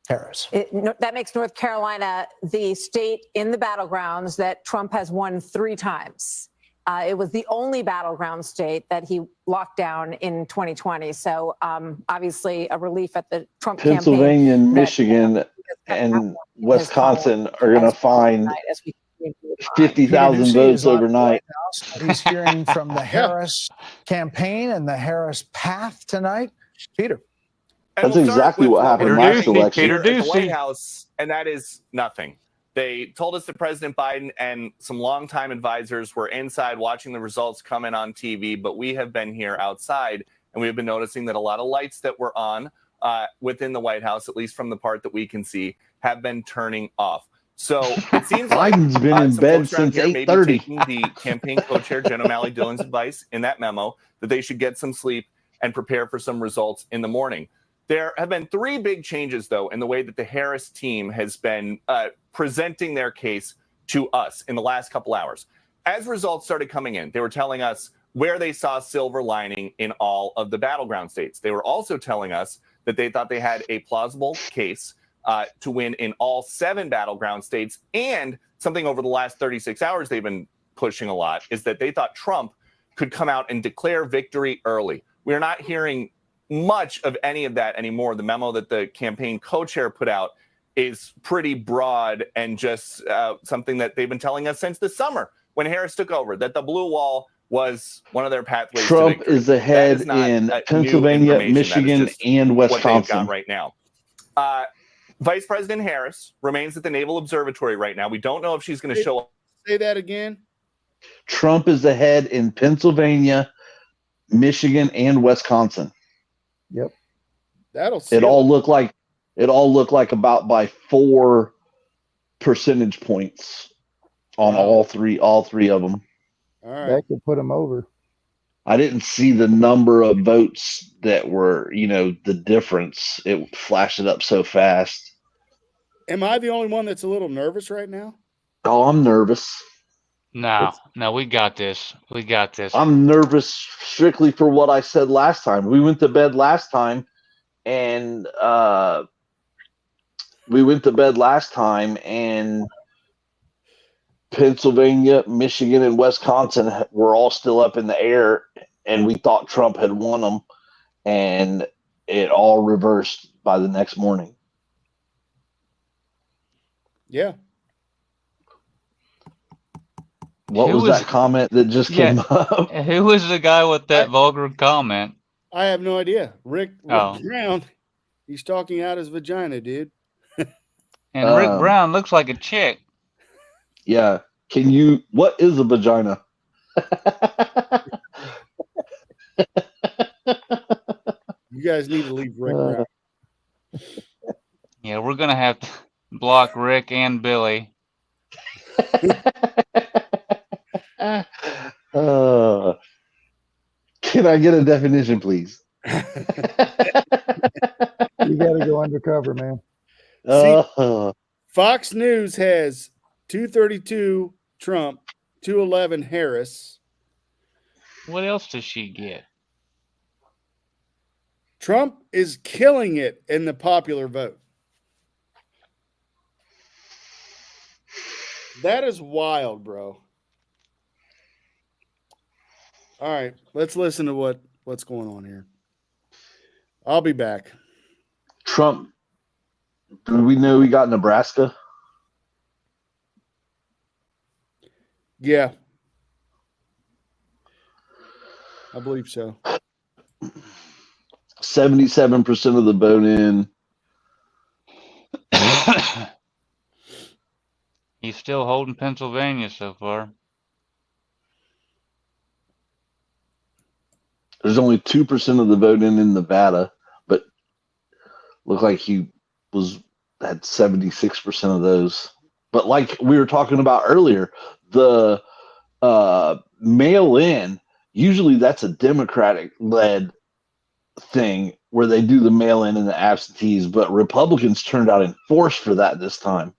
Harris. That makes North Carolina the state in the battlegrounds that Trump has won 3 times. It was the only battleground state that he locked down in 2020. So obviously a relief at the Trump Pennsylvania, campaign. Michigan, and Wisconsin are going to find 50,000 votes overnight. He's hearing from the Harris campaign and the Harris path tonight. Peter. That's exactly what happened last election. At the White House, and that is nothing. They told us that President Biden and some longtime advisors were inside watching the results come in on TV, but we have been here outside, and we have been noticing that a lot of lights that were on within the White House, at least from the part that we can see, have been turning off. So it seems like Biden's been in bed since since 8:30. Taking the campaign co-chair Jen O'Malley Dillon's advice in that memo that they should get some sleep and prepare for some results in the morning. There have been three big changes, though, in the way that the Harris team has been presenting their case to us in the last couple hours. As results started coming in, they were telling us where they saw silver lining in all of the battleground states. They were also telling us that they thought they had a plausible case to win in all 7 battleground states. And something over the last 36 hours they've been pushing a lot is that they thought Trump could come out and declare victory early. We're not hearing much of any of that anymore. The memo that the campaign co-chair put out is pretty broad and just something that they've been telling us since the summer when Harris took over, that the blue wall was one of their pathways to Trump victory. is ahead in Pennsylvania, Michigan, and what they've Wisconsin. got right now. Vice President Harris remains at the Naval Observatory right now. We don't know if she's going to show up. Say that again. Trump is ahead in Pennsylvania, Michigan, and Wisconsin. Yep. That'll It all looked like about by 4 percentage points on all three of them. All right. That could put him over. I didn't see the number of votes that were, the difference. It flashed it up so fast. Am I the only one that's a little nervous right now? Oh, I'm nervous. No, we got this. We got this. I'm nervous strictly for what I said last time. We went to bed last time, and Pennsylvania, Michigan, and Wisconsin were all still up in the air, and we thought Trump had won them, and it all reversed by the next morning. Yeah. What was that comment that just came up? Who was the guy with that vulgar comment? I have no idea. Rick Oh. Brown. He's talking out his vagina, dude. And Rick Brown looks like a chick. Yeah. What is a vagina? You guys need to leave Rick Brown. Yeah, we're going to have to block Rick and Billy. Can I get a definition, please? You got to go undercover, man. See, Fox News has 232 Trump, 211 Harris. What else does she get? Trump is killing it in the popular vote. That is wild, bro. All right, let's listen to what's going on here. I'll be back. Trump, do we know he got Nebraska? Yeah. I believe so. 77% of the vote in. He's still holding Pennsylvania so far. There's only 2% of the vote in Nevada, but looked like he had 76% of those. But like we were talking about earlier, the mail-in, usually that's a Democratic-led thing where they do the mail-in and the absentees, but Republicans turned out in force for that this time.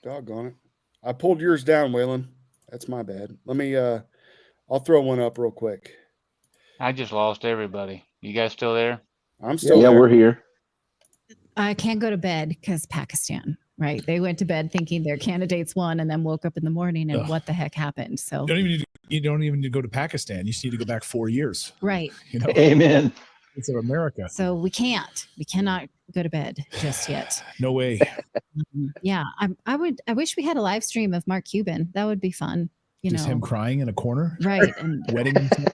Doggone it. I pulled yours down, Waylon. That's my bad. Let me I'll throw one up real quick. I just lost everybody. You guys still there? I'm still there. We're here. I can't go to bed because Pakistan. Right. They went to bed thinking their candidates won and then woke up in the morning and Ugh. what the heck happened? So You don't even need to go to Pakistan. You just need to go back 4 years. right. You know, Amen. it's of America. So we cannot go to bed just yet. No way. Yeah. I wish we had a live stream of Mark Cuban. That would be fun. Just him crying in a corner. Right. And Wetting himself.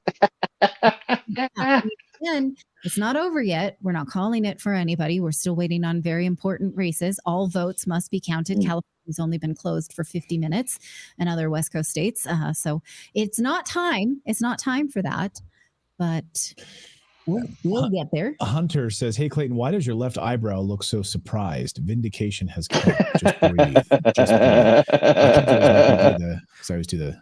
again, it's not over yet. We're not calling it for anybody. We're still waiting on very important races. All votes must be counted. California's only been closed for 50 minutes and other West Coast states. So it's not time. It's not time for that. But we'll get there. Hunter says, "Hey Clayton, why does your left eyebrow look so surprised? Vindication has come. Just breathe. Just breathe." I always do the.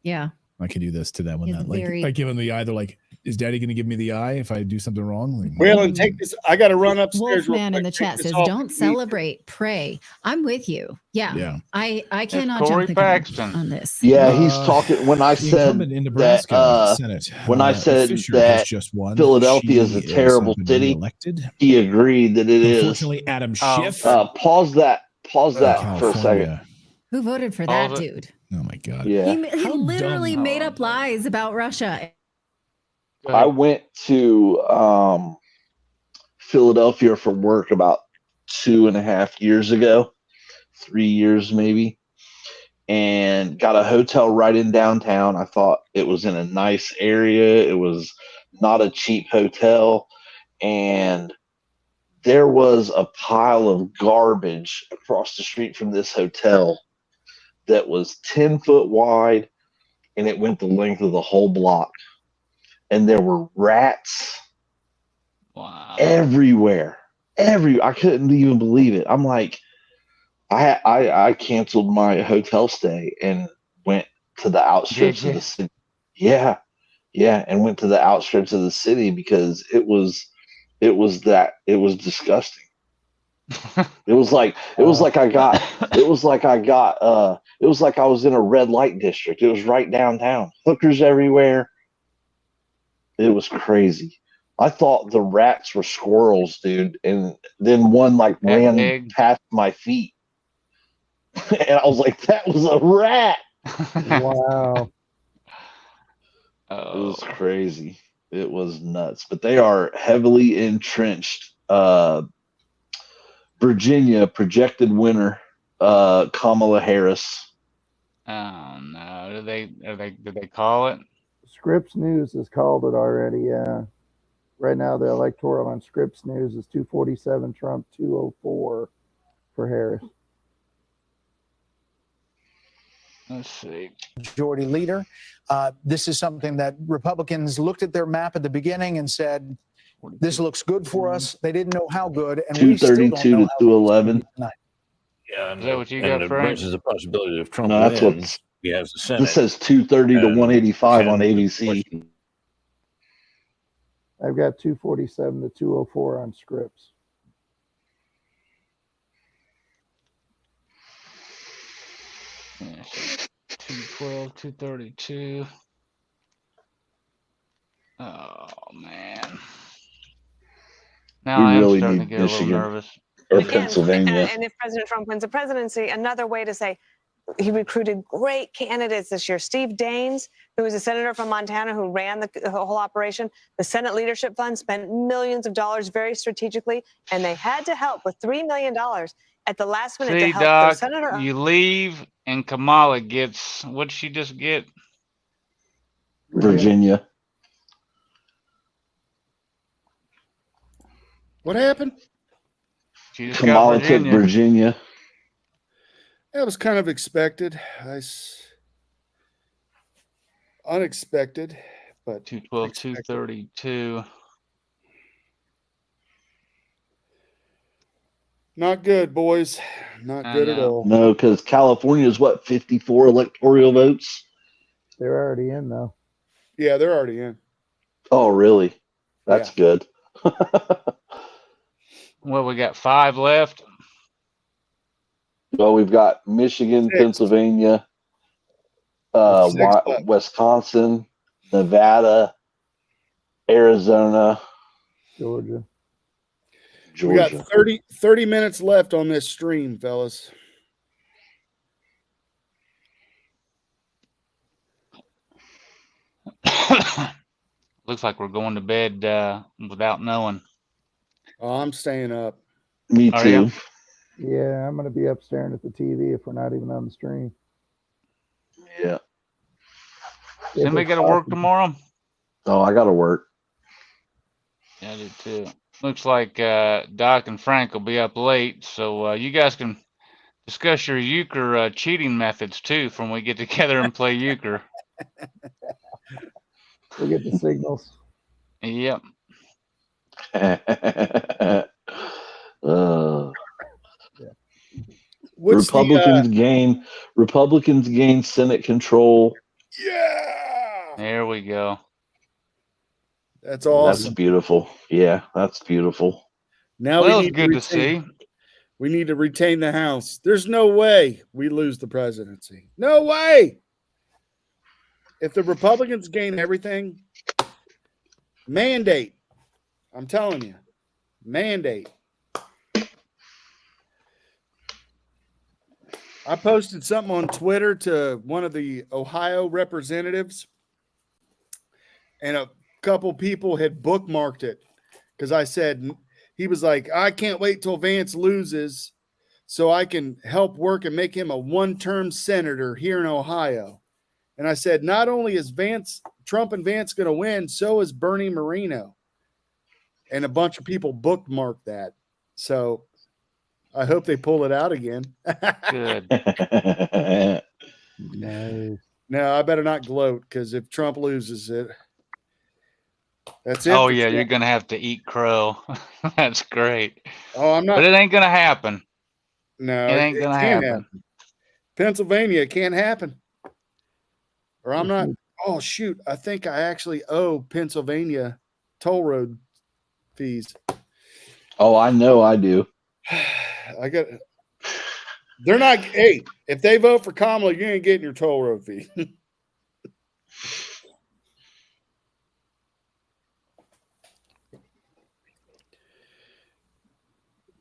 Yeah. I can do this to them when It's that very- like give them the eye. They're like, "Is Daddy going to give me the eye if I do something wrong?" Like, Waylon, take this. I got to run upstairs. real Wolfman in the quick. Take chat this says, off "Don't the feed. celebrate, pray." I'm with you. Yeah. Yeah. I cannot Corey jump the gun Paxton. on this. Yeah, he's talking. When I the said incumbent in Nebraska that, Senate, when I said Fisher has that just won. Philadelphia is a She terrible been city, reelected. he agreed that it is. Unfortunately, Adam Oh, Schiff. Pause that for a second. California. Who voted for All that of it. dude? Oh my God. Yeah, He How literally dumb. made up lies about Russia. Go I ahead. went to Philadelphia for work about 2.5 years ago, 3 years maybe, and got a hotel right in downtown. I thought it was in a nice area. It was not a cheap hotel, and there was a pile of garbage across the street from this hotel that was 10 foot wide, and it went the length of the whole block. And there were rats Wow. everywhere. I couldn't even believe it. I'm like, I canceled my hotel stay and went to the outskirts Did of you? the city. Yeah, and went to the outskirts of the city because it was disgusting. It was like I was in a red light district. It was right downtown. Hookers everywhere. It was crazy. I thought the rats were squirrels, dude, and then one like That ran big? past my feet, and I was like, "That was a rat." Wow. It Oh, was crazy. It was nuts. But they are heavily entrenched. Virginia projected winner, Kamala Harris. oh no! Did they call it? Scripps News has called it already. Yeah. Right now, the electoral on Scripps News is 247 Trump, 204 for Harris. Let's see. Majority leader. This is something that Republicans looked at their map at the beginning and said, "This looks good for us." They didn't know how good, and we still don't 232 know to how good it's gonna 211. be tonight. Yeah, Is that what you and got, it Frank? raises the possibility if Trump No, that's wins, what he has the Senate. this says. 230 to and 185 on can- ABC. I've got 247 to 204 on Scripps. Yeah, so 212, 232. Oh man. Now I We am really starting to need get a little Michigan nervous. or Again, Pennsylvania. and if President Trump wins the presidency, another way to say he recruited great candidates this year. Steve Daines, who was a senator from Montana who ran the whole operation. The Senate Leadership Fund spent millions of dollars very strategically, and they had to help with $3 million at the last minute to See, help their Doc, senator. you leave and Kamala gets, what did she just get? Virginia. What happened? She just Kamala got took Virginia. Virginia. That was kind of expected. Unexpected, but 212, 232. not good, boys. Not I good at know. all. No, because California is what, 54 electoral votes? They're already in, though. Yeah, they're already in. Oh, really? That's good. Well, we got 5 left. Well, we've got Michigan, 6. Pennsylvania, 6 left. Wisconsin, Nevada, Arizona, Georgia. We got Georgia. 30 minutes left on this stream, fellas. Looks like we're going to bed without knowing. Oh, I'm staying up. Me Are too. you? Yeah, I'm going to be up staring at the TV if we're not even on the stream. Yeah. Does anybody got to work tomorrow? Oh, I got to work. Yeah, I do too. Looks like Doc and Frank will be up late, so you guys can discuss your euchre cheating methods too from when we get together and play euchre. We'll get the signals. Yep. Republicans gain Senate control. Yeah. There we go. That's awesome. That's beautiful. Yeah, that's beautiful. Now Well, we it's need good to to see. We need to retain the House. There's no way we lose the presidency. No way. If the Republicans gain everything, mandate. I'm telling you, mandate. I posted something on Twitter to one of the Ohio representatives, and a couple people had bookmarked it because I said, he was like, I can't wait till Vance loses so I can help work and make him a one-term senator here in Ohio. And I said, not only is Trump and Vance going to win, so is Bernie Moreno. And a bunch of people bookmarked that. So I hope they pull it out again. Good. Nice. No, I better not gloat, because if Trump loses it, that's it. Oh yeah, you're gonna have to eat crow. That's great. Oh, I'm not. But it ain't gonna happen. No, It ain't gonna can't happen. Pennsylvania, it can't happen. Or I'm not. Oh shoot! I think I actually owe Pennsylvania toll road fees. Oh, I know I do. I got. They're not. Hey, if they vote for Kamala, you ain't getting your toll road fee.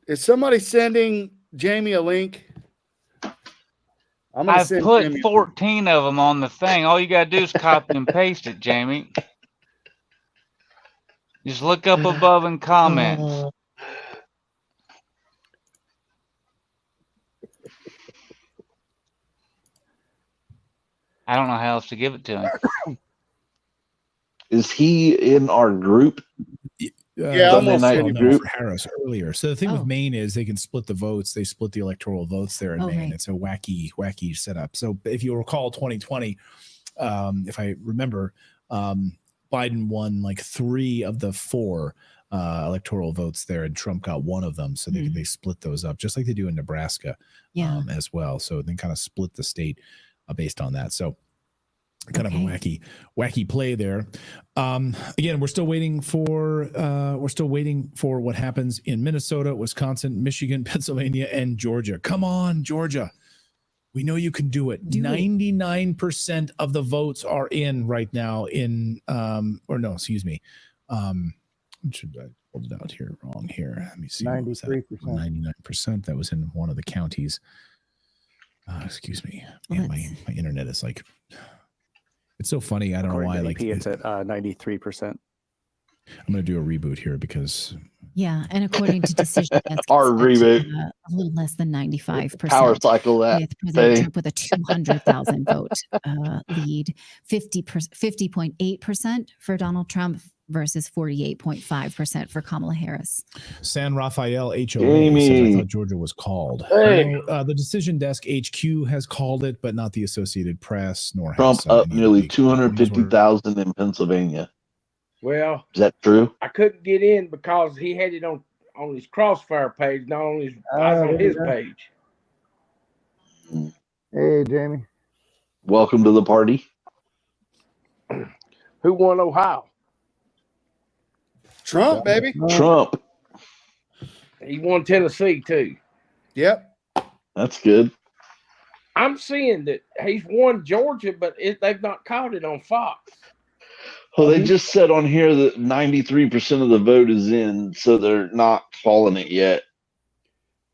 Is somebody sending Jamie a link? I've put 14 of them on the thing. All you gotta do is copy and paste it, Jamie. Just look up above and comment. I don't know how else to give it to him. Is he in our group? Yeah, Sunday night group. For Harris earlier. So the thing with Maine is they can split the votes. They split the electoral votes there in Maine. right. It's a wacky setup. So if you recall 2020, if I remember, Biden won like 3 of the 4 electoral votes there, and Trump got 1 of them. So they split those up, just like they do in Nebraska as well. So they kind of split the state based on that. So kind of a wacky play there. Again, we're still waiting for what happens in Minnesota, Wisconsin, Michigan, Pennsylvania, and Georgia. Come on, Georgia. We know you can do it. 99% of the votes are in right now in should I hold it out here wrong here? Let me see. 93%. 99%. That was in one of the counties. Excuse me. Man, my internet is like, it's so funny. I don't know why. Like it's at 93%. I'm going to do a reboot here because. Yeah, and according to decision, Our reboot, a little less than 95%. Power cycle that. With President Trump with a 200,000 vote lead, 50.8% for Donald Trump versus 48.5% for Kamala Harris. San Rafael HOA Jamie. says, I thought Georgia was called. Hey. No, the Decision Desk HQ has called it, but not the Associated Press, nor Trump has up nearly 250,000 in Pennsylvania. Well, is that true? I couldn't get in because he had it on his Crossfire page, not on his on his page. Hey, Jamie. Welcome to the party. Who won Ohio? Trump, baby. Trump. He won Tennessee too. Yep. That's good. I'm seeing that he's won Georgia, but they've not caught it on Fox. Well, they just said on here that 93% of the vote is in, so they're not calling it yet.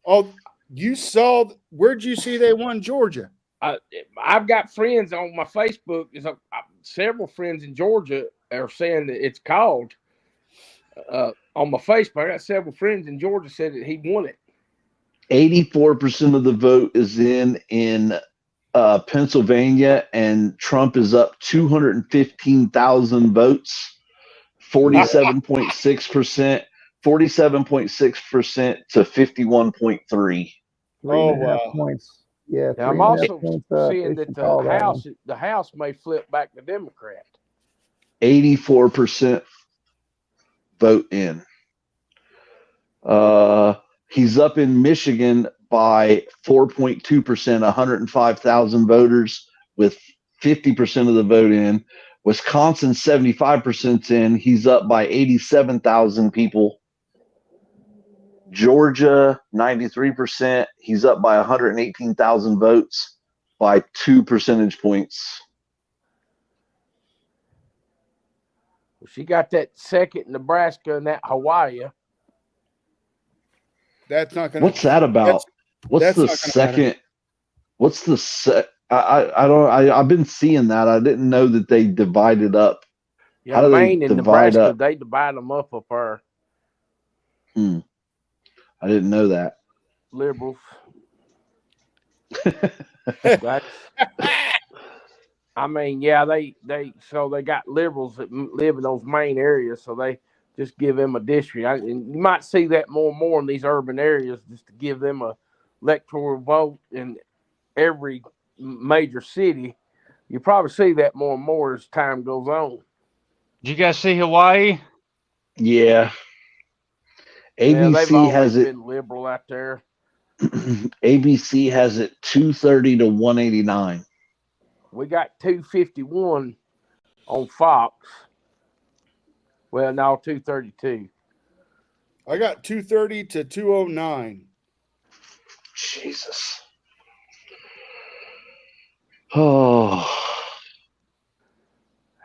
Oh, you saw? Where'd you see they won Georgia? I've got friends on my Facebook. Several friends in Georgia are saying that it's called. On my Facebook, I got several friends in Georgia said that he won it. 84% of the vote is in Pennsylvania, and Trump is up 215,000 votes, 47.6%, 47.6% to 51.3. Oh, 3.5 points. Yeah, Now, I'm 3.5 also points up. seeing They that should call that one. the House may flip back to Democrat. 84% vote in. He's up in Michigan by 4.2%, 105,000 voters with 50% of the vote in. Wisconsin, 75% in. He's up by 87,000 people. Georgia, 93%. He's up by 118,000 votes by 2 percentage points. She got that second Nebraska and that Hawaii. That's not going to. What's that about? What's the second? What's the set? I don't. I've been seeing that. I didn't know that they divided up. Yeah, How do Maine they and divide Nebraska, up? they divide them up there. I didn't know that. Liberals. That's. I mean, yeah, they got liberals that live in those main areas, so they just give them a district. And you might see that more and more in these urban areas, just to give them a electoral vote in every major city. You probably see that more and more as time goes on. Did you guys see Hawaii? Yeah. Yeah, they've ABC always has it. been liberal out there. ABC has it 230 to 189. We got 251 on Fox. Well, no, 232. I got 230 to 209. Jesus. Oh.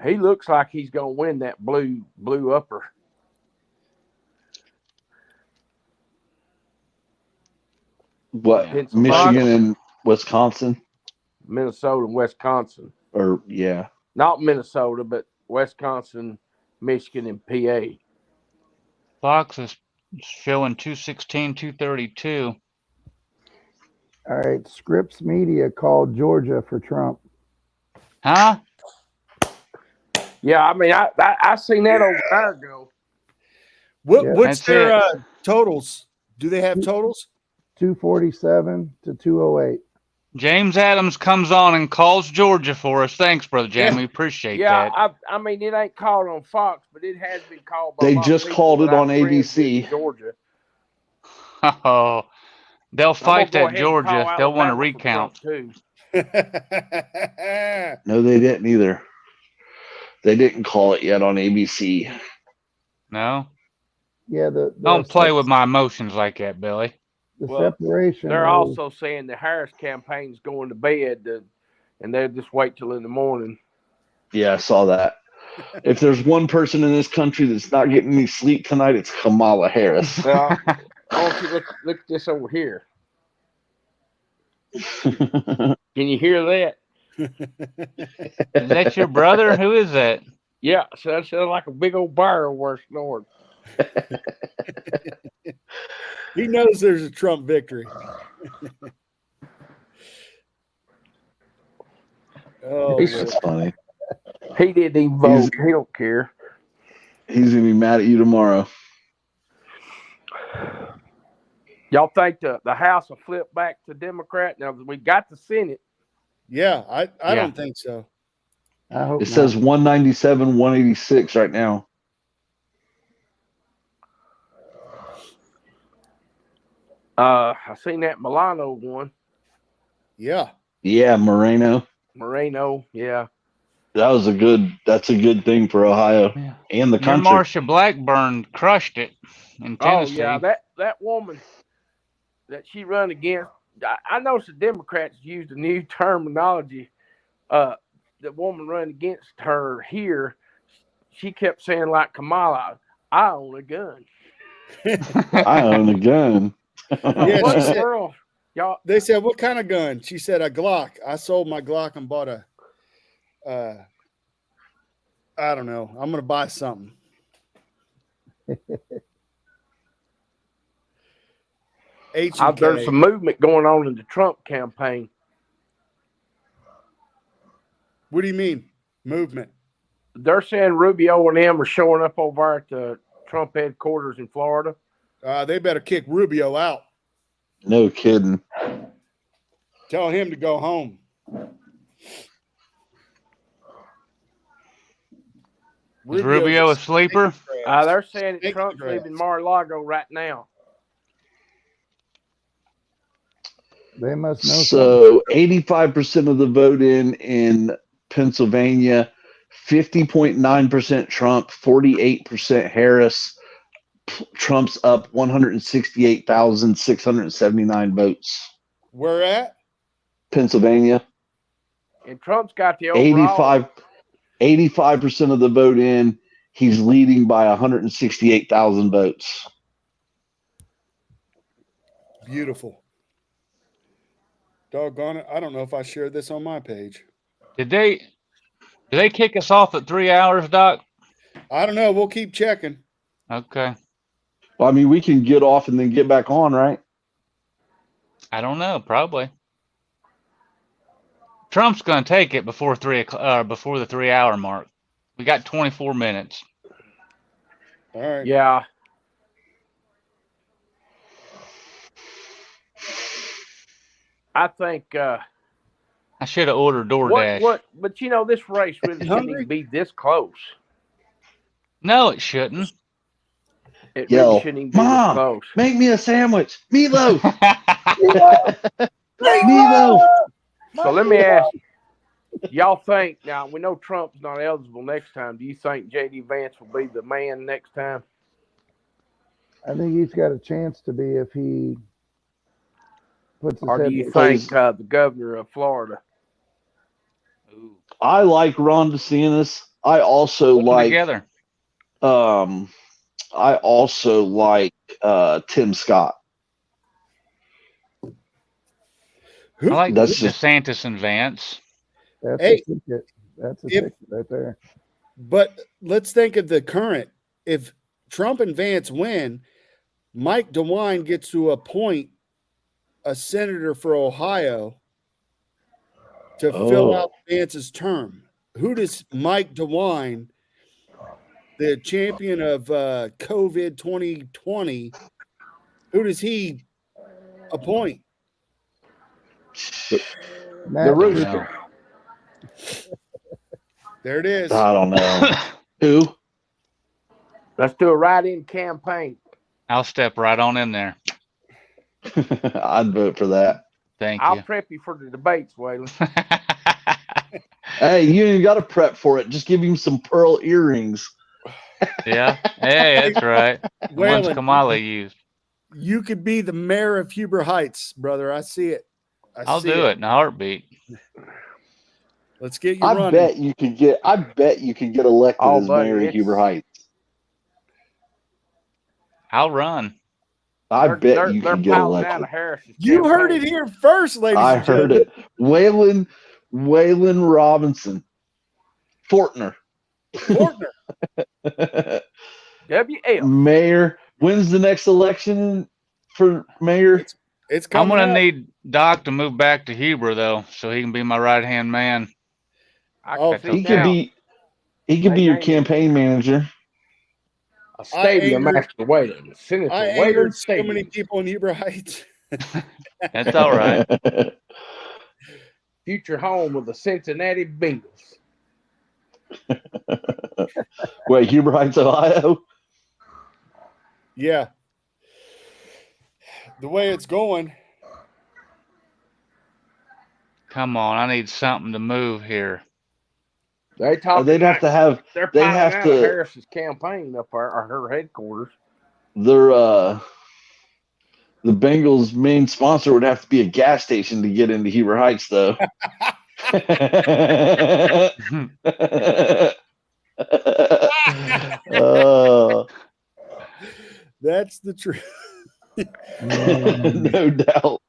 He looks like he's gonna win that blue upper. What? Pennsylvania. Michigan and Wisconsin? Minnesota and Wisconsin. Or, yeah. Not Minnesota, but Wisconsin, Michigan, and PA. Fox is showing 216, 232. All right, Scripps Media called Georgia for Trump. Huh? Yeah, I mean, I seen that over a year ago. What's their totals? Do they have totals? 247 to 208. James Adams comes on and calls Georgia for us. Thanks, Brother Jamie. We appreciate that. I mean, it ain't called on Fox, but it has been called by They a lot just of people called it that on I'm friends with ABC. in Georgia. Oh, they'll fight I'm gonna go that ahead and call Georgia. They'll want a Alabama for recount. Trump, too. No, they didn't either. They didn't call it yet on ABC. No? Yeah, Don't play with my emotions like that, Billy. The separation. They're is- also saying the Harris campaign's going to bed, and they'll just wait till in the morning. Yeah, I saw that. If there's one person in this country that's not getting any sleep tonight, it's Kamala Harris. Well, why don't you look at this over here? Can you hear that? Is that your brother? Who is that? Yeah, so that sounds like a big old bear over snoring. He knows there's a Trump victory. Oh, That's funny. He didn't even vote. He don't care. He's gonna be mad at you tomorrow. Y'all think the House will flip back to Democrat? Now we got the Senate. Yeah, I don't think so. I hope It says 197, 186 right now. I seen that Milano one. Yeah. Yeah, Moreno. Yeah. That's a good thing for Ohio and the Your country. Marsha Blackburn crushed it in Tennessee. Oh yeah, that woman that she run against. I noticed the Democrats used a new terminology. The woman run against her here. she kept saying like Kamala, I own a gun. I own a gun. Yeah, What she in the said. world? Y'all, They said, "What kind of gun?" She said, "A Glock." I sold my Glock and bought a. I don't know. I'm gonna buy something. there's some movement going on in the Trump campaign. What do you mean, movement? They're saying Rubio and them are showing up over at the Trump headquarters in Florida. They better kick Rubio out. No kidding. Tell him to go home. Is Rubio a sleeper? They're saying that Trump's leaving Mar-a-Lago right now. They must know. So 85% of the vote in Pennsylvania, 50.9% Trump, 48% Harris. Trump's up 168,679 votes. Where at? Pennsylvania. And Trump's got the overall. 85% of the vote in. He's leading by 168,000 votes. Beautiful. Doggone it. I don't know if I shared this on my page. Did they kick us off at 3 hours, Doc? I don't know. We'll keep checking. Okay. Well, I mean, we can get off and then get back on, right? I don't know. Probably. Trump's going to take it before 3 o'clock, before the 3 hour mark. We got 24 minutes. All right. Yeah. I think I should have ordered DoorDash. But you know, this race really shouldn't even be this close. No, it shouldn't. It really shouldn't even be this close. Make me a sandwich. Meatloaf. Meatloaf. So let me ask you, y'all think, now we know Trump's not eligible next time. Do you think J.D. Vance will be the man next time? I think he's got a chance to be if he puts his Or do head you to think the governor of Florida? I like Ron DeSantis. I also like together. I also like Tim Scott. I like That's just- DeSantis and Vance. That's Hey, a ticket. That's a ticket right there. But let's think of the current. If Trump and Vance win, Mike DeWine gets to appoint a senator for Ohio to fill out Vance's term. Who does Mike DeWine, the champion of COVID 2020, who does he appoint? The Rooster. There it is. I don't know. Who? Let's do a write-in campaign. I'll step right on in there. I'd vote for that. Thank I'll you. prep you for the debates, Waylon. Hey, you ain't got to prep for it. Just give him some pearl earrings. Yeah. Hey, that's right. The ones Waylon, Kamala used. You could be the mayor of Huber Heights, brother. I see it. I'll do it in a heartbeat. Let's get you I running. bet you could get elected Oh, as buddy, mayor of it's- Huber Heights. I'll run. I bet you they're could get piling out elected. of Harris's You campaign. heard it here first, ladies I and heard gentlemen. it. Waylon Robinson. Fortner. WL. Mayor. When's the next election for mayor? It's I'm coming gonna up. need Doc to move back to Huber though, so he can be my right hand man. He could be your campaign manager. A stadium angered- after Waylon. Senator I Waylon angered so Stadium. many people in Huber Heights. That's all right. Future home of the Cincinnati Bengals. Wait, Huber Heights, Ohio? Yeah. The way it's going. Come on, I need something to move here. They talking They'd have to have. They're They piling have out of to. Harris's campaign up there, or her headquarters. Their the Bengals' main sponsor would have to be a gas station to get into Huber Heights, though. That's the truth. No doubt.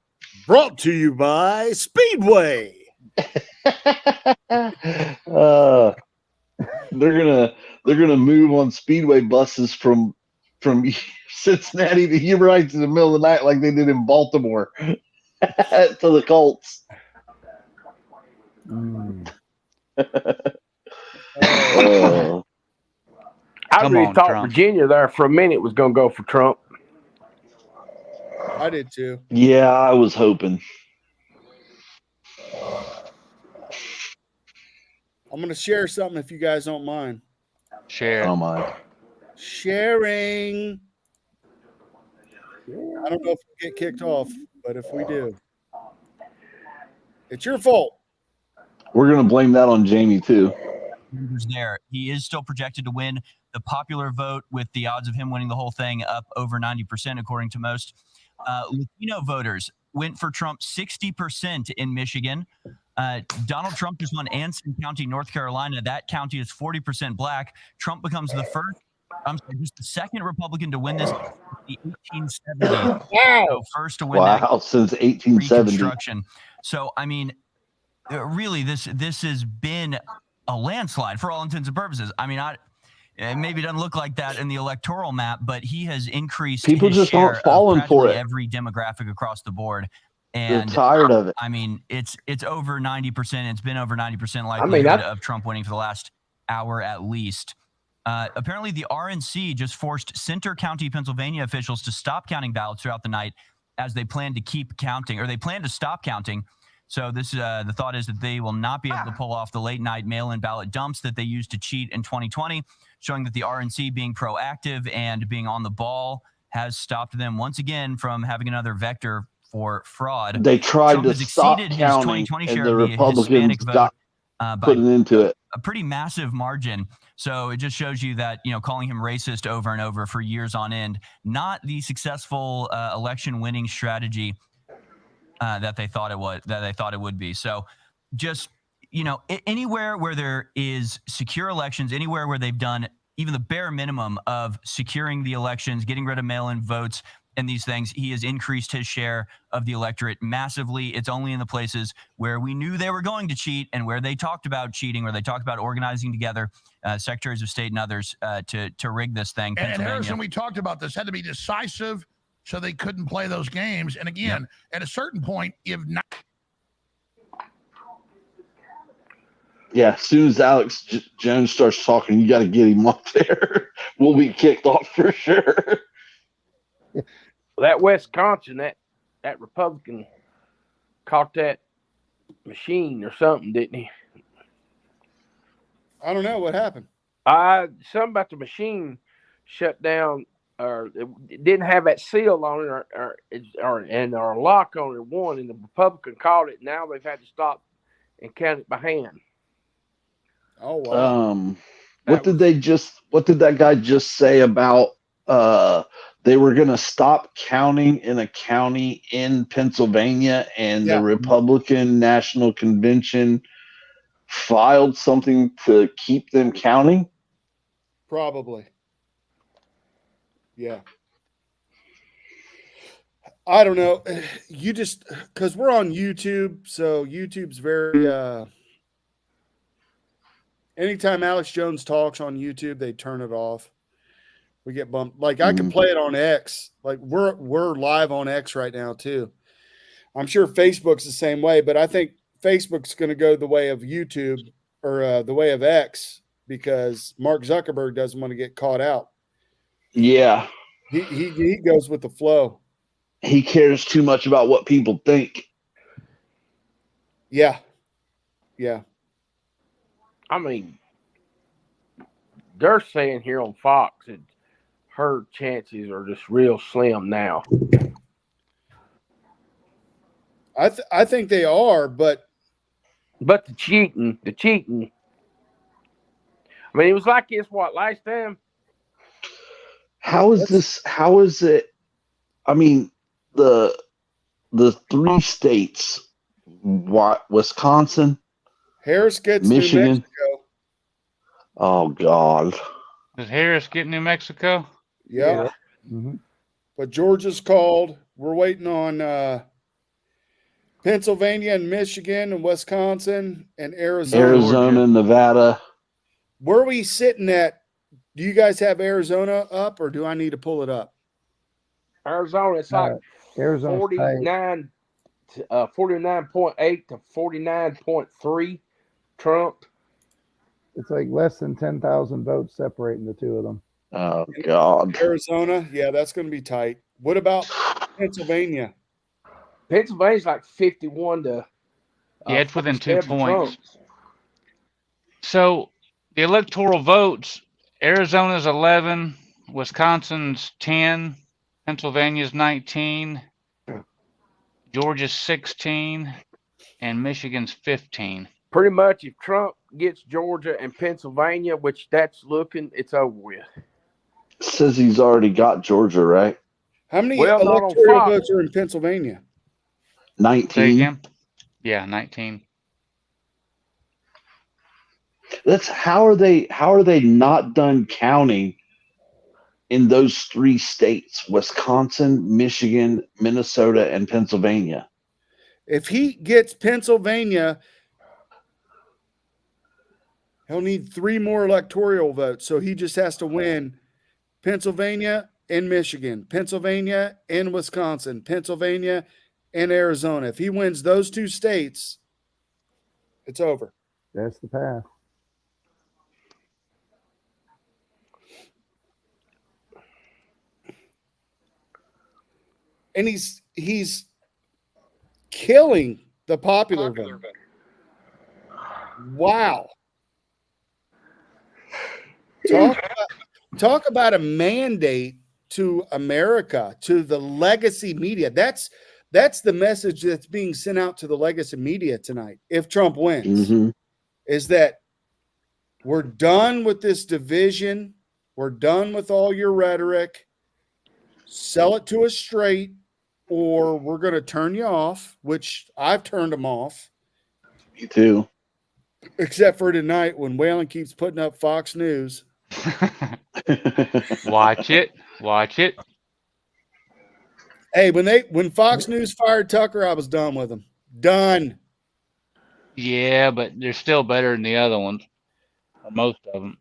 Brought to you by Speedway. They're gonna move on Speedway buses from Cincinnati to Human Rights in the middle of the night like they did in Baltimore to the Colts. I Come really on, thought Trump. Virginia there for a minute was going to go for Trump. I did too. Yeah, I was hoping. I'm going to share something if you guys don't mind. Share. I don't mind. Sharing. I don't know if we'll get kicked off, but if we do, it's your fault. We're gonna blame that on Jamie too. There, he is still projected to win the popular vote, with the odds of him winning the whole thing up over 90%, according to most. Latino voters went for Trump 60% in Michigan. Donald Trump just won Anson County, North Carolina. That county is 40% black. Trump becomes the just the second Republican to win this since the 1870s. So first to win that Since 1870. Reconstruction. So I mean, really, this has been a landslide for all intents and purposes. I mean, maybe it doesn't look like that in the electoral map, but he has increased People his just share aren't falling of for practically it. every demographic across the board. They're And tired of it. I mean, it's over 90%. It's been over 90% I likelihood mean, of Trump winning for the last hour at least. Apparently, the RNC just forced Center County, Pennsylvania officials to stop counting ballots throughout the night, as they plan to keep counting, or they plan to stop counting. So this the thought is that they will not be able to pull off the late night mail-in ballot dumps that they used to cheat in 2020, showing that the RNC, being proactive and being on the ball, has stopped them once again from having another vector for fraud. They tried Trump to has stop exceeded his counting, 2020 and share the of the Republicans Hispanic vote got by putting into it. a pretty massive margin. So it just shows you that, calling him racist over and over for years on end, not the successful election winning strategy that they thought it would be. So just, anywhere where there is secure elections, anywhere where they've done even the bare minimum of securing the elections, getting rid of mail-in votes and these things, he has increased his share of the electorate massively. It's only in the places where we knew they were going to cheat and where they talked about cheating, where they talked about organizing together secretaries of state and others to rig this thing. And Harrison, we talked about this, had to be decisive, so they couldn't play those games. And again, at a certain point, if not. Yeah, as soon as Alex Jones starts talking, you got to get him up there. We'll be kicked off for sure. That Wisconsin, that Republican caught that machine or something, didn't he? I don't know what happened. Something about the machine shut down, or it didn't have that seal on it, or a lock on it. One, and the Republican caught it. Now they've had to stop and count it by hand. Oh wow! What did that guy just say about they were going to stop counting in a county in Pennsylvania, and the Republican National Convention filed something to keep them counting? Probably. Yeah. I don't know. You just, because we're on YouTube, so YouTube's very anytime Alex Jones talks on YouTube, they turn it off. We get bumped. Like I can play it on X. Like we're live on X right now too. I'm sure Facebook's the same way, but I think Facebook's going to go the way of YouTube or the way of X, because Mark Zuckerberg doesn't want to get caught out. Yeah. He goes with the flow. He cares too much about what people think. Yeah. Yeah. I mean, they're saying here on Fox that her chances are just real slim now. I think they are, but the cheating. I mean, it was like this last time. How is it? I mean, the three states, Wisconsin, Harris gets Michigan. New Mexico. Oh God. Does Harris get New Mexico? Yeah. But Georgia's called. We're waiting on Pennsylvania and Michigan and Wisconsin and Arizona. Arizona, Nevada. Where are we sitting at? Do you guys have Arizona up, or do I need to pull it up? Arizona, it's like Arizona's tight. 49.8 to 49.3 Trump. It's like less than 10,000 votes separating the two of them. Oh God. Arizona, yeah, that's going to be tight. What about Pennsylvania? Pennsylvania's like 51 to. Yeah, it's within 2 47 Trump. points. So the electoral votes: Arizona's 11, Wisconsin's 10, Pennsylvania's 19, Georgia's 16, and Michigan's 15. Pretty much, if Trump gets Georgia and Pennsylvania, which that's looking, it's over with. Says he's already got Georgia, right? How many Well, not on electoral Fox. votes are in Pennsylvania? 19. Say again? Yeah, 19. How are they not done counting in those 3 states: Wisconsin, Michigan, Minnesota, and Pennsylvania? If he gets Pennsylvania, he'll need 3 more electoral votes. So he just has to win Pennsylvania and Michigan, Pennsylvania and Wisconsin, Pennsylvania and Arizona. If he wins those 2 states, it's over. That's the path. And he's killing the popular vote. Wow. Talk about a mandate to America, to the legacy media. That's the message that's being sent out to the legacy media tonight. If Trump wins, is that we're done with this division. We're done with all your rhetoric. Sell it to us straight, or we're going to turn you off, which I've turned them off. Me too. Except for tonight when Whalen keeps putting up Fox News. Watch it. Watch it. Hey, when Fox News fired Tucker, I was done with them. Done. Yeah, but they're still better than the other ones. Or most of them.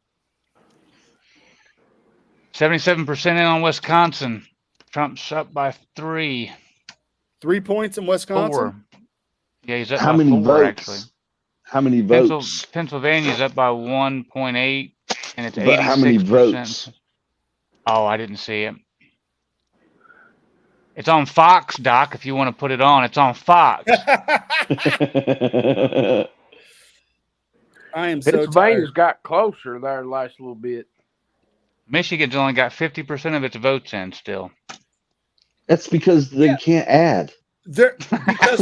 77% in on Wisconsin. Trump's up by 3. 3 points in Wisconsin? 4. Yeah, he's up How by many 4, votes? actually. How many votes? Pennsylvania's up by 1.8, and it's 86%. But how many votes? Oh, I didn't see it. It's on Fox, Doc, if you want to put it on. It's on Fox. I am so Pennsylvania's tired. got closer there the last little bit. Michigan's only got 50% of its votes in still. That's because they can't add. Because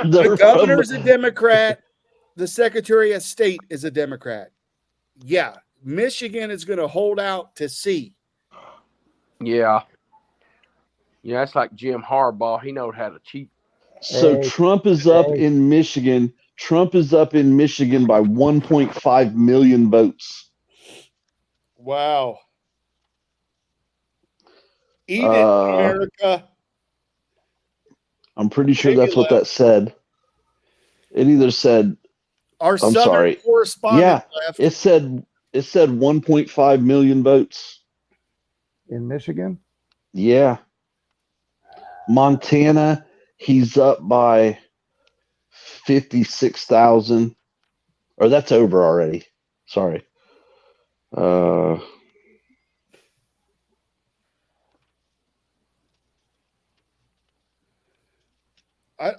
the governor's a Democrat, the Secretary of State is a Democrat. Yeah, Michigan is going to hold out to see. Yeah. Yeah, that's like Jim Harbaugh. He knows how to cheat. So Trump is up in Michigan. Trump is up in Michigan by 1.5 million votes. Wow. Eat it, America. I'm pretty sure that's what that said. It either said Our I'm Southern sorry. correspondent Yeah, left. it said 1.5 million votes. In Michigan? Yeah. Montana, he's up by 56,000. Or that's over already. Sorry.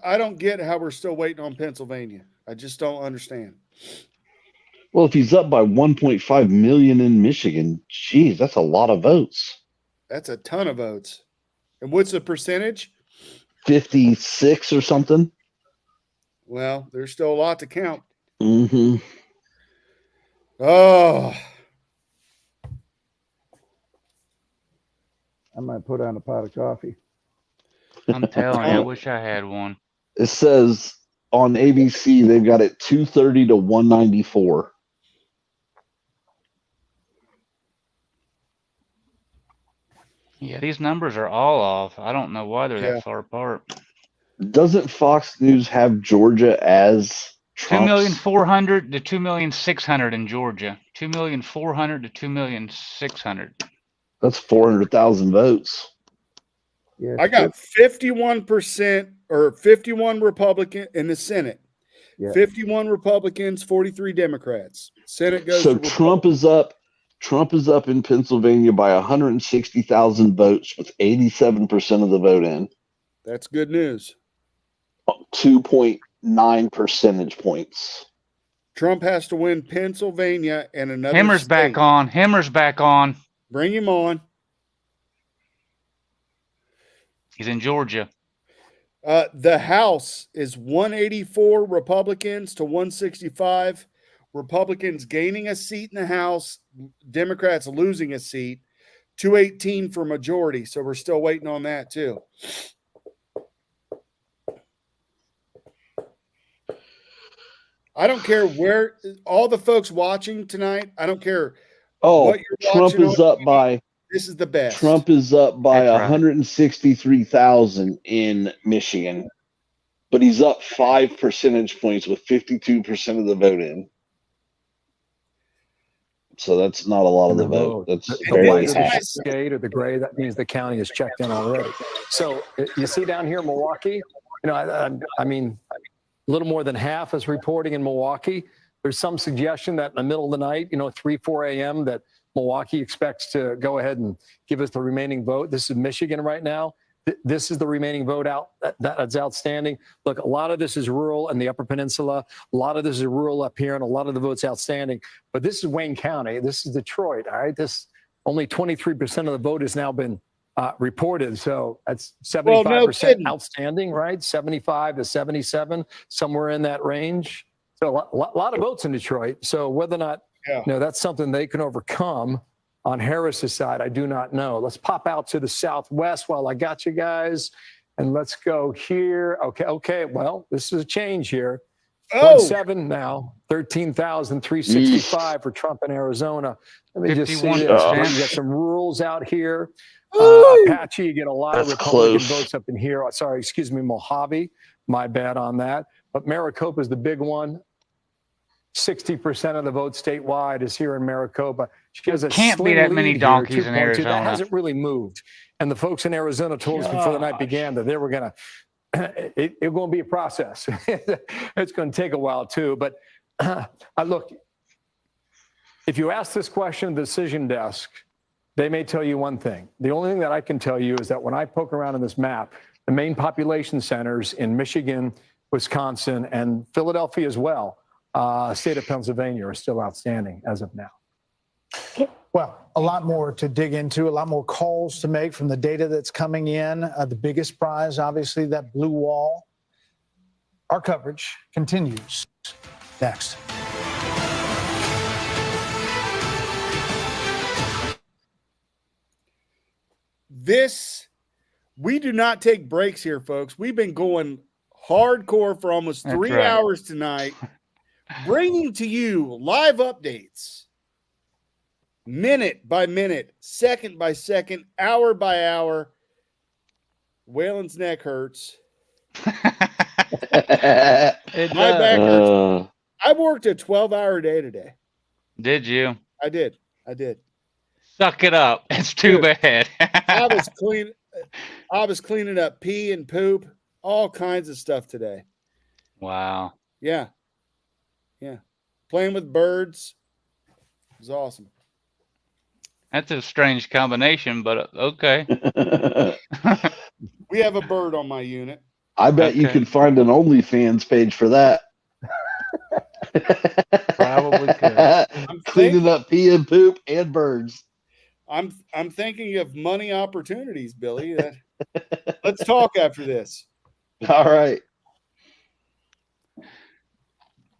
I don't get how we're still waiting on Pennsylvania. I just don't understand. Well, if he's up by 1.5 million in Michigan, geez, that's a lot of votes. That's a ton of votes. And what's the percentage? 56 or something. Well, there's still a lot to count. Mm-hmm. Oh, I might put on a pot of coffee. I'm telling you, I wish I had one. It says on ABC they've got it 230 to 194. Yeah, these numbers are all off. I don't know why they're Yeah. that far apart. Doesn't Fox News have Georgia as Trump's? 2,400,000 to 2,600,000 in Georgia. 2,400,000 to 2,600,000. That's 400,000 votes. Yeah, I got 51% or 51 Republican in the Senate. Yeah. 51 Republicans, 43 Democrats. Senate goes So to Trump is up. Trump is up in Pennsylvania by 160,000 votes, with 87% of the vote in. That's good news. 2.9 percentage points. Trump has to win Pennsylvania and another Himmer's state. back on. Himmer's back on. Bring him on. He's in Georgia. The House is 184 Republicans to 165. Republicans gaining a seat in the House, Democrats losing a seat. 218 for majority, so we're still waiting on that too. I don't care where all the folks watching tonight. I don't care what you're Trump watching. is up by. This is the best. Trump is up by That's right. 163,000 in Michigan, but he's up 5 percentage points with 52% of the vote in. So that's not a lot of the vote. That's the barely white of the half. shade or the gray, that means the county is checked in already. So you see down here in Milwaukee, I mean, a little more than half is reporting in Milwaukee. There's some suggestion that in the middle of the night, 3, 4 a.m., that Milwaukee expects to go ahead and give us the remaining vote. This is Michigan right now. This is the remaining vote out that's outstanding. Look, a lot of this is rural in the Upper Peninsula. A lot of this is rural up here, and a lot of the votes outstanding. But this is Wayne County. This is Detroit. All right, this only 23% of the vote has now been reported. So that's 75% outstanding, right? 75 to 77, somewhere in that range. So a lot of votes in Detroit. So whether or not that's something they can overcome on Harris's side, I do not know. Let's pop out to the Southwest while I got you guys. And let's go here. Okay. Well, this is a change here. 0.7 now, 13,365 for Trump in Arizona. Let me just see this. You got some rules out here. Apache, you get a lot of Republican votes up in here. Sorry, excuse me, Mojave. My bad on that. But Maricopa is the big one. 60% of the vote statewide is here in Maricopa. She has a Can't be slim that many lead donkeys here, in 2.2. Arizona. That hasn't really moved. And the folks in Arizona told us before the night began that they were going to, it's going to be a process. It's going to take a while too. But look, if you ask this question at the decision desk, they may tell you one thing. The only thing that I can tell you is that when I poke around in this map, the main population centers in Michigan, Wisconsin, and Philadelphia as well, state of Pennsylvania, are still outstanding as of now. Well, a lot more to dig into, a lot more calls to make from the data that's coming in. The biggest prize, obviously, that blue wall. Our coverage continues next. We do not take breaks here, folks. We've been going hardcore for almost 3 hours tonight, bringing to you live updates, minute by minute, second by second, hour by hour. Waylon's neck hurts. My back hurts. I worked a 12-hour day today. Did you? I did. Suck it up. It's too bad. I was cleaning up pee and poop, all kinds of stuff today. Wow. Yeah. Playing with birds. It was awesome. That's a strange combination, but okay. We have a bird on my unit. I bet you could find an OnlyFans page for that. Probably could. Cleaning up pee and poop and birds. I'm thinking of money opportunities, Billy. Let's talk after this. All right.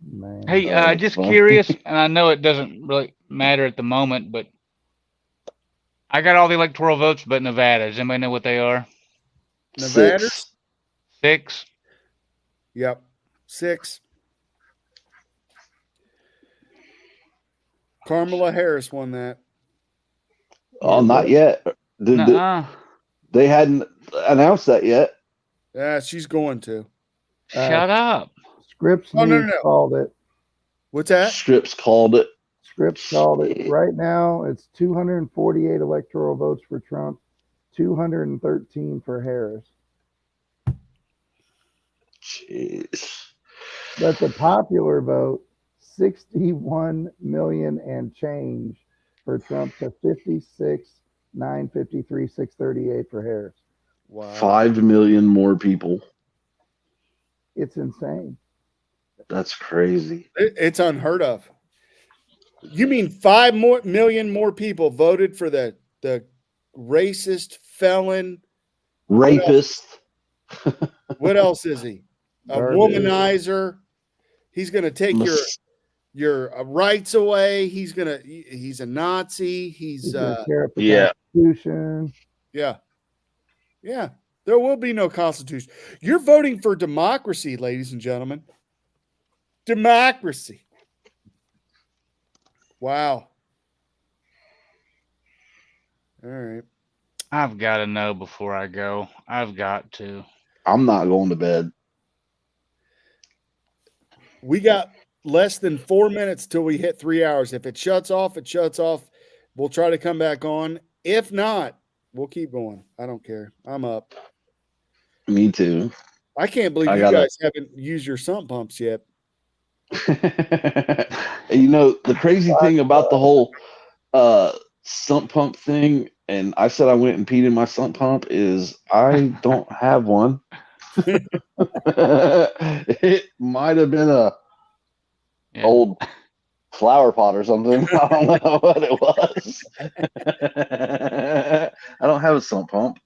Man. Hey, just curious, and I know it doesn't really matter at the moment, but I got all the electoral votes but Nevada. Does anybody know what they are? Nevada? 6. Yep. 6. Kamala Harris won that. Oh, not yet. Nuh-uh. They hadn't announced that yet. Yeah, she's going to. Shut up. Scripps Oh, no, News no, no. called it. What's that? Scripps called it. Scripps called it. Right now, it's 248 electoral votes for Trump, 213 for Harris. Jeez. But the popular vote, 61 million and change for Trump to 56, 953, 638 for Harris. Wow. 5 million more people. It's insane. That's crazy. It's unheard of. You mean 5 million more people voted for the racist felon Rapist. What else is he? A womanizer. He's going to take your rights away. He's a Nazi. He's tear up the Constitution. Yeah. Yeah. There will be no Constitution. You're voting for democracy, ladies and gentlemen. Democracy. Wow. All right. I've got to know before I go. I've got to. I'm not going to bed. We got less than 4 minutes till we hit 3 hours. If it shuts off, it shuts off. We'll try to come back on. If not, we'll keep going. I don't care. I'm up. Me too. I can't believe you guys haven't used your sump pumps yet. You know, the crazy thing about the whole sump pump thing, and I said I went and peed in my sump pump, is I don't have one. It might have been a old flower pot or something. I don't know what it was. I don't have a sump pump.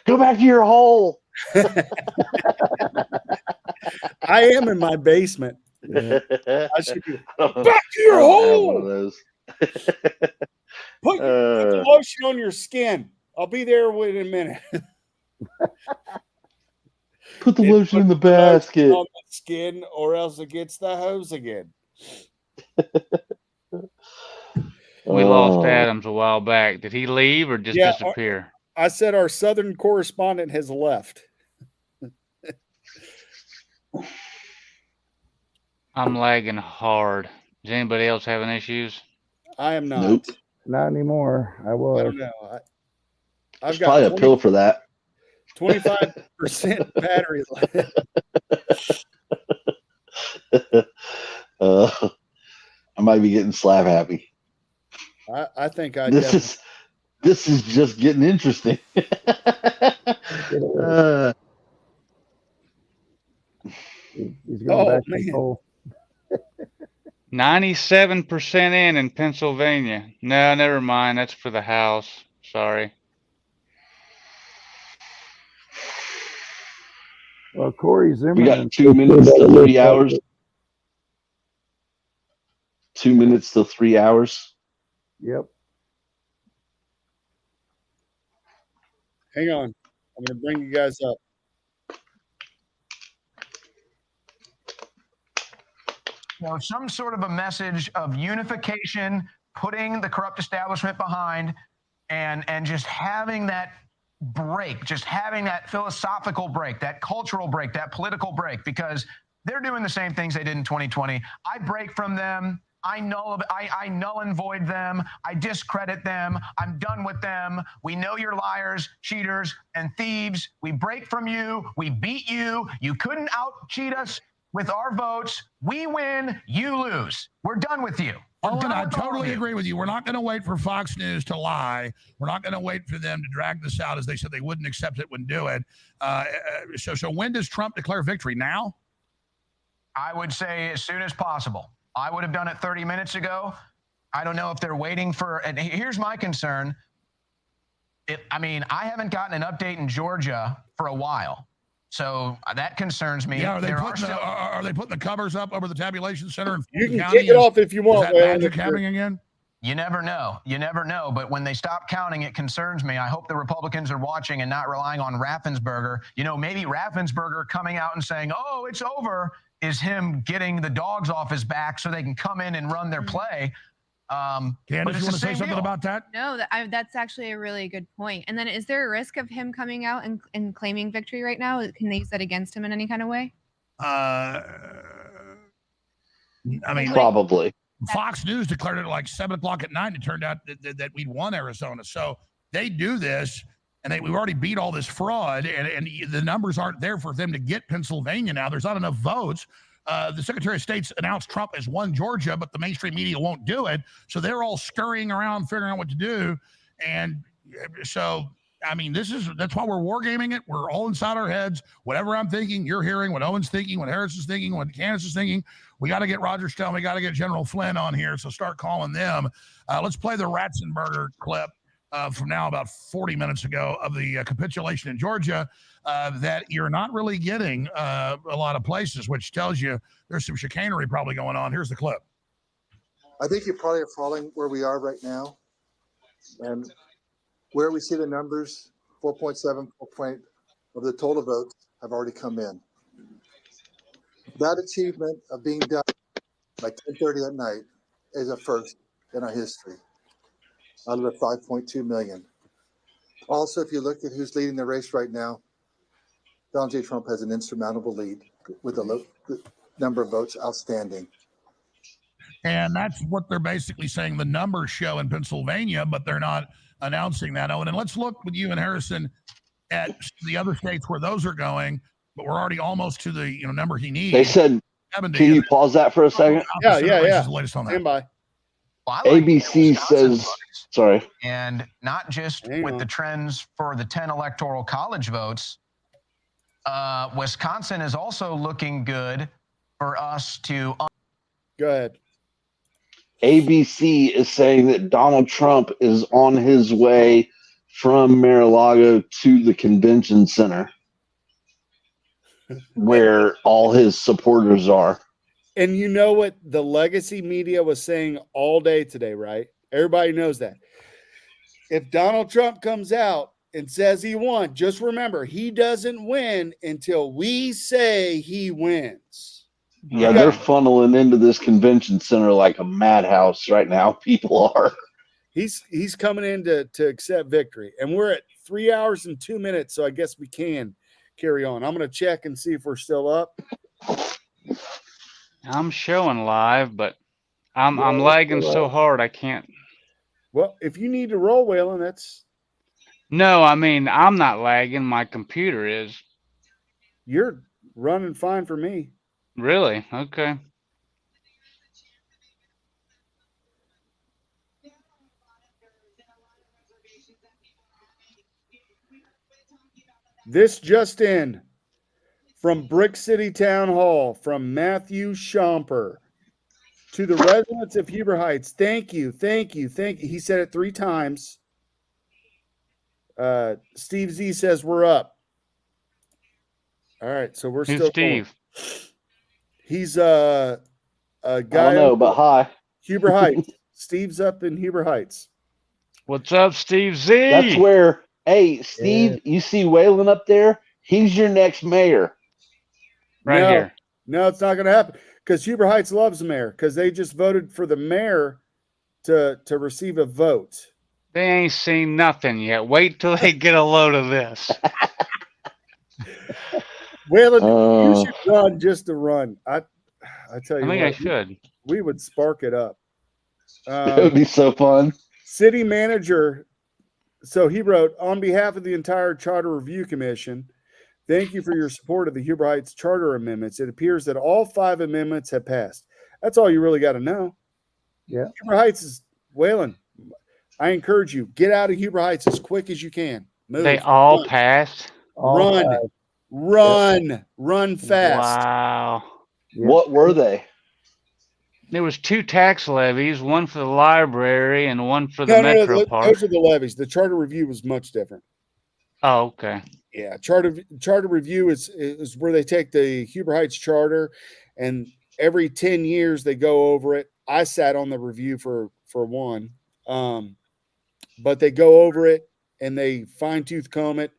Go back to your hole. I am in my basement. I should be back to your hole. One of those. Put the lotion on your skin. I'll be there in a minute. Put the lotion in the basket. On the skin, or else it gets the hose again. We lost Adams a while back. Did he leave or just disappear? I said our Southern correspondent has left. I'm lagging hard. Does anybody else having issues? I am not. Nope. Not anymore. I will. I don't know. I've There's probably a pill for that. 25% battery life. I might be getting slap happy. I think this is just getting interesting. He's going back to the hole. 97% in Pennsylvania. No, never mind. That's for the House. Sorry. Well, Corey Zimmerman. We got 2 minutes to 3 hours. 2 minutes to 3 hours. Yep. Hang on. I'm going to bring you guys up. You know, some sort of a message of unification, putting the corrupt establishment behind, and just having that break, just having that philosophical break, that cultural break, that political break, because they're doing the same things they did in 2020. I break from them. I null and void them. I discredit them. I'm done with them. We know you're liars, cheaters, and thieves. We break from you. We beat you. You couldn't out-cheat us with our votes. We win. You lose. We're done with you. I totally agree with you. We're not going to wait for Fox News to lie. We're not going to wait for them to drag this out, as they said they wouldn't accept it, wouldn't do it. So when does Trump declare victory? Now? I would say as soon as possible. I would have done it 30 minutes ago. I don't know if they're waiting for, and here's my concern. I haven't gotten an update in Georgia for a while. So that concerns me. Yeah, are they putting the covers up over the tabulation center? You can kick it off if you want. Is that magic happening again? You never know. You never know. But when they stop counting, it concerns me. I hope the Republicans are watching and not relying on Raffensperger. You know, maybe Raffensperger coming out and saying, oh, it's over, is him getting the dogs off his back so they can come in and run their play. But Candace, it's you want the to say same something deal. about that? No, that's actually a really good point. And then is there a risk of him coming out and claiming victory right now? Can they use that against him in any kind of way? I mean, Probably. Fox News declared it at like 7 o'clock at night, and it turned out that we'd won Arizona. So they do this, and we've already beat all this fraud, and the numbers aren't there for them to get Pennsylvania now. There's not enough votes. The Secretary of State's announced Trump has won Georgia, but the mainstream media won't do it. So they're all scurrying around, figuring out what to do. And so, I mean, that's why we're wargaming it. We're all inside our heads. Whatever I'm thinking, you're hearing. What Owen's thinking, what Harris is thinking, what Candace is thinking. We got to get Roger Stone. We got to get General Flynn on here. So start calling them. Let's play the Ratzenberger clip from now about 40 minutes ago of the capitulation in Georgia that you're not really getting a lot of places, which tells you there's some chicanery probably going on. Here's the clip. I think you probably are falling where we are right now. And where we see the numbers, 4.7 of the total votes have already come in. That achievement of being done by 10:30 at night is a first in our history out of the 5.2 million. Also, if you look at who's leading the race right now, Donald J. Trump has an insurmountable lead with the number of votes outstanding. And that's what they're basically saying the numbers show in Pennsylvania, but they're not announcing that, Owen. And let's look with you and Harrison at the other states where those are going, but we're already almost to the number he needs. They said, can you pause that for a second? Yeah. The latest on that. Stand by. Well, I like ABC Wisconsin says, sorry. And not just with the trends for the 10 electoral college votes, Wisconsin is also looking good for us to. Go ahead. ABC is saying that Donald Trump is on his way from Mar-a-Lago to the convention center where all his supporters are. And you know what the legacy media was saying all day today, right? Everybody knows that. If Donald Trump comes out and says he won, just remember, he doesn't win until we say he wins. Yeah, they're funneling into this convention center like a madhouse right now. People are. He's coming in to accept victory. And we're at 3 hours and 2 minutes, so I guess we can carry on. I'm going to check and see if we're still up. I'm showing live, but I'm lagging so hard I can't. Well, if you need to roll, Waylon, that's. No, I mean, I'm not lagging. My computer is. You're running fine for me. Really? Okay. This just in from Brick City Town Hall from Matthew Schomper to the residents of Huber Heights. Thank you. He said it 3 times. Steve Z says we're up. All right, so we're Who's still Steve? Going. He's a guy. I don't know, but hi. Huber Heights. Steve's up in Huber Heights. What's up, Steve Z? That's where, hey, Steve, you see Waylon up there? He's your next mayor. Right here. No, it's not going to happen because Huber Heights loves the mayor because they just voted for the mayor to receive a vote. They ain't seen nothing yet. Wait till they get a load of this. Waylon, you should run just to run. I tell you, I think I should. We would spark it up. It would be so fun. City manager. So he wrote, on behalf of the entire Charter Review Commission, thank you for your support of the Huber Heights Charter amendments. It appears that all 5 amendments have passed. That's all you really got to know. Yeah. Huber Heights is Waylon. I encourage you, get out of Huber Heights as quick as you can. Move. They all passed. Run fast. Wow. What were they? There was 2 tax levies, one for the library and one for the Metro Park. Those are the levies. The Charter Review was much different. Oh, okay. Yeah, Charter Review is where they take the Huber Heights Charter, and every 10 years they go over it. I sat on the review for one, but they go over it and they fine tooth comb it.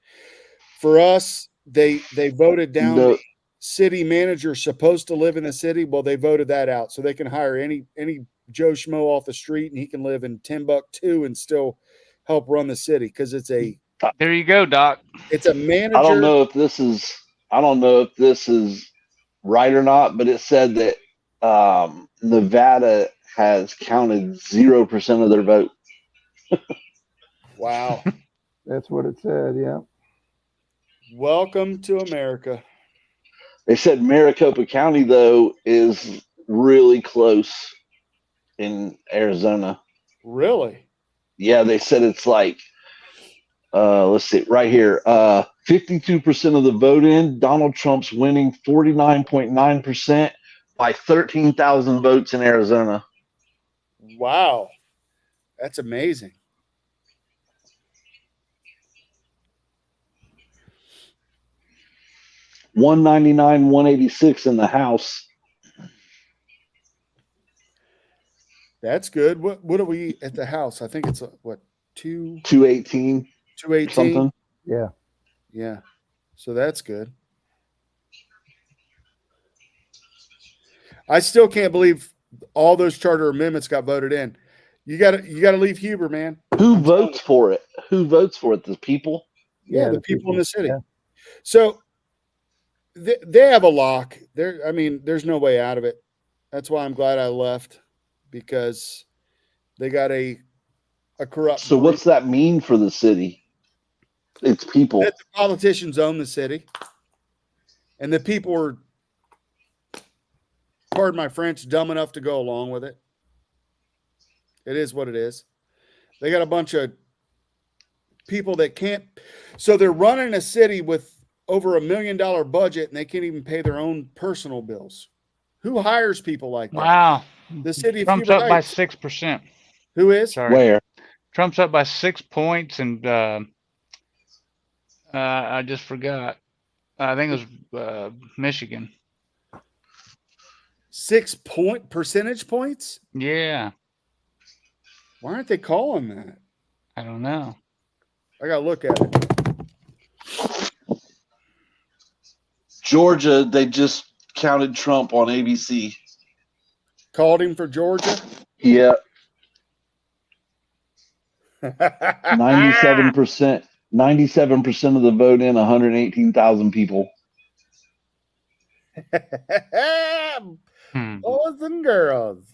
For us, they voted down the city manager supposed to live in the city. Well, they voted that out, so they can hire any Joe Schmo off the street, and he can live in Timbuktu and still help run the city because it's a. There you go, Doc. It's a manager. I don't know if this is right or not, but it said that Nevada has counted 0% of their vote. Wow. That's what it said. Yeah. Welcome to America. They said Maricopa County, though, is really close in Arizona. Really? Yeah, they said it's like, let's see, right here, 52% of the vote in. Donald Trump's winning 49.9% by 13,000 votes in Arizona. Wow. That's amazing. $199, $186 in the House. That's good. What are we at the House? I think it's what, 218. 218 something. Yeah. Yeah. So that's good. I still can't believe all those charter amendments got voted in. You gotta leave Huber, man. Who votes for it? Who votes for it? The people? Yeah, the people in the city. Yeah. So they have a lock. There's no way out of it. That's why I'm glad I left, because they got a corrupt. So what's that mean for the city? It's people. That the politicians own the city, and the people are, pardon my French, dumb enough to go along with it. It is what it is. They got a bunch of people that can't. So they're running a city with over $1 million budget, and they can't even pay their own personal bills. Who hires people like that? Wow. The city of Trump's Huber up by Heights. 6%. Who is? Sorry. Where? Trump's up by 6 points, and I just forgot. I think it was Michigan. 6 percentage points? Yeah. Why aren't they calling that? I don't know. I gotta look at it. Georgia, they just counted Trump on ABC. Called him for Georgia? Yeah. 97%. 97% of the vote in, 118,000 people. Boys and girls.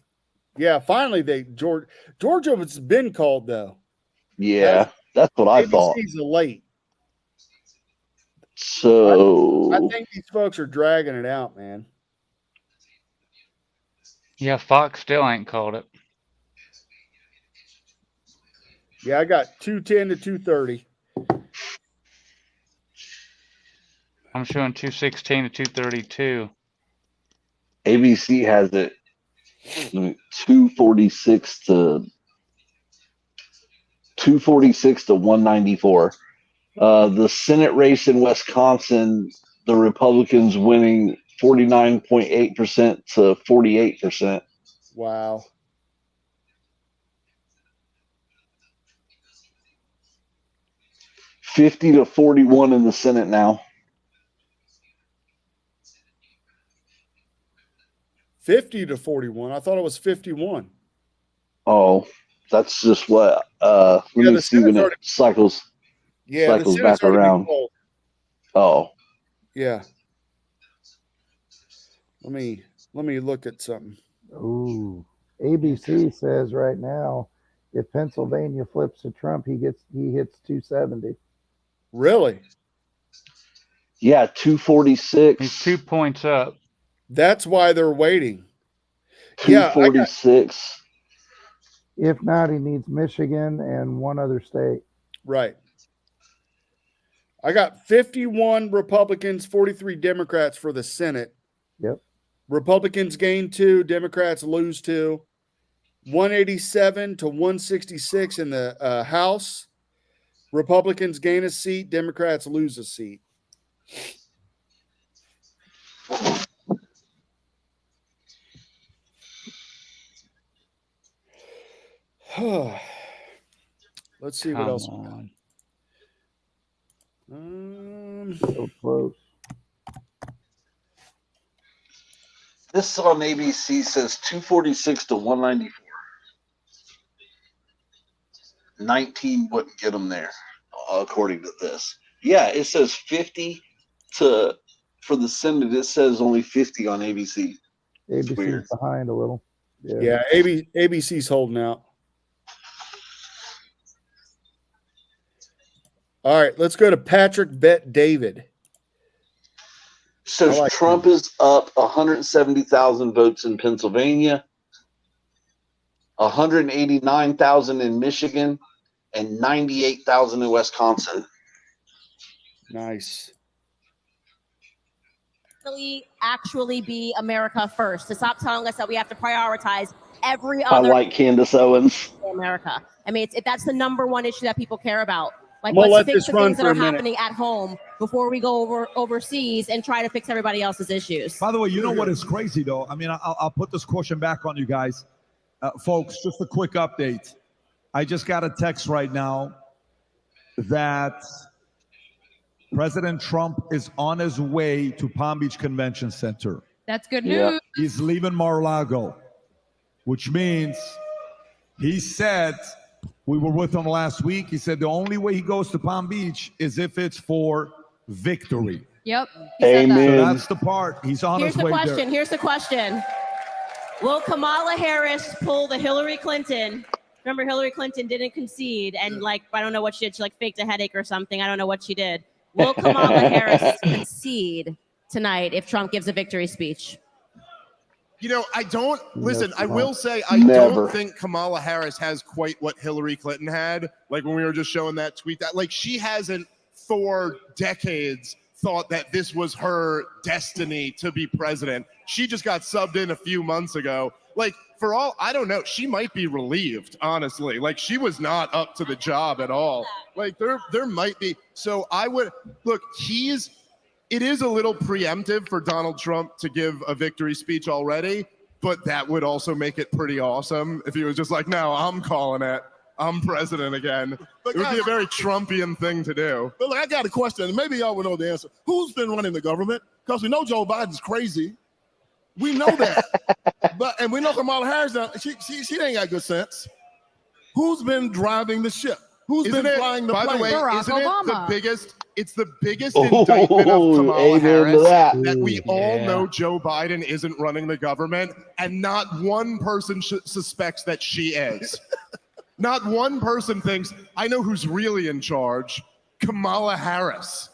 Yeah, finally Georgia has been called though. Yeah, that's what I thought. ABC's late. So I think these folks are dragging it out, man. Yeah, Fox still ain't called it. Yeah, I got 210 to 230. I'm showing 216 to 232. ABC has it 246 to 194. The Senate race in Wisconsin, the Republicans winning 49.8% to 48%. Wow. $50 to 41 in the Senate now. 50 to 41. I thought it was 51. Oh, that's just what let me see when it cycles the back around. Oh. Yeah. Let me look at something. Ooh. ABC says right now, if Pennsylvania flips to Trump, he hits 270. Really? Yeah, 246. He's 2 points up. That's why they're waiting. 246. If not, he needs Michigan and one other state. Right. I got 51 Republicans, 43 Democrats for the Senate. Yep. Republicans gain 2, Democrats lose 2. 187 to 166 in the House. Republicans gain a seat, Democrats lose a seat. Let's see what else. So close. This on ABC says 246 to 194. 19 wouldn't get them there, according to this. Yeah, it says 50 for the Senate. It says only 50 on ABC. ABC's weird. behind a little. Yeah, ABC's holding out. All right, let's go to Patrick Bet David. Says Trump is up 170,000 votes in Pennsylvania, 189,000 in Michigan, and 98,000 in Wisconsin. Nice. Actually be America first, to stop telling us that we have to prioritize every I other like Candace Owens. America. I mean, that's the number one issue that people care about. Like, I'm gonna let's let fix this the run things that for are a minute. happening at home before we go overseas and try to fix everybody else's issues. By the way, you know what is crazy though? I mean, I'll put this question back on you guys. Folks, just a quick update. I just got a text right now that President Trump is on his way to Palm Beach Convention Center. That's good news. He's leaving Mar-a-Lago, which means he said, we were with him last week, he said the only way he goes to Palm Beach is if it's for victory. Yep. He said that. So that's the part. He's on Here's his the way question. there. Here's the question. Will Kamala Harris pull the Hillary Clinton? Remember, Hillary Clinton didn't concede, and I don't know what she did. She faked a headache or something. I don't know what she did. Will Kamala Harris concede tonight if Trump gives a victory speech? You know, I don't listen. Yes, I will say I Never. don't think Kamala Harris has quite what Hillary Clinton had. Like when we were just showing that tweet, that like she hasn't for decades thought that this was her destiny to be president. She just got subbed in a few months ago. Like for all I don't know, she might be relieved. Honestly, like she was not up to the job at all. Like there might be. So I would look. It is a little preemptive for Donald Trump to give a victory speech already, but that would also make it pretty awesome if he was just like, no, I'm calling it. I'm president again. It would be a very Trumpian thing to do. But look, I got a question, and maybe y'all will know the answer. Who's been running the government? Because we know Joe Biden's crazy. We know that. And we know Kamala Harris, she ain't got good sense. Who's been driving the ship? Who's been flying the plane? By the way, Barack isn't it the Obama. biggest? It's the biggest indictment of Kamala amen to Harris that. we all know Joe Biden isn't running the government, and not one person suspects that she is. Not one person thinks, I know who's really in charge, Kamala Harris.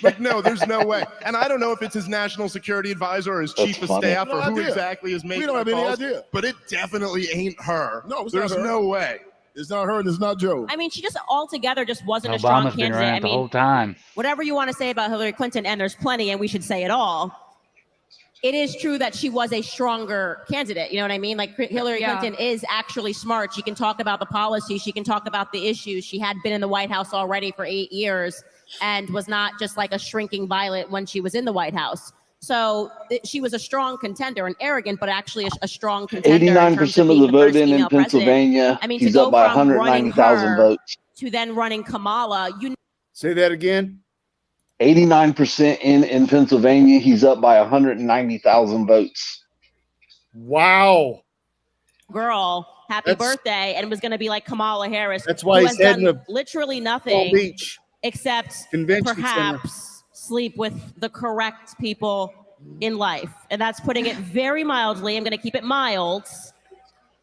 Like, no, there's no way. And I don't know if it's his national security advisor or his chief of funny. staff or No who idea. exactly is making We don't have the any calls, idea. but it definitely ain't her. No, it's there's not her. no way. It's not her and it's not Joe. I mean, she just altogether just wasn't a strong Obama's been candidate. around I the mean, whole time. whatever you want to say about Hillary Clinton, and there's plenty, and we should say it all. It is true that she was a stronger candidate. You know what I mean? Like Hillary Yeah. Clinton is actually smart. She can talk about the policy. She can talk about the issues. She had been in the White House already for 8 years and was not just like a shrinking violet when she was in the White House. So she was a strong contender and arrogant, but actually a strong contender. 89% of the vote in Pennsylvania. I mean, to He's go up by from running 190,000 her votes. to then running Kamala, Say that again. 89% in Pennsylvania. He's up by 190,000 votes. Wow. girl, happy That's- birthday, and was going to be like Kamala Harris. That's why who he's has heading done to literally Palm nothing Beach except Convention Center. perhaps sleep with the correct people in life. And that's putting it very mildly. I'm going to keep it mild,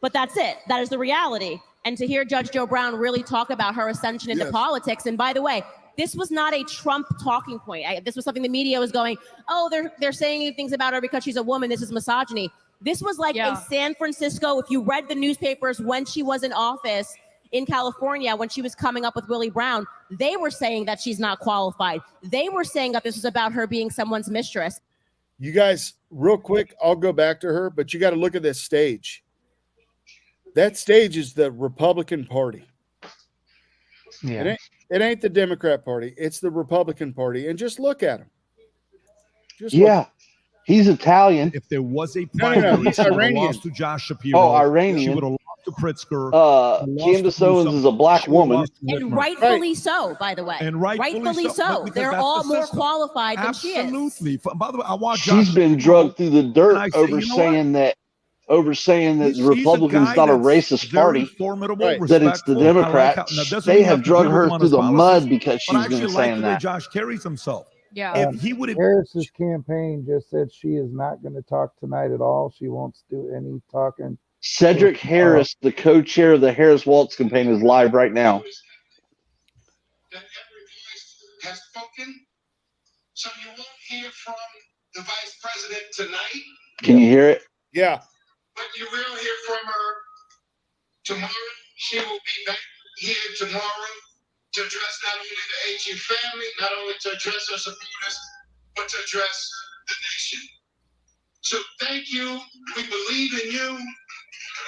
but that's it. That is the reality. And to hear Judge Joe Brown really talk about her ascension into Yes. politics, and by the way, this was not a Trump talking point. This was something the media was going, oh, they're saying things about her because she's a woman. This is misogyny. This was like in San Francisco. If you read the newspapers when she was in office in California, when she was coming up with Willie Brown, they were saying that she's not qualified. They were saying that this was about her being someone's mistress. You guys, real quick, I'll go back to her, but you got to look at this stage. That stage is the Republican Party. Yeah. It ain't the Democrat Party. It's the Republican Party. And just look at him. Yeah. He's Italian. If there was a No, primary, he's she would have Iranian. lost to Josh Shapiro. Oh, Iranian. She would have lost to Pritzker. Candace Owens is a black woman. And rightfully so, by the way. And rightfully so, because They're that's all the more system. qualified than she is. Absolutely. By the way, I watched. She's been drugged through the And dirt I say, over you know what? saying that He's a Republicans guy not a that's racist very party, formidable, that it's the respectful. I like Democrats. how- now, doesn't They mean you have to drugged agree with her him on through his the policies, mud because but I she's been actually like saying the way that. Josh carries himself. Yeah. If he would have, Harris's campaign just said she is not going to talk tonight at all. She won't do any talking. Cedric Harris, the co-chair of the Harris Waltz campaign, is live right now. Has spoken, so you won't hear from the vice president tonight. Can you hear it? Yeah. But you will hear from her tomorrow. She will be back here tomorrow to address not only the HU family, not only to address her supporters, but to address the nation. So thank you. We believe in you.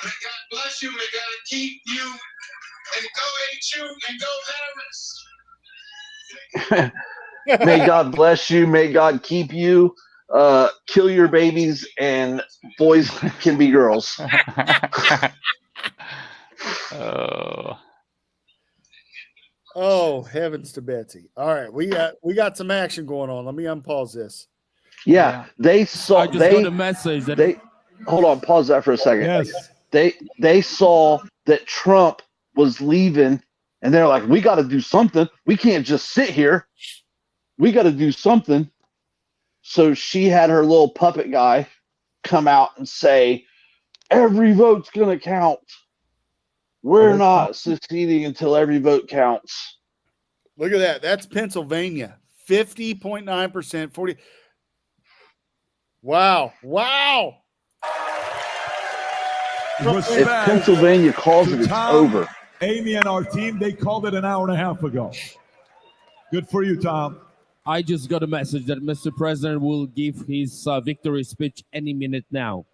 May God bless you. May God keep you. And go HU and go Harris. May God bless you. May God keep you. Kill your babies, and boys can be girls. Oh, heavens to Betsy. All right, we got some action going on. Let me unpause this. Yeah, they saw. I just got a message that They hold on. Pause that for a second. Yes. They saw that Trump was leaving, and they're like, "We got to do something. We can't just sit here. We got to do something." So she had her little puppet guy come out and say, "Every vote's gonna count. We're not seceding until every vote counts." Look at that. That's Pennsylvania. 50.9%, 40. Wow. Wow. If Pennsylvania calls it, it's over. Amy and our team, they called it an hour and a half ago. Good for you, Tom. I just got a message that Mr. President will give his victory speech any minute now.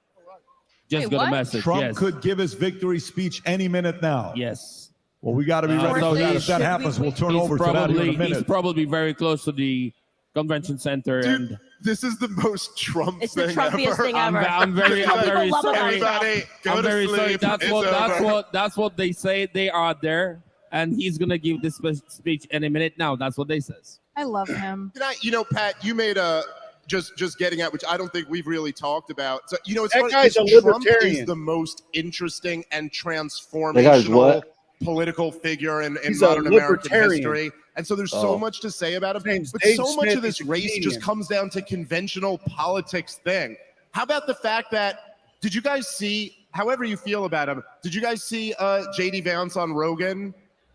Just got a message. Trump yes. could give his victory speech any minute now. Yes. Well, we got to be ready for that. If that happens, we'll turn over to that here in a He's minute. probably very close to the convention center. Dude, and this is the most Trump It's the thing Trumpiest ever. thing ever. I'm very People sorry. love about Everybody, go I'm to very sorry. sleep. That's It's what over. they say. They are there, and he's gonna give this speech any minute now. That's what they says. I love him. Pat, you made a just getting at, which I don't think we've really talked about. So, it's That funny, guy's a 'cause Trump libertarian. is the most interesting and That guy's transformational what? political figure in He's a modern American libertarian. history. And so there's Oh. so much to say about him. name's But Dave so much Smith. of this He's a race comedian. just comes down to conventional politics thing. How about the fact that, did you guys see, however you feel about him, did you guys see J.D. Vance on Rogan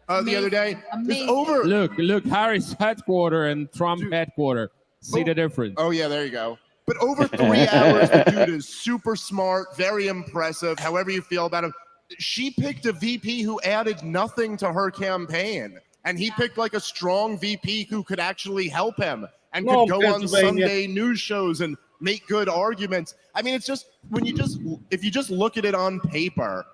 the other day? There's over. Look, Harris headquarter and Trump headquarter. See the difference. Oh, yeah, there you go. But over 3 hours, the dude is super smart, very impressive, however you feel about him. She picked a VP who added nothing to her campaign. And he picked like a strong VP who could actually help him and Come could on, go on Pennsylvania. Sunday news shows and make good arguments. I mean, it's just, if you just look at it on paper,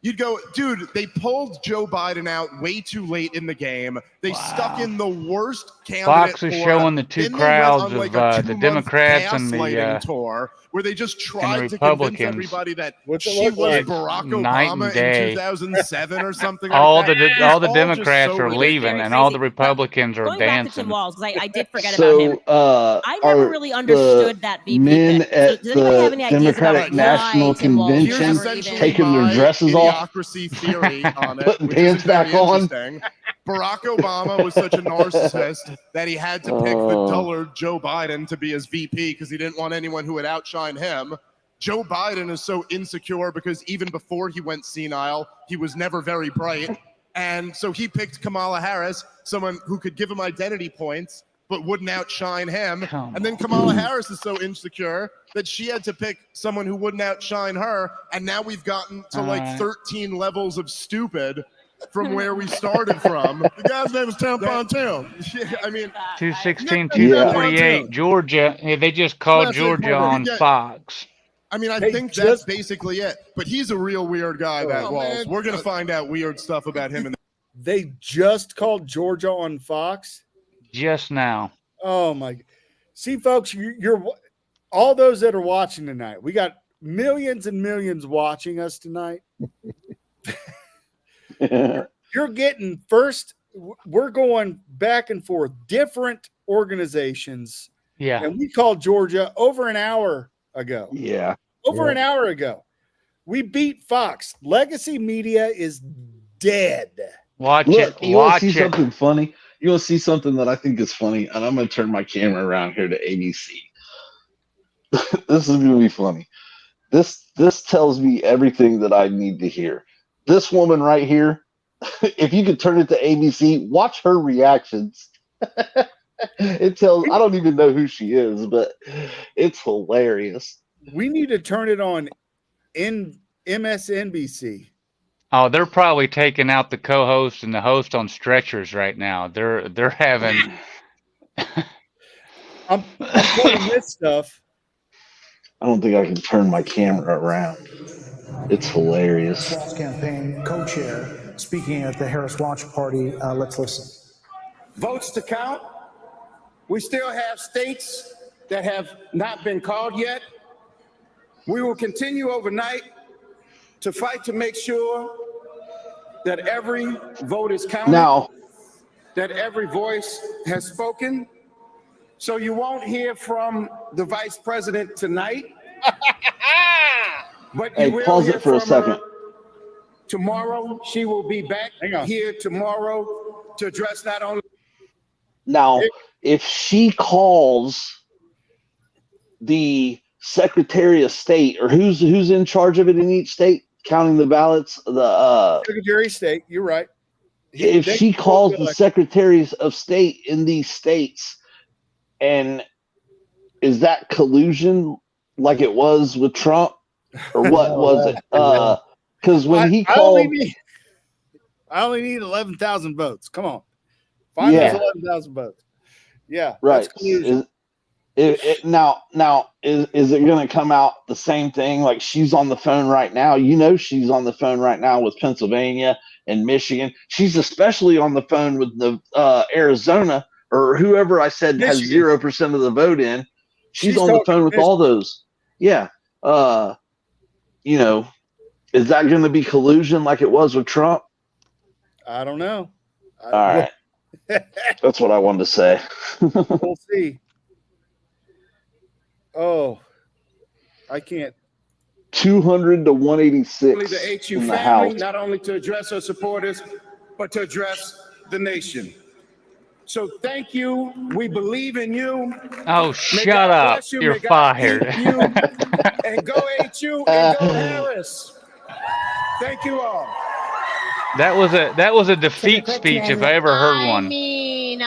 you'd go, dude, they pulled Joe Biden out way too late in the game. They stuck in the worst candidate. Fox is for showing it. the two Then they crowds went on, like, of a the 2-month Democrats and the gaslighting tour where they just tried to convince Republicans. everybody that What's it she look was like? Barack Night and Obama day. in 2007 or something all like that. the It was all the just Democrats so are leaving, ridiculous. and all the Republicans are Going back to Tim dancing. Walz, because I did forget about him. So, I never really understood that VP men thing. So at does anybody have the any ideas about Democratic why National Tim Walz Here's Convention never essentially even? taking their my dresses off, idiocracy theory on it, putting which is pants back very on. interesting. Barack Obama was such a narcissist that he had to pick the Oh. dullard Joe Biden to be his VP because he didn't want anyone who would outshine him. Joe Biden is so insecure because even before he went senile, he was never very bright. And so he picked Kamala Harris, someone who could give him identity points but wouldn't outshine him. And then Kamala Harris is so insecure that she had to pick someone who wouldn't outshine her. And now we've gotten to like 13 levels of stupid from where we started from. The guy's name is Tampon Tim. Yeah, I mean, 216, Yeah. 248, Georgia. Yeah, they just called That's it, Georgia Porter. on Yeah. Fox. I mean, I Hey, think just- that's basically it. But he's a real weird guy, that Oh, Walls. man. We're going to find out weird stuff about him. They just called Georgia on Fox. Just now. Oh my! See, folks, you're all those that are watching tonight. We got millions and millions watching us tonight. You're getting first. We're going back and forth, different organizations. Yeah. And we called Georgia over an hour ago. Yeah. Over an hour ago. We beat Fox. Legacy media is dead. Watch Look, it. you want Watch to see it. something funny? You want to see something that I think is funny? And I'm going to turn my camera around here to ABC. This is going to be funny. This tells me everything that I need to hear. This woman right here, if you could turn it to ABC, watch her reactions. It tells, I don't even know who she is, but it's hilarious. We need to turn it on in MSNBC. Oh, they're probably taking out the co-host and the host on stretchers right now. They're having. I'm pulling this stuff. I don't think I can turn my camera around. It's hilarious. Walz campaign co-chair speaking at the Harris Watch Party. Let's listen. Votes to count. We still have states that have not been called yet. We will continue overnight to fight to make sure that every vote is counted, Now, that every voice has spoken. So you won't hear from the vice president tonight, but you hey, will pause hear it for a from second. her tomorrow. She will be back here tomorrow to address not only. Now, if she calls the Secretary of State, or who's in charge of it in each state, counting the ballots, the Secretary of State, you're right. if she calls the Secretaries of State in these states, and is that collusion like it was with Trump, or what was it? Because when he called, I only need 11,000 votes. Come on, find those 11,000 votes. Yeah, right. That's collusion. Now, is it going to come out the same thing? Like she's on the phone right now. You know, she's on the phone right now with Pennsylvania and Michigan. She's especially on the phone with the Arizona or whoever I said has 0% of the vote in. She's on the phone with all those. Yeah. You know, is that going to be collusion like it was with Trump? I don't know. All right. That's what I wanted to say. We'll see. Oh, I can't. 200 to 186 Only the HU in the family, House. not only to address her supporters, but to address the nation. So thank you. We believe in you. Oh, May shut God up! bless you. You're May God fired. keep you. And go HU and go Harris. Thank you all. That was a defeat speech if I ever heard one. I mean,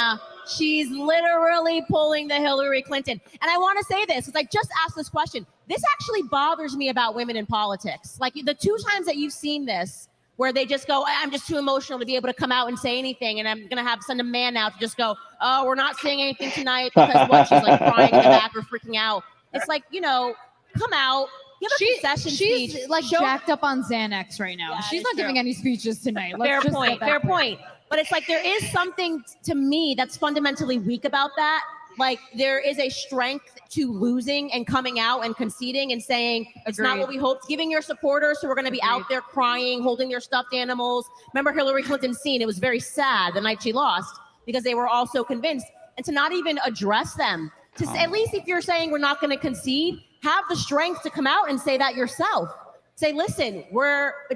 she's literally pulling the Hillary Clinton. And I want to say this because I just asked this question. This actually bothers me about women in politics. Like the two times that you've seen this, where they just go, I'm just too emotional to be able to come out and say anything. And I'm going to send a man out to just go, oh, we're not saying anything tonight because what? She's like crying in the back or freaking out. It's like, you know, come out. Give a concession she's speech. like jacked up on Xanax right now. Yeah, she's it's not true. giving any speeches tonight. Fair point. Fair point. But it's like there is something to me that's fundamentally weak about that. Like there is a strength to losing and coming out and conceding and saying it's not what we hoped. Giving your supporters who are going to be out there crying, holding their stuffed animals. Remember Hillary Clinton's scene? It was very sad the night she lost because they were all so convinced. And to not even address them. To say, at least if you're saying we're not going to concede, have the strength to come out and say that yourself. Say, listen,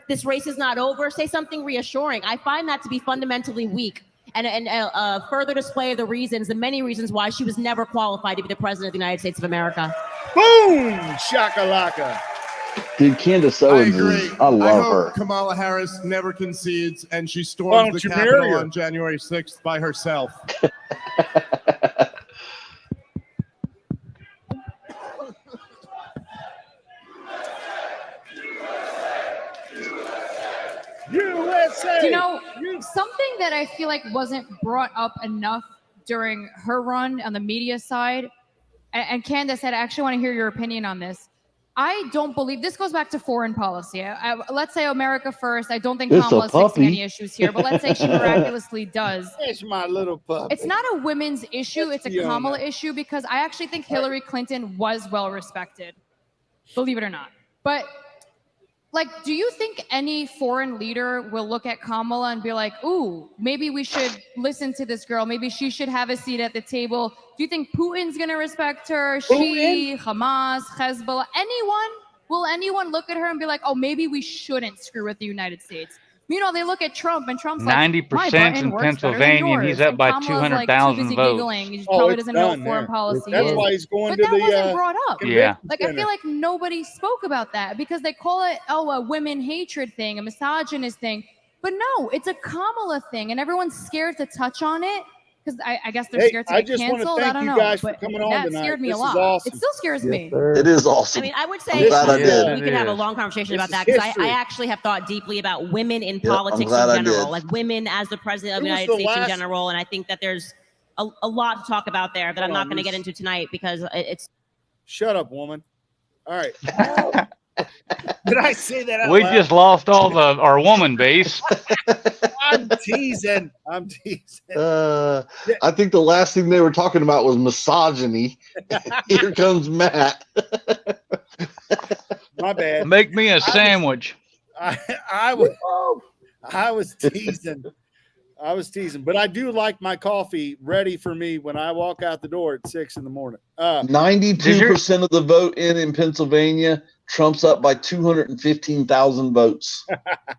this race is not over. Say something reassuring. I find that to be fundamentally weak and a further display of the many reasons why she was never qualified to be the president of the United States of America. Boom! Shakalaka. Dude, Candace Owens is, I love her. Kamala Harris never concedes, and she storms the Capitol on January 6th by herself. USA. You know, something that I feel like wasn't brought up enough during her run on the media side, and Candace, I actually want to hear your opinion on this. I don't believe this goes back to foreign policy. Let's say America first. I don't think Kamala's fixing any issues here, but let's say she miraculously does. It's my little puppy. It's not a women's issue. It's a Kamala issue because I actually think Hillary Clinton was well respected, believe it or not. But Like, do you think any foreign leader will look at Kamala and be like, ooh, maybe we should listen to this girl. Maybe she should have a seat at the table. Do you think Putin's going to respect her? She, Hamas, Hezbollah, anyone? Will anyone look at her and be like, oh, maybe we shouldn't screw with the United States? Meanwhile, they look at Trump, and Trump's like, 90% my button in works better than Pennsylvania, and yours. he's up by Kamala's like, 200,000 too busy votes. giggling. He Oh, probably it's doesn't know what done foreign there. policy That's is. why he's going But to that the wasn't brought up. Yeah. Like, I feel like nobody spoke about that because they call it, oh, a women hatred thing, a misogynist thing. But no, it's a Kamala thing, and everyone's scared to touch on it because I guess they're scared to I get just want to canceled. I thank don't you know. guys for But coming on that tonight. scared me This a is lot. awesome. It still scares me. It is awesome. I mean, I would I'm say glad I did. we could have a long conversation about that is because I history. actually have thought deeply about women in Yeah, I'm politics glad I in general, did. like women as the president of the Who was United the States in last- general. And I think that there's a lot to talk about there that I'm Hold not on, going to get Bruce. into tonight because it's. Shut up, woman. All right. Did I say that out We loud? just lost all our woman base. I'm teasing. I'm teasing. I think the last thing they were talking about was misogyny. Here comes Matt. My bad. Make me a sandwich. I was teasing. I was teasing, but I do like my coffee ready for me when I walk out the door at 6 in the morning. 92% of the vote in Pennsylvania. Trump's up by 215,000 votes.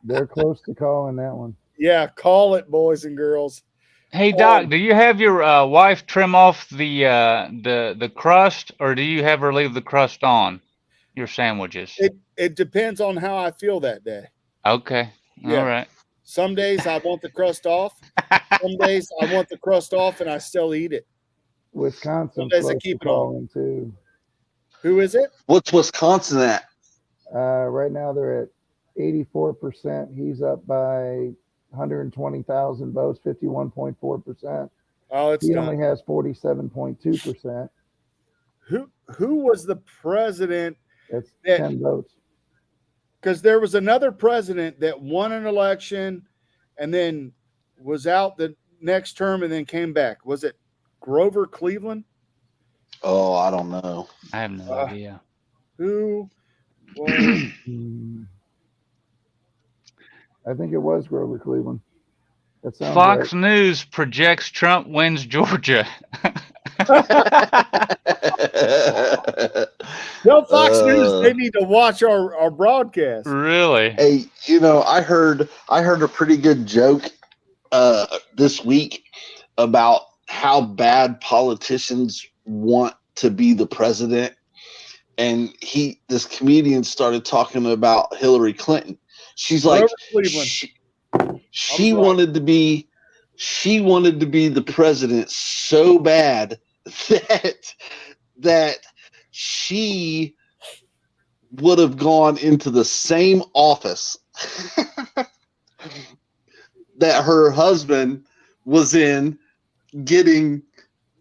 They're close to calling that one. Yeah, call it, boys and girls. Hey Doc, do you have your wife trim off the crust, or do you have her leave the crust on your sandwiches? It depends on how I feel that day. Okay, Yeah. all right. Some days I want the crust off. Some days I want the crust off and I still eat it. Wisconsin Some days I close keep to it on. calling too. Who is it? What's Wisconsin at? Right now they're at 84%. He's up by 120,000 votes, 51.4%. Oh, it's He done. only has 47.2%. Who was the president? That's that- 10 votes. Because there was another president that won an election and then was out the next term and then came back. Was it Grover Cleveland? Oh, I don't know. I have no idea. Who was I think it was Grover Cleveland. That sounds Fox right. News projects Trump wins Georgia. Tell Fox News they need to watch our broadcast. Really? Hey, I heard a pretty good joke this week about how bad politicians want to be the president, and this comedian started talking about Hillary Clinton. She's like, she wanted to be the president so bad that she would have gone into the same office that her husband was in getting,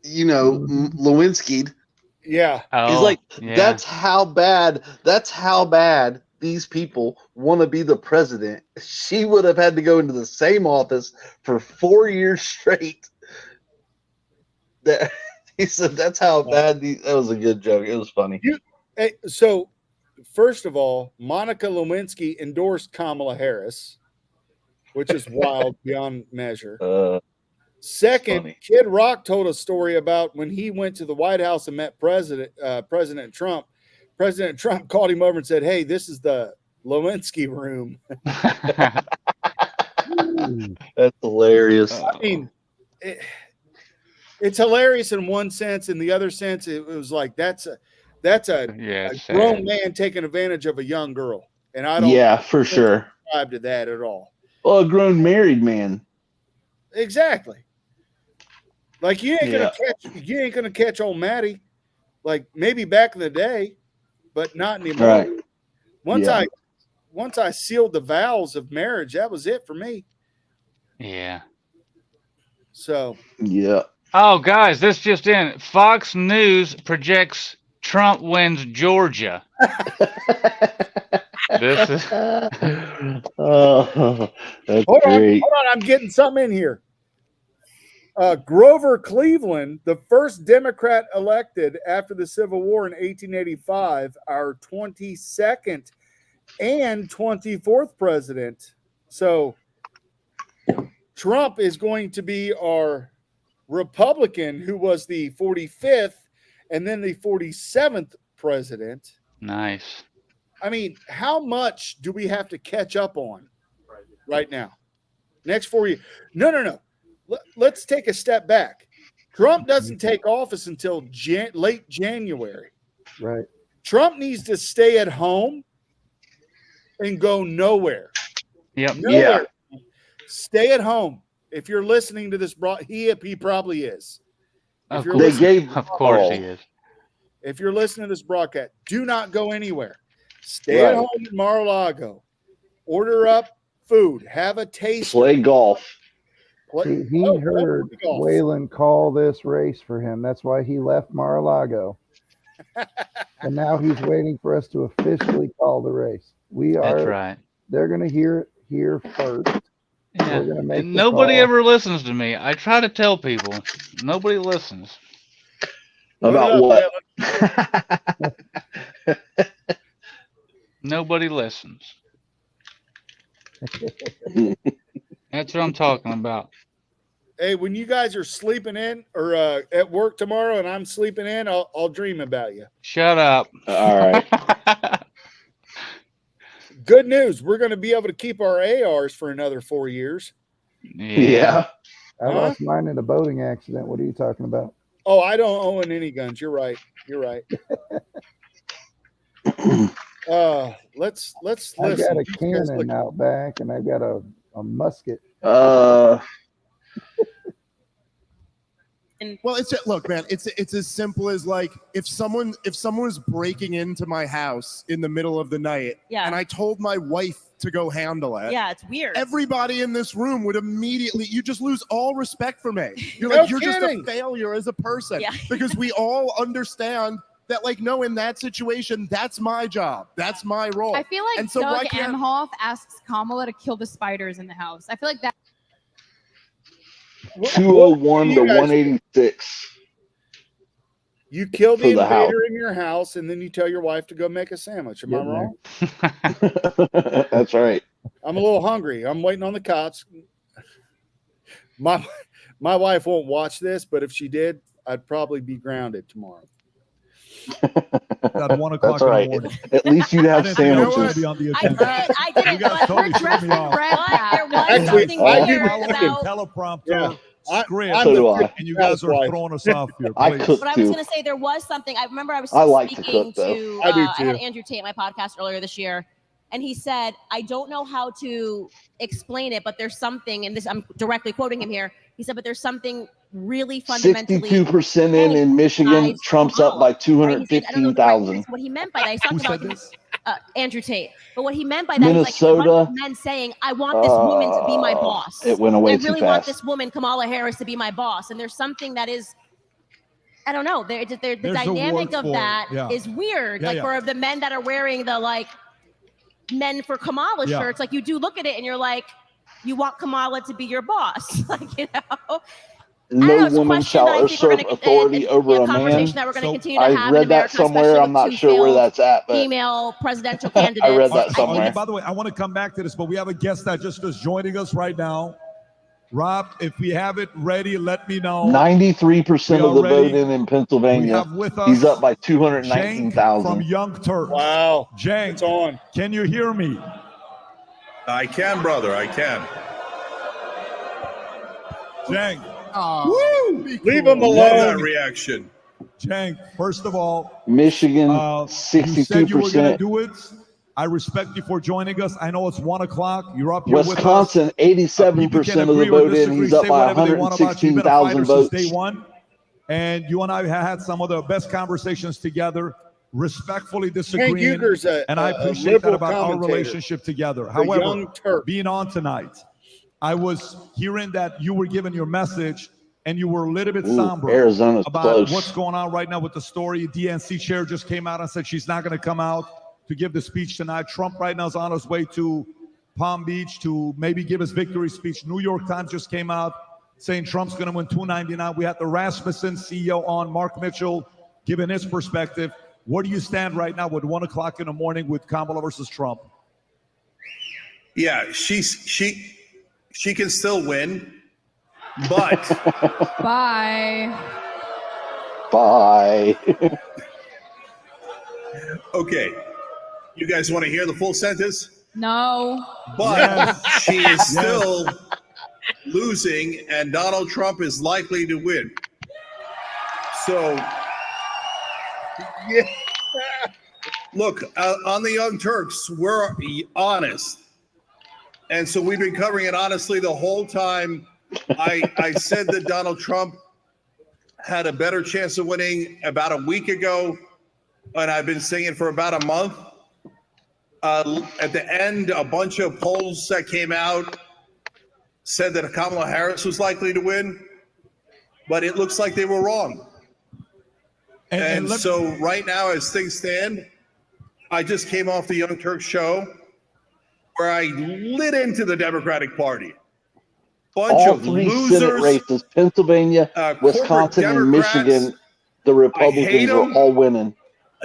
Lewinsky'd. Yeah. He's like, that's how bad these people want to be the president. She would have had to go into the same office for 4 years straight. That he said that's how bad that was a good joke. It was funny. So, first of all, Monica Lewinsky endorsed Kamala Harris, which is wild beyond measure. Second, Kid Rock told a story about when he went to the White House and met President Trump. President Trump called him over and said, "Hey, this is the Lewinsky room." That's hilarious. I mean, it's hilarious in one sense. In the other sense, it was like that's a grown man taking advantage of a young girl, and I don't. Yeah, for sure. Subscribe to that at all. Well, a grown married man. Exactly. Like you ain't gonna catch old Maddie. Like maybe back in the day, but not anymore. Right. Once I sealed the vows of marriage, that was it for me. Yeah. So. Yeah. Oh, guys, this just in. Fox News projects Trump wins Georgia. This is. Oh, that's Hold great. on, I'm getting something in here. Grover Cleveland, the first Democrat elected after the Civil War in 1885, our 22nd and 24th president. So Trump is going to be our Republican who was the 45th and then the 47th president. Nice. I mean, how much do we have to catch up on right now? Next 4 years? No. Let's take a step back. Trump doesn't take office until late January. Right. Trump needs to stay at home and go nowhere. Yep. Nowhere. Yeah. Stay at home. If you're listening to this, he probably is. Of course he is. If you're listening to this broadcast, do not go anywhere. Stay at home in Mar-a-Lago. Order up food. Have a taste. Play golf. He heard Waylon call this race for him. That's why he left Mar-a-Lago. And now he's waiting for us to officially call the race. That's right. They're going to hear it here first. Yeah. We're gonna make nobody ever listens to me. I try to tell people. Nobody listens. About what? Nobody listens. That's what I'm talking about. Hey, when you guys are sleeping in or at work tomorrow and I'm sleeping in, I'll dream about you. Shut up. All right. Good news. We're going to be able to keep our ARs for another 4 years. Yeah. I lost mine in a boating accident. What are you talking about? Oh, I don't own any guns. You're right. Let's listen. I got a cannon out back and I've got a musket. Well, look, man. It's as simple as like if someone was breaking into my house in the middle of the night, and I told my wife to go handle it. Yeah, it's weird. Everybody in this room would immediately. You just lose all respect for me. You're No like you're kidding. just a failure as a person. Yeah. Because we all understand that, like, no, in that situation, that's my job. That's my role. I feel like and so Doug Emhoff asks Kamala to kill the spiders in the house. I feel like that. 201 to 186. You kill the For the house. invader in your house, and then you tell your wife to go make a sandwich. Am I wrong? That's right. I'm a little hungry. I'm waiting on the cops. My wife won't watch this, but if she did, I'd probably be grounded tomorrow. At 1 o'clock That's right. in the morning. At least you'd have sandwiches. Be on the I did, but totally we're dressed in threw me off. red. There was Actually, something I weird do about. Teleprompter script, I'm the and you guys are throwing us off here. I Please. cook But I was going to say there was something. I remember I was I like to speaking cook, though. to. I do, I too. had Andrew Tate on my podcast earlier this year, and he said, "I don't know how to explain it, but there's something." And this, I'm directly quoting him here. He said, "But there's something really fundamentally." 62% in Michigan. Trump's up by Right? He said, I don't know the right 215,000. words. What he meant by that, he's talking Who about said this? Andrew Tate. But what he meant by that, he's like, Minnesota. men saying, "I want this woman to be my boss." It went away I too really want fast. this woman, Kamala Harris, to be my boss. And there's something that is, I don't know. The There's a dynamic word of for it, that is yeah. weird. Yeah, like yeah. for the men that are wearing the like men for Kamala Yeah. shirts, like you do look at it and you're like, you want Kamala to be your boss, like you know. No it's a woman question shall that I think we're usurp gonna- authority over a conversation man. that we're going to So, continue to I have in read that America, somewhere. especially I'm with not two sure where failed that's at, but female presidential candidates. I read that I think somewhere. By the way, I want to come back to this, but we have a guest that just is joining us right now. Rob, if we have it ready, let me know. 93% of the We already- vote in We Pennsylvania. have with us He's up by Cenk 219,000. from Young Turks. Wow. Cenk, It's on. can you hear me? I can, brother. I can. Cenk, Leave him Love that alone. reaction. Cenk, first of all, Michigan, you said you were going to 62%. do it. I respect you for joining us. I know it's 1 o'clock. You're up here with us. Wisconsin, 87% of the agree or vote in. disagree, He's up say by whatever they want about you. You've been a fighter 116,000 since votes. day one. And you and I have had some of the best conversations together, respectfully disagreeing. Euger's And I a appreciate that liberal about our commentator. relationship together. The However, Young Turk. being on tonight, I was hearing that you were giving your message and you were a little bit Ooh, somber Arizona's about close. what's going on right now with the story. DNC chair just came out and said she's not going to come out to give the speech tonight. Trump right now is on his way to Palm Beach to maybe give his victory speech. New York Times just came out saying Trump's going to win 299. We had the Rasmussen CEO on, Mark Mitchell, giving his perspective. Where do you stand right now with 1 o'clock in the morning with Kamala versus Trump? Yeah, she can still win, but Bye. Bye. okay. You guys want to hear the full sentence? No. But she is still losing, and Donald Trump is likely to win. So, yeah. Look, on the Young Turks, we're honest. And so we've been covering it honestly the whole time. I said that Donald Trump had a better chance of winning about a week ago, and I've been saying it for about a month. At the end, a bunch of polls that came out said that Kamala Harris was likely to win, but it looks like they were wrong. And so right now, as things stand, I just came off the Young Turks show where I lit into the Democratic Party. Bunch All of three losers, Senate races, Pennsylvania, Wisconsin, and Michigan, the Republicans are all winning.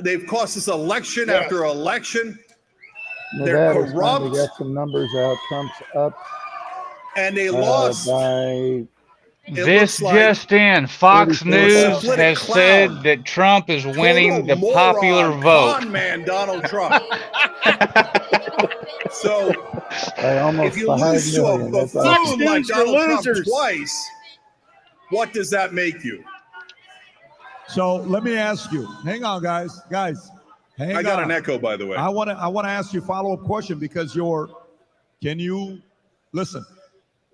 They've cost us election after election. Nevada's They're corrupt. finally got some numbers out. Trump's up. And they lost. By This just in, Fox News has said that Trump is winning the popular vote. Con man Donald Trump. So if you lose to a buffoon like Donald Trump twice, what does that make you? So let me ask you. Hang on, guys. Hang on. I got an echo, by the way. I want to ask you a follow-up question because can you listen?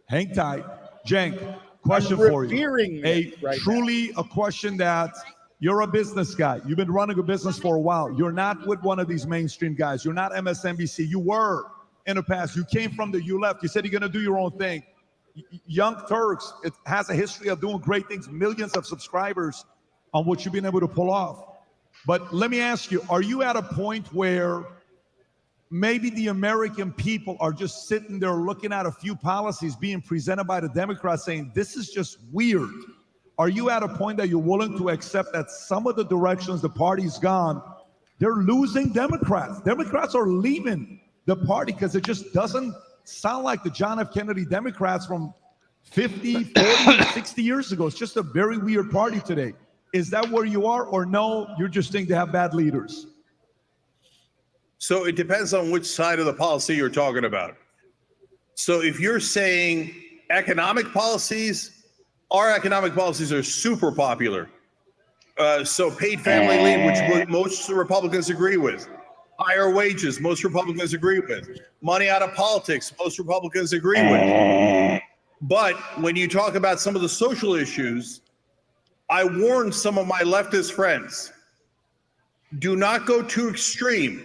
Hang tight, Cenk. Question for you. Truly a question that you're a business guy. You've been running a business for a while. You're not with one of these mainstream guys. You're not MSNBC. You were in the past. You came from you left. You said you're going to do your own thing. Young Turks, it has a history of doing great things, millions of subscribers on what you've been able to pull off. But let me ask you, are you at a point where maybe the American people are just sitting there looking at a few policies being presented by the Democrats saying, this is just weird? Are you at a point that you're willing to accept that some of the directions the party's gone, they're losing Democrats? Democrats are leaving the party because it just doesn't sound like the John F. Kennedy Democrats from 50, 40, 60 years ago. It's just a very weird party today. Is that where you are, or no, you're just think they have bad leaders? So it depends on which side of the policy you're talking about. So if you're saying economic policies, our economic policies are super popular. So paid family leave, which most Republicans agree with. Higher wages, most Republicans agree with. Money out of politics, most Republicans agree with. But when you talk about some of the social issues, I warned some of my leftist friends, do not go too extreme.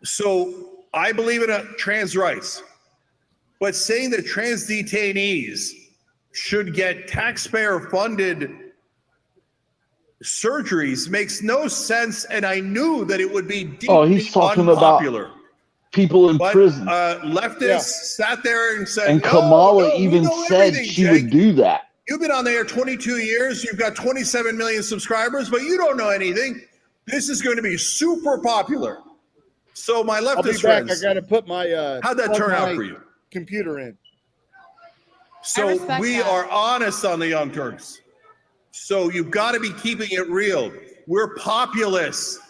So I believe in trans rights, but saying that trans detainees should get taxpayer-funded surgeries makes no sense, and I knew that it would be deeply he's talking unpopular. about people in prison. Leftists sat there and said, and no, Kamala we even know said everything, she Jake. would do that. You've been on there 22 years. You've got 27 million subscribers, but you don't know anything. This is going to be super popular. So my I'll be leftist back. friends, I got to put my how'd that turn out for you? Computer in. So we are honest on the Young Turks. So you've got to be keeping it real. We're populists,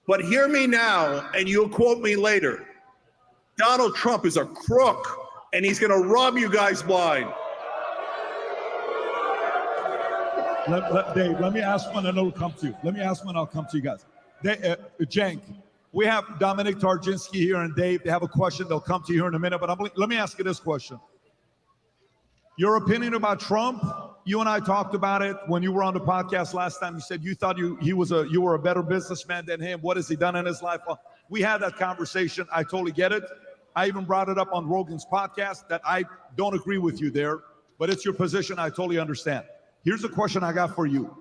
but hear me now, and you'll quote me later. Donald Trump is a crook, and he's going to rob you guys blind. Dave, let me ask one and it'll come to you. Let me ask one, I'll come to you guys. Cenk, we have Dominic Tarczynski here and Dave. They have a question. They'll come to you here in a minute. But let me ask you this question. Your opinion about Trump, you and I talked about it when you were on the podcast last time. You said you thought you were a better businessman than him. What has he done in his life? Well, we had that conversation. I totally get it. I even brought it up on Rogan's podcast that I don't agree with you there, but it's your position. I totally understand. Here's a question I got for you.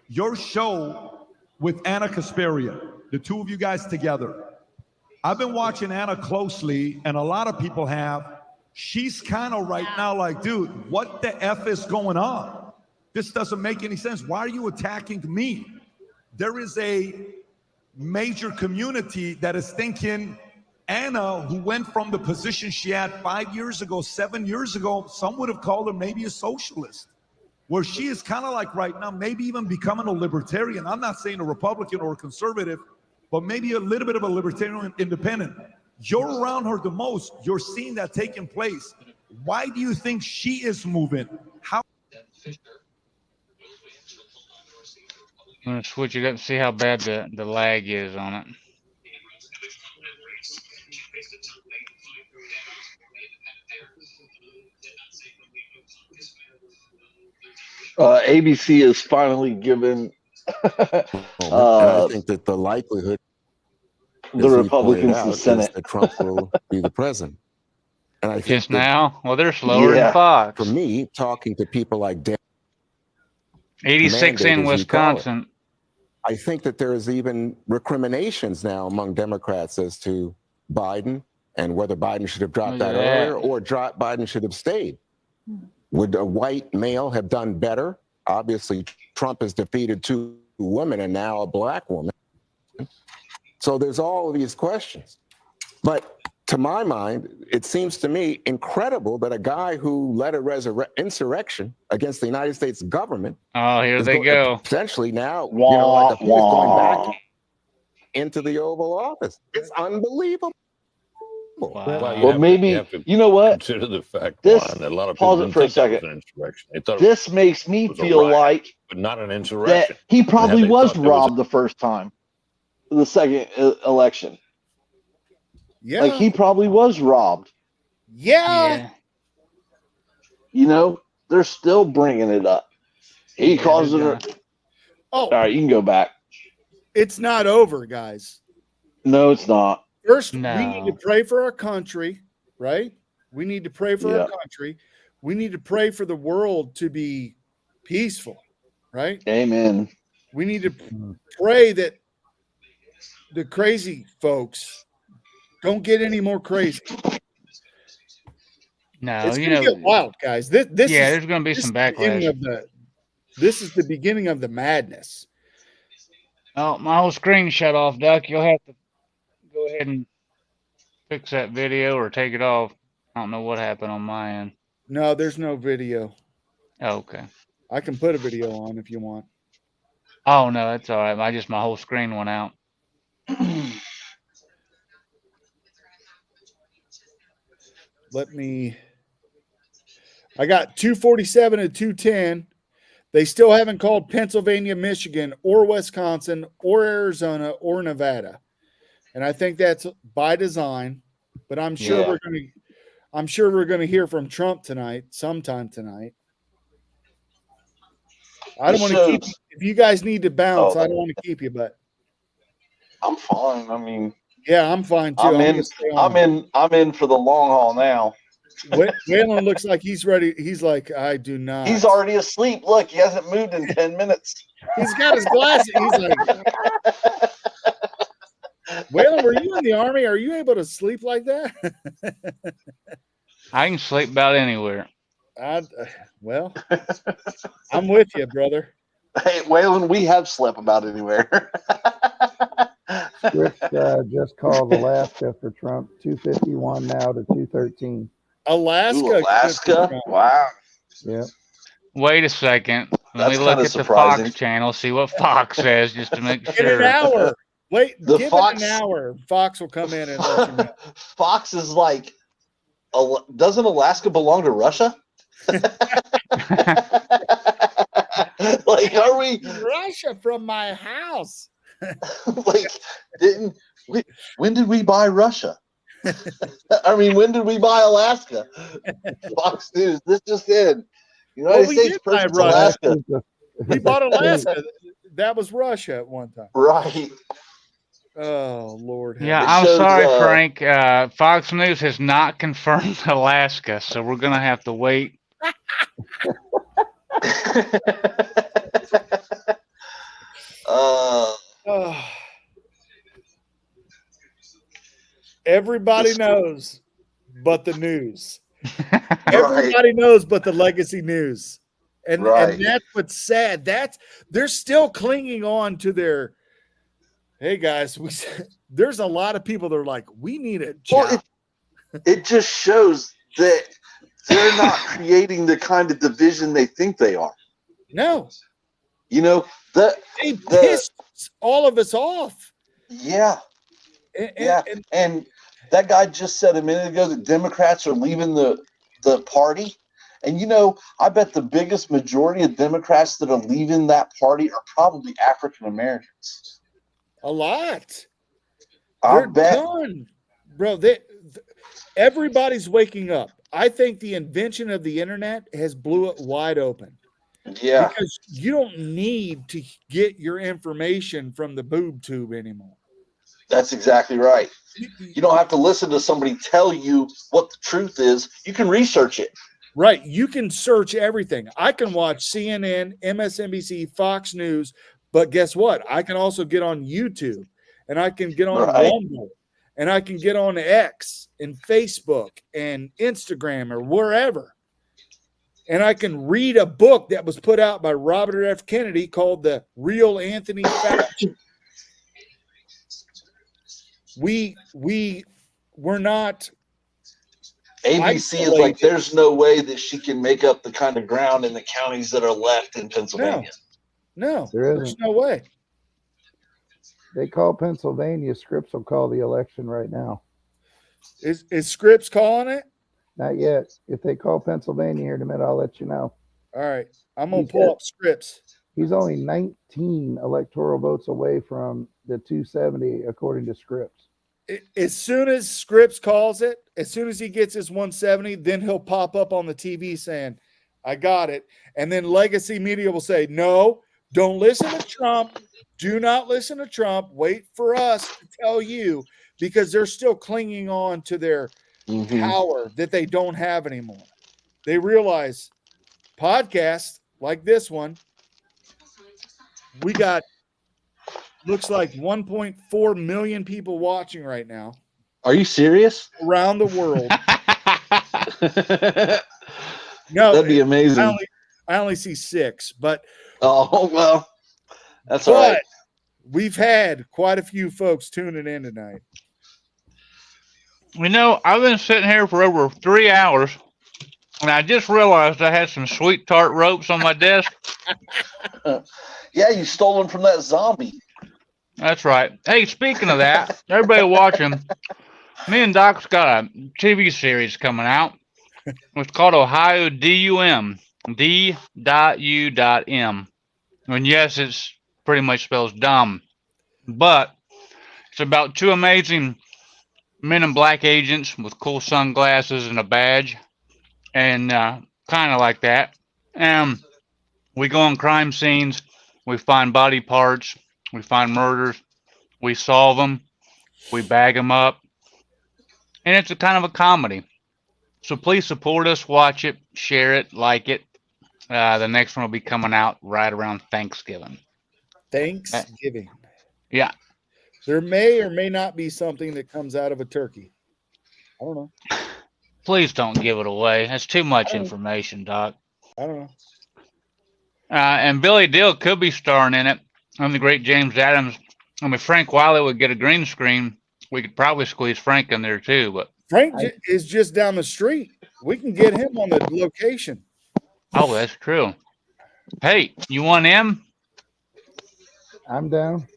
Your show with Anna Kasparian, the two of you guys together. I've been watching Anna closely, and a lot of people have. She's kind of right now like, dude, what the F is going on? This doesn't make any sense. Why are you attacking me? There is a major community that is thinking Anna, who went from the position she had 5 years ago, 7 years ago, some would have called her maybe a socialist, where she is kind of like right now, maybe even becoming a libertarian. I'm not saying a Republican or a conservative, but maybe a little bit of a libertarian independent. You're around her the most. You're seeing that taking place. Why do you think she is moving? How? I'm gonna switch it up and see how bad the lag is on it. ABC is finally given And I think that the likelihood, the as he Republicans pointed the out, Senate. is that Trump will be the president. And I think Just that now? Well, they're slower than Fox. for me, talking to people like Dan, 86 mandate, in as you call it, Wisconsin. I think that there is even recriminations now among Democrats as to Biden and whether Biden should have dropped Look at out that. earlier or Biden should have stayed. Would a white male have done better? Obviously, Trump has defeated 2 women and now a black woman. So there's all of these questions. But to my mind, it seems to me incredible that a guy who led a insurrection against the United States government. Oh, here they go. Potentially now, like is going back into the Oval Office. It's unbelievable. Well, maybe you know what? Consider the fact This, Juan, that a lot of pause people it for a didn't think that was second. an insurrection. They thought This makes me it was a feel riot, like but not an that insurrection. he And probably had they was thought there was robbed the first time, the second election. Yeah. Like he probably was robbed. Yeah. You know, they're still bringing it up. He Yeah, calls it. they're All right, you can go back. It's not over, guys. No, it's not. First, we need to pray for our country, right? We need to pray for Yeah. our country. We need to pray for the world to be peaceful, right? Amen. We need to pray that the crazy folks don't get any more crazy. No, It's you gonna know, get wild, guys. This yeah, is, there's going to be this some is the beginning backlash. of this is the beginning of the madness. Oh, my whole screen shut off, Duck. You'll have to go ahead and fix that video or take it off. I don't know what happened on my end. No, there's no video. Oh, okay. I can put a video on if you want. Oh no, that's all right. My whole screen went out. I got 247 and 210. They still haven't called Pennsylvania, Michigan, or Wisconsin, or Arizona, or Nevada. And I think that's by design. But I'm sure we're gonna hear from Trump tonight, sometime tonight. I don't want to keep you. If you guys need to bounce, I don't want to keep you, but I'm fine. I mean, yeah, I'm fine too. I'm in for the long haul now. Waylon looks like he's ready. He's like, I do not. He's already asleep. Look, he hasn't moved in 10 minutes. He's got his glasses. He's like, Waylon, were you in the Army? Are you able to sleep like that? I can sleep about anywhere. Well, I'm with you, brother. Hey, Waylon, we have slept about anywhere. Rich just called Alaska for Trump, 251 now to 213. Alaska. Wow. Yeah. Wait a second. Let me That's look kinda at the surprising. Fox channel, see what Fox says, just to make In sure. an hour. Wait, The give Fox- it an hour. Fox will come in and let you know. Fox is like, doesn't Alaska belong to Russia? Like, are we Russia from my house? like? When did we buy Russia? I mean, when did we buy Alaska? Fox News. This just in. United we States did buy purchased Russia. Alaska. We bought Alaska. That was Russia at one time. Right. Oh Lord. Yeah, It I'm shows, sorry, Frank. Fox News has not confirmed Alaska, so we're gonna have to wait. Everybody knows, but the news. Everybody knows, but the legacy news, and that's what's sad. They're still clinging on to their Hey guys, there's a lot of people that are like, we need a job. Well, it just shows that they're not creating the kind of division they think they are. No. You know, they pissed all of us off. Yeah. And that guy just said a minute ago that Democrats are leaving the party. And, you know, I bet the biggest majority of Democrats that are leaving that party are probably African Americans. A lot. They're done. Bro, everybody's waking up. I think the invention of the internet has blew it wide open. Yeah. Because you don't need to get your information from the boob tube anymore. That's exactly right. You don't have to listen to somebody tell you what the truth is. You can research it. Right. You can search everything. I can watch CNN, MSNBC, Fox News, but guess what? I can also get on YouTube, and I can get on Rumble, and I can get on X and Facebook and Instagram or wherever. And I can read a book that was put out by Robert F. Kennedy called The Real Anthony Fauci. We're not. ABC is like, there's no way that she can make up the kind of ground in the counties that are left in Pennsylvania. No, There there's isn't. no way. They call Pennsylvania. Scripps will call the election right now. Is Scripps calling it? Not yet. If they call Pennsylvania here in a minute, I'll let you know. All right. I'm going to pull up Scripps. He's only 19 electoral votes away from the 270, according to Scripps. As soon as Scripps calls it, as soon as he gets his 170, then he'll pop up on the TV saying, I got it. And then legacy media will say, no, don't listen to Trump. Do not listen to Trump. Wait for us to tell you, because they're still clinging on to their power that they don't have anymore. They realize podcasts like this one, we got looks like 1.4 million people watching right now. Are you serious? Around the world. No, that'd be amazing. I only see 6, but oh well, that's all right. We've had quite a few folks tuning in tonight. You know, I've been sitting here for over 3 hours, and I just realized I had some sweet tart ropes on my desk. Yeah, you stole them from that zombie. That's right. Hey, speaking of that, everybody watching, me and Doc's got a TV series coming out. It's called Ohio DUM, D.U.M. And yes, it's pretty much spells dumb, but it's about 2 amazing men in black agents with cool sunglasses and a badge, and kind of like that. And we go on crime scenes, we find body parts, we find murders, we solve them, we bag them up, and it's a kind of a comedy. So please support us, watch it, share it, like it. The next one will be coming out right around Thanksgiving. Thanksgiving. Yeah. There may or may not be something that comes out of a turkey. I don't know. Please don't give it away. That's too much information, Doc. I don't know. And Billy Dill could be starring in it. And the great James Adams. I mean, Frank Wiley would get a green screen. We could probably squeeze Frank in there too. But Frank is just down the street. We can get him on the location. Oh, that's true. Hey, you want him? I'm down.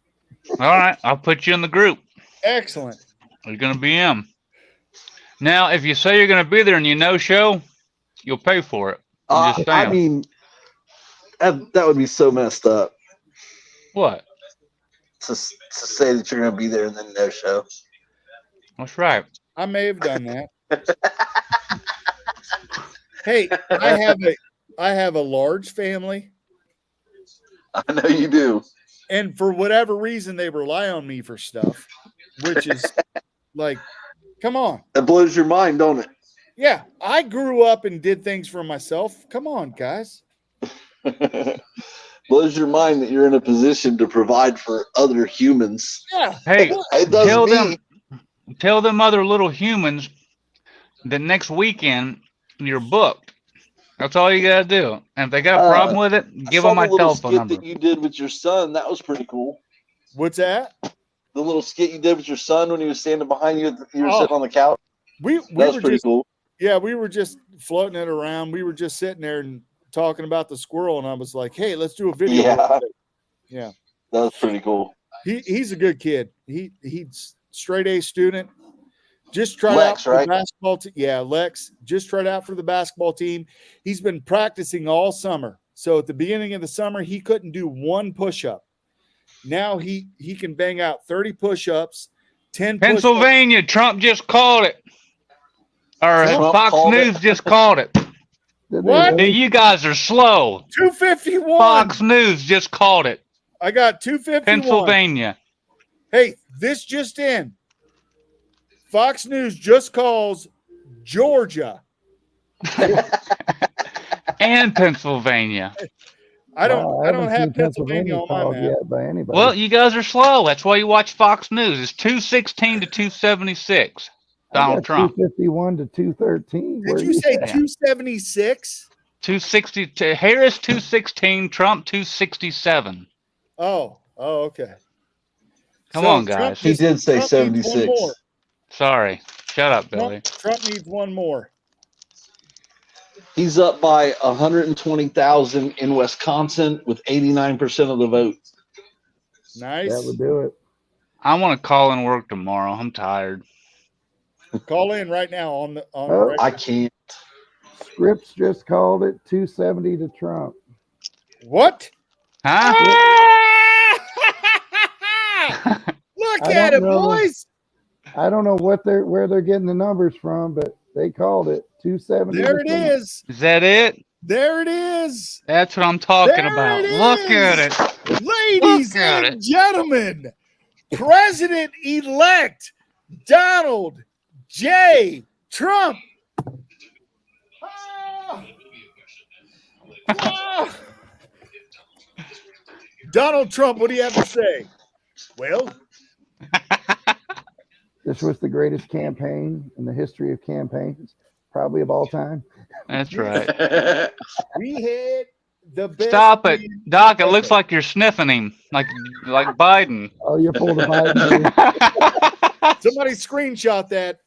All right, I'll put you in the group. Excellent. You're going to be him. Now, if you say you're going to be there and you no-show, you'll pay for it. I'm just saying. I mean, that would be so messed up. What? To say that you're going to be there and then no show. That's right. I may have done that. Hey, I have a large family. I know you do. And for whatever reason, they rely on me for stuff, which is like, come on. That blows your mind, don't it? Yeah, I grew up and did things for myself. Come on, guys. Blows your mind that you're in a position to provide for other humans. Yeah. Hey, it does tell them other little humans that next weekend you're booked. That's all you gotta do. And if they got a problem with it, give them my telephone number. That you did with your son, that was pretty cool. What's that? The little skit you did with your son when he was standing behind you, you were Oh. sitting on the couch. We That was were pretty just cool. Yeah, we were just floating it around. We were just sitting there and talking about the squirrel, and I was like, "Hey, let's do a video." Yeah. Yeah, That was pretty cool. he's a good kid. He's straight A student. Just tried Lex, out for right? the basketball team. Yeah, Lex just tried out for the basketball team. He's been practicing all summer. So at the beginning of the summer, he couldn't do one push-up. Now he can bang out 30 push-ups, 10 push-ups. Pennsylvania, Trump just called it. Or Trump Fox called it? News just called it. What? Dude, you guys are slow. 251. Fox News just called it. I got 251. Pennsylvania. Hey, this just in. Fox News just calls Georgia. And Pennsylvania. I don't Wow, have seen Pennsylvania on my called map. yet by anybody. Well, you guys are slow. That's why you watch Fox News. It's 216 to 276. Donald Trump. 251 to 213. Did you say 276? 260 to Harris 216, Trump 267. Oh, okay. Come So on, Trump guys. He did say Trump needs one 76. more. Sorry. Shut up, Billy. Trump needs one more. He's up by 120,000 in Wisconsin with 89% of the vote. Nice. That would do it. I want to call in work tomorrow. I'm tired. Call in right now on the Oh. right I now. can't. Scripps just called it 270 to Trump. What? Huh? Look I at don't it, know. boys. I don't know where they're getting the numbers from, but they called it 270. There to it Trump. is. Is that it? There it is. That's what I'm talking There about. it Look is. at it. Ladies Look at and gentlemen, President-elect Donald J. Trump. Ah. Donald Trump, what do you have to say? Well, This was the greatest campaign in the history of campaigns, probably of all time. That's right. we had the best. Stop it. Doc, it looks like you're sniffing him. Like Biden. Oh, you're full of Biden. Somebody screenshot that.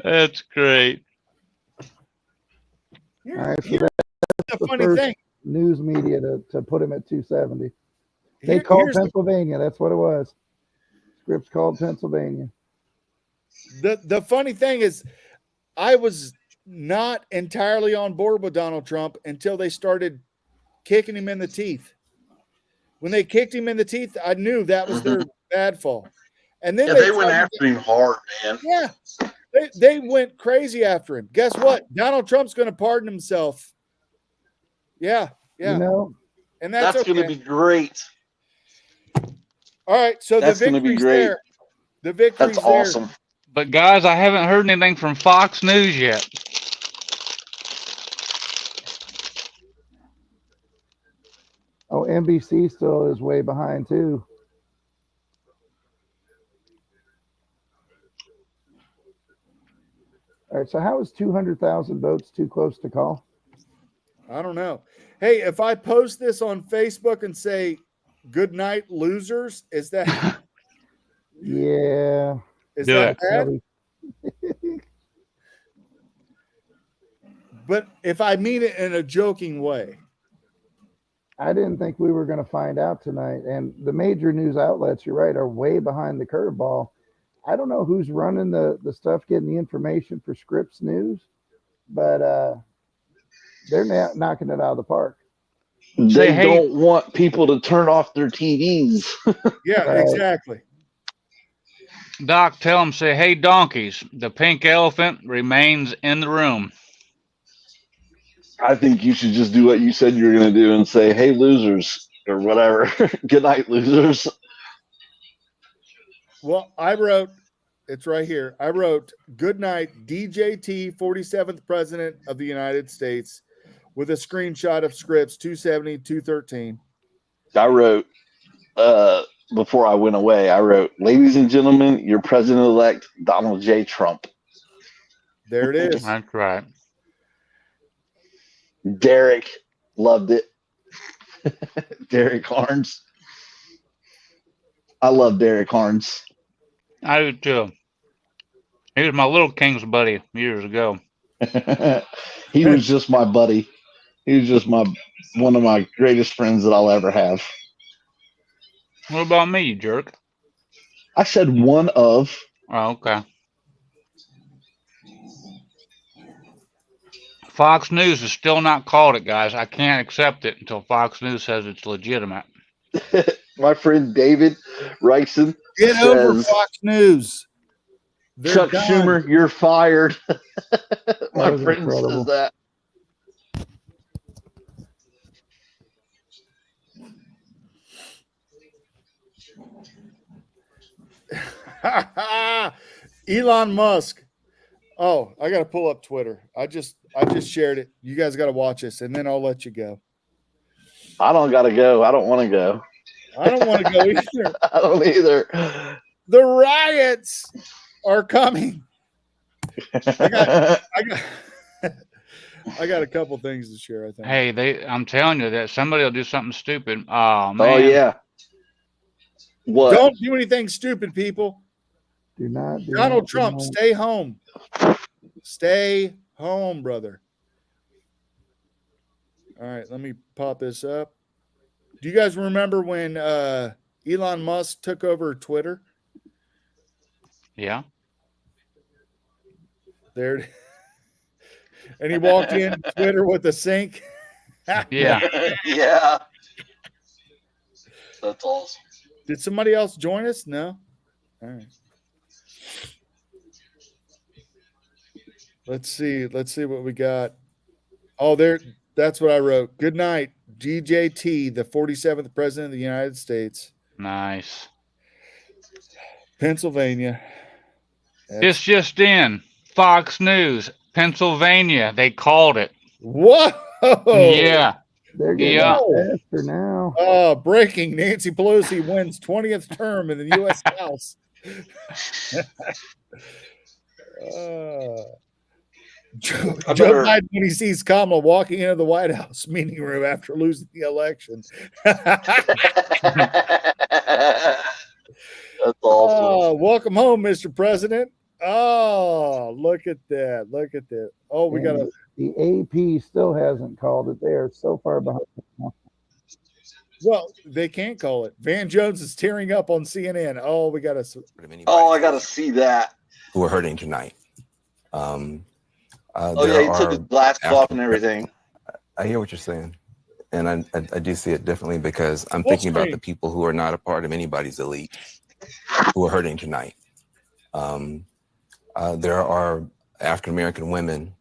That's great. All right, so that's the the funny first thing. news media to put him at 270. They Here- called here's the- Pennsylvania. That's what it was. Scripps called Pennsylvania. The funny thing is, I was not entirely on board with Donald Trump until they started kicking him in the teeth. When they kicked him in the teeth, I knew that was their bad fall. And then Yeah, they went tried to- after him hard, man. Yeah, they went crazy after him. Guess what? Donald Trump's going to pardon himself. Yeah. You know, And that's okay. going to be great. All right, so That's the gonna be victory's great. there. The victory's That's there. awesome. But guys, I haven't heard anything from Fox News yet. oh, NBC still is way behind too. All right, so how is 200,000 votes too close to call? I don't know. Hey, if I post this on Facebook and say "Good night, losers," is that Yeah. is Do that it. bad? But if I mean it in a joking way, I didn't think we were going to find out tonight. And the major news outlets, you're right, are way behind the curveball. I don't know who's running the stuff, getting the information for Scripps News, but they're knocking it out of the park. They hey- don't want people to turn off their TVs. yeah, Right. exactly. Doc, tell them, say, hey, donkeys, the pink elephant remains in the room. I think you should just do what you said you were going to do and say, hey, losers, or whatever. Good night, losers. Well, I wrote, it's right here. I wrote, "Good night, DJT, 47th President of the United States," with a screenshot of Scripps 270, 213. I wrote, before I went away, I wrote, ladies and gentlemen, your president-elect, Donald J. Trump. There it is. That's right. Derek loved it. Derek Harns. I love Derek Harns. I do too. He was my little King's buddy years ago. He was just my buddy. He was just one of my greatest friends that I'll ever have. What about me, you jerk? I said one of. Oh, okay. Fox News has still not called it, guys. I can't accept it until Fox News says it's legitimate. My friend David Ryson Get over Fox News. They're Chuck done. Schumer, you're fired. My was friend incredible. says that. Elon Musk. Oh, I got to pull up Twitter. I just shared it. You guys got to watch this, and then I'll let you go. I don't got to go. I don't want to go. I don't want to go either. I don't either. The riots are coming. I got a couple things to share, I think. Hey, I'm telling you that somebody will do something stupid. Oh man. Oh yeah. What? Don't do anything stupid, people. Do not. Donald Trump, stay home. Stay home, brother. All right, let me pop this up. Do you guys remember when Elon Musk took over Twitter? Yeah. There. And he walked in Twitter with a sink. Yeah. Yeah. That's awesome. Did somebody else join us? No. All right. Let's see what we got. Oh, that's what I wrote. Good night, GJT, the 47th president of the United States. Nice. Pennsylvania. It's just in Fox News, Pennsylvania. They called it. Whoa. Yeah. They're getting faster now. Breaking. Nancy Pelosi wins 20th term in the U.S. House. Joe Biden, when he sees Kamala walking into the White House meeting room after losing the election. That's awesome. Welcome home, Mr. President. Oh, look at that. Look at that. Oh, we got the AP still hasn't called it. They are so far behind. Well, they can't call it. Van Jones is tearing up on CNN. Oh, we got to. Oh, I got to see that. Who are hurting tonight. Oh yeah, he took his glass off and everything. I hear what you're saying, and I do see it differently because I'm thinking about the people who are not a part of anybody's elite who are hurting tonight. There are African American women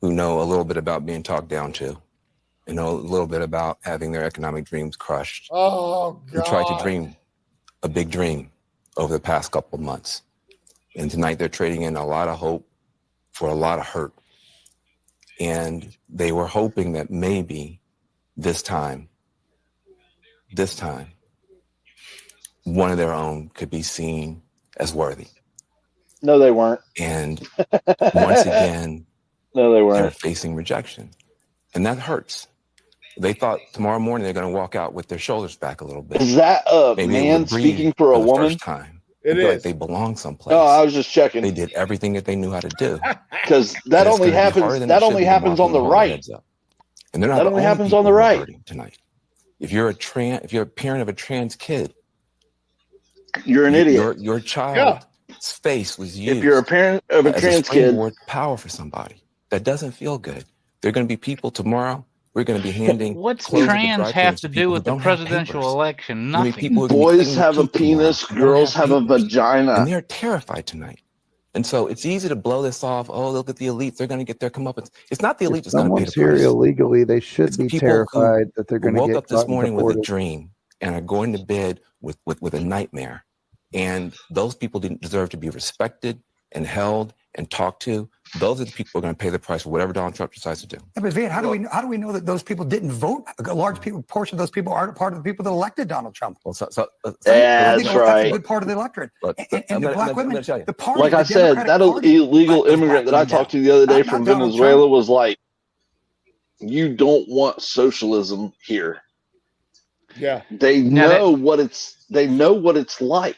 who know a little bit about being talked down to, and know a little bit about having their economic dreams crushed. Oh, God. Who tried to dream a big dream over the past couple of months, and tonight they're trading in a lot of hope for a lot of hurt. And they were hoping that maybe this time, one of their own could be seen as worthy. No, they weren't. And once again, no, they weren't. They're facing rejection. And that hurts. They thought tomorrow morning they're going to walk out with their shoulders back a little bit. Is that a Maybe man speaking for a woman? First time. It feel is. like they belong someplace. No, I was just checking. They did everything that they knew how to do. Because that only happens. That only happens on the right. And they're not that only happens on the right tonight. If you're a parent of a trans kid, you're an idiot. Your child's face was used. If you're a parent of a trans kid, power for somebody that doesn't feel good. There are going to be people tomorrow. We're going to be handing. What's trans have to do with the presidential election? Nothing. Boys have a penis, girls have a vagina. And they're terrified tonight. And so it's easy to blow this off. Oh, look at the elites. They're going to get their comeuppance. It's not the elite that's going to pay the here price. illegally, they should be terrified that they're going to get woke up this caught morning and with a deported. dream and are going to bed with a nightmare. And those people didn't deserve to be respected and held and talked to. Those are the people who are going to pay the price for whatever Donald Trump decides to do. Yeah, but Van, how do we know that those people didn't vote? A large portion of those people aren't part of the people that elected Donald Trump. Well, that's That's a right. good part of the electorate. Look, and the black women, the party, Like I the said, Democratic that Party, illegal immigrant that I talked to the other day Not from Donald Venezuela was like, "You don't want socialism here." Yeah. They know what it's like.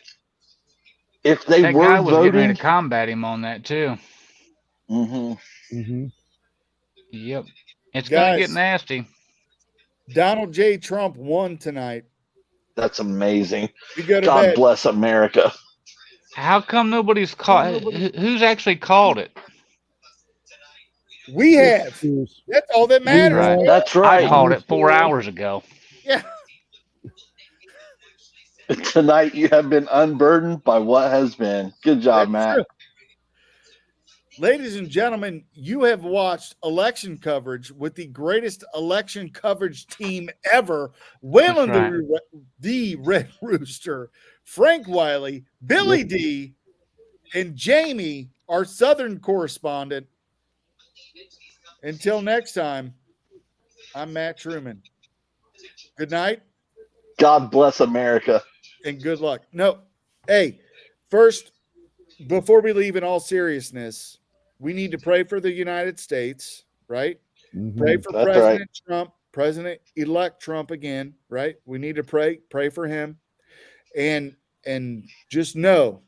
If they That were guy was getting ready voting, to combat him on that too. Mm-hmm. Yep. It's gonna get Guys, nasty. Donald J. Trump won tonight. that's amazing. We go to God bed. bless America. How come nobody's called? Who's actually called it? We have. That's all that matters. Right. bro. That's I right. called it 4 hours ago. Yeah. Tonight you have been unburdened by what has been. Good job, That's Matt. true. Ladies and gentlemen, you have watched election coverage with the greatest election coverage team ever. Waylon That's the Red Rooster, Frank Wiley, Billy D, and Jamie, our Southern correspondent. Until next time, I'm Matt Truman. Good night. God bless America. And good luck. No, hey, first, before we leave, in all seriousness, we need to pray for the United States, right? Pray for That's President Trump, President-elect Trump again, right? We need to pray for him. And just know,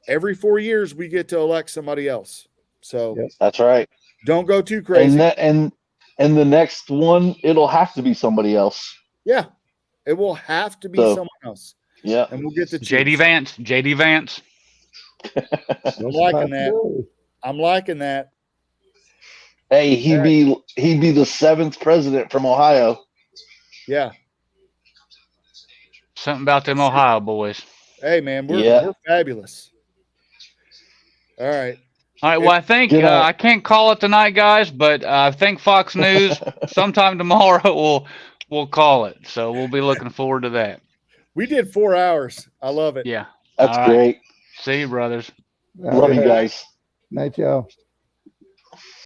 every 4 years we get to elect somebody else. So that's right. Don't go too crazy. And the next one, it'll have to be somebody else. Yeah, it will have to be someone else. Yeah, and we'll get the JD Vance. JD Vance. I'm liking that. I'm liking that. Hey, he'd be the 7th president from Ohio. Yeah. Something about them Ohio boys. Hey man, we're fabulous. All right. All right. Well, I think I can't call it tonight, guys, but I think Fox News sometime tomorrow we'll call it. So we'll be looking forward to that. We did 4 hours. I love it. Yeah. That's All right. great. See you, brothers. Love you guys. Night, y'all.